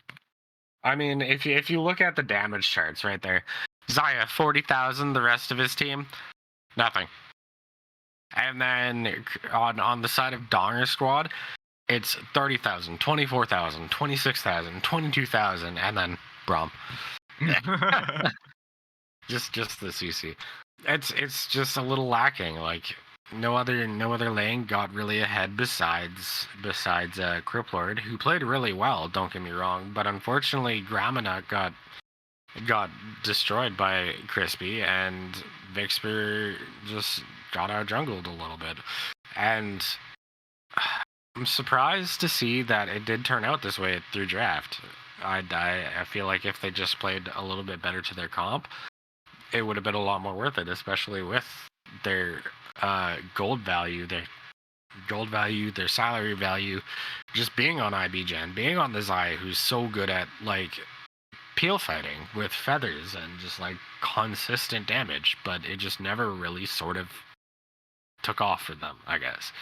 I mean, if you look at the damage charts right there, Xayah 40,000, the rest of his team nothing. And then on the side of Donger Squad, it's 30,000, 24,000, 26,000, 22,000, and then Braum. just the CC. It's just a little lacking. Like no other lane got really ahead besides Criplord, who played really well. Don't get me wrong, but unfortunately, Graminut got destroyed by Crispy, and Vixper just got out jungled a little bit. And I'm surprised to see that it did turn out this way through draft. I feel like if they just played a little bit better to their comp, it would have been a lot more worth it, especially with their gold value, their salary value, just being on IBGen, being on the Xayah, who's so good at like peel fighting with feathers and just like consistent damage, but it just never really sort of took off for them, I guess.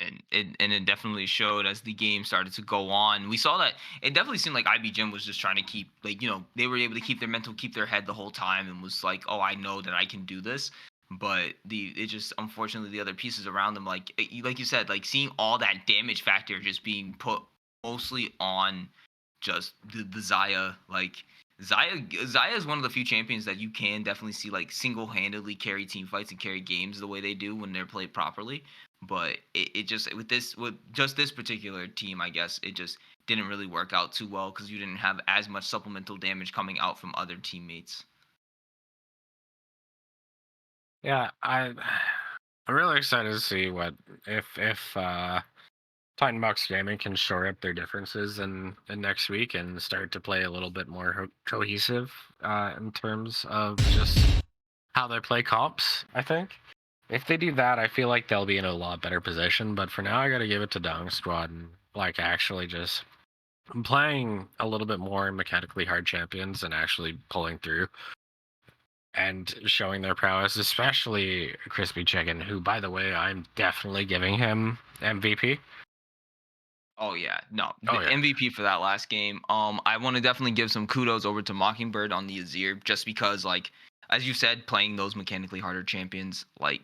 And it definitely showed as the game started to go on. We saw that it definitely seemed like IBGen was just trying to keep, like, you know, they were able to keep their head the whole time, and was like, oh, I know that I can do this. But it just, unfortunately, the other pieces around them, like you said, like seeing all that damage factor just being put mostly on just the Xayah. Like Xayah is one of the few champions that you can definitely see like single-handedly carry team fights and carry games the way they do when they're played properly. But it just with just this particular team, I guess it just didn't really work out too well because you didn't have as much supplemental damage coming out from other teammates. Yeah, I'm really excited to see what if Titan Box Gaming can shore up their differences in next week and start to play a little bit more cohesive in terms of just how they play comps. I think if they do that, I feel like they'll be in a lot better position. But for now, I got to give it to Dong Squad and like actually just playing a little bit more mechanically hard champions and actually pulling through and showing their prowess, especially Crispy Chicken, who, by the way, I'm definitely giving him MVP. Oh yeah, no, Oh, yeah. MVP for that last game. I want to definitely give some kudos over to Mockingbird on the Azir, just because, like, as you said, playing those mechanically harder champions, like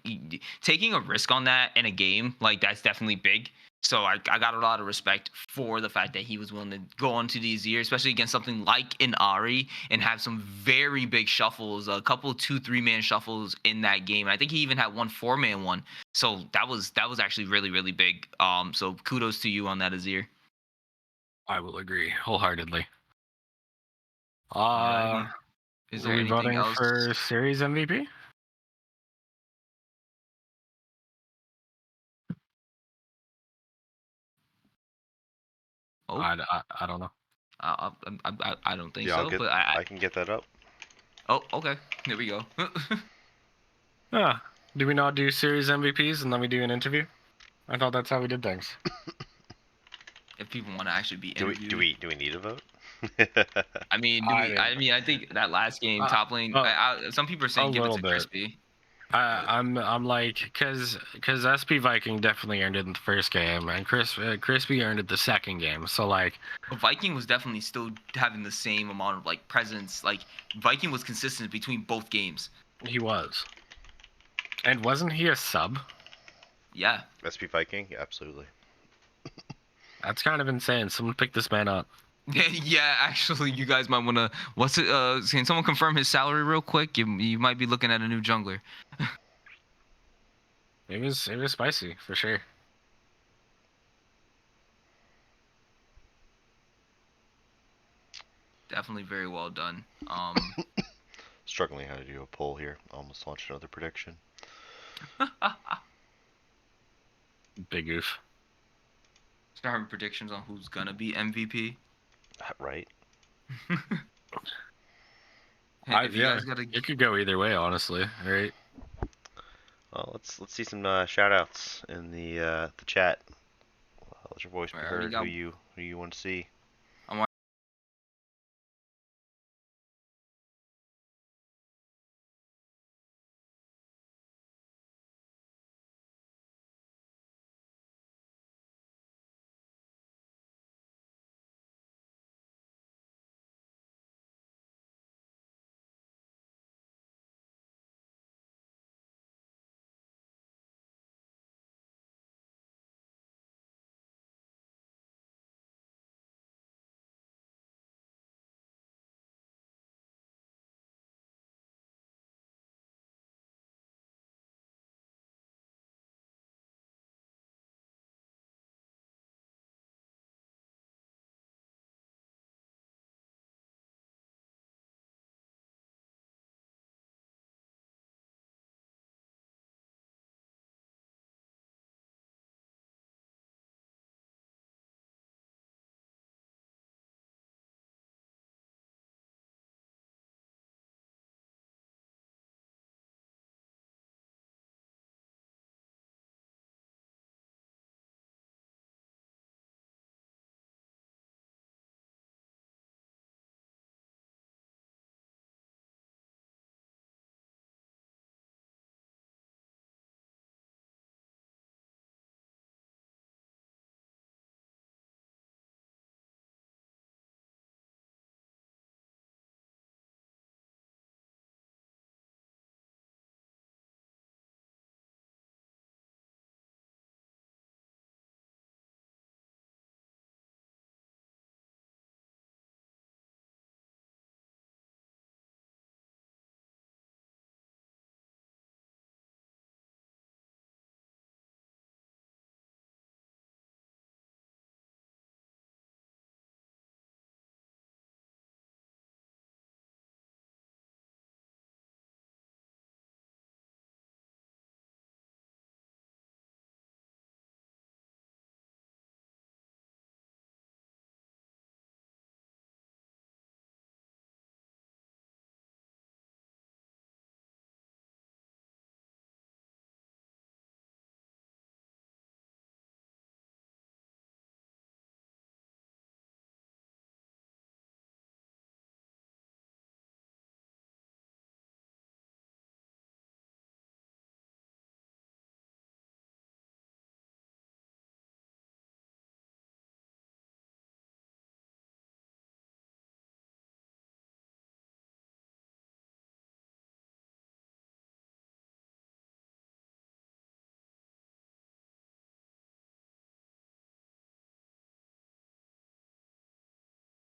taking a risk on that in a game, like that's definitely big. So I got a lot of respect for the fact that he was willing to go onto these years, especially against something like an Ari, and have some very big shuffles, a couple 2-3 man shuffles in that game. I think he even had one 4-man one. So that was actually really, really big. So kudos to you on that, Azir. I will agree wholeheartedly. Is Are there we anything voting else? for series MVP? Oh, I don't know. I don't think Yeah, so, but I can get that up. oh, okay, there we go. Ah, do we not do series MVPs and then we do an interview? I thought that's how we did things. If people want to actually be Do interviewed. we need a vote? I mean, do we? I mean, I think that last game, top lane. Some people are saying give it little to bit. Crispy. I'm like, cause SP Viking definitely earned it in the first game, and Crispy earned it the second game. So like, But Viking was definitely still having the same amount of like presence. Like Viking was consistent between both games. he was, and wasn't he a sub? Yeah. SP Viking? Yeah, absolutely. That's kind of insane. Someone pick this man up. Yeah, actually, you guys might want to. What's it? Can someone confirm his salary real quick? You might be looking at a new jungler. It was spicy for sure. Definitely very well done. Struggling how to do a poll here. Almost launched another prediction. Big oof. Start having predictions on who's gonna be MVP. Right? If you guys gotta, It could go either way, honestly. Right? Well, let's see some shout outs in the chat. Let your voice be I already heard. got. Who you want to see?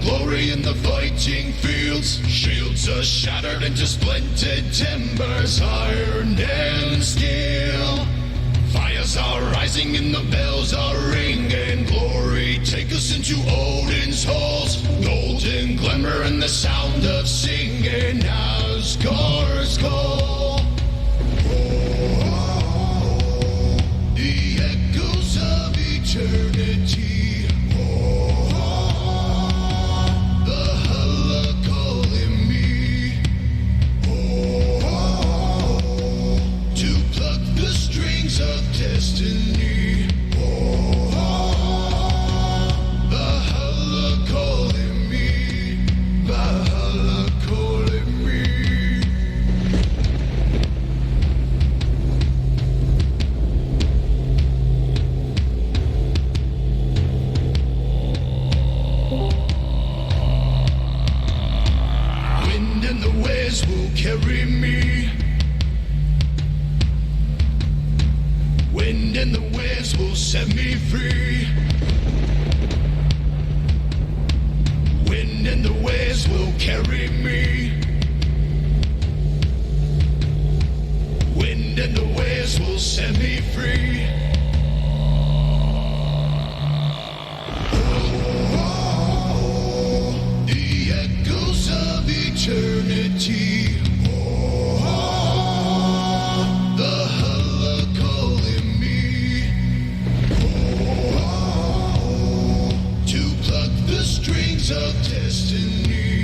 Glory in the fighting fields, shields are shattered into splintered timbers, iron and steel. Fires are rising and the bells are ringing. Glory, take us into Odin's halls. Golden glimmer and the sound of singing. Asgard's call. The echoes of eternity. Valhalla calling me. To pluck the strings of destiny. Valhalla calling me. Valhalla calling me. Wind and the waves will carry me. Wind and the waves will set me free. Wind and the waves will carry me. Wind and the waves will set me free. The echoes of eternity. Valhalla calling me. To pluck the strings of destiny.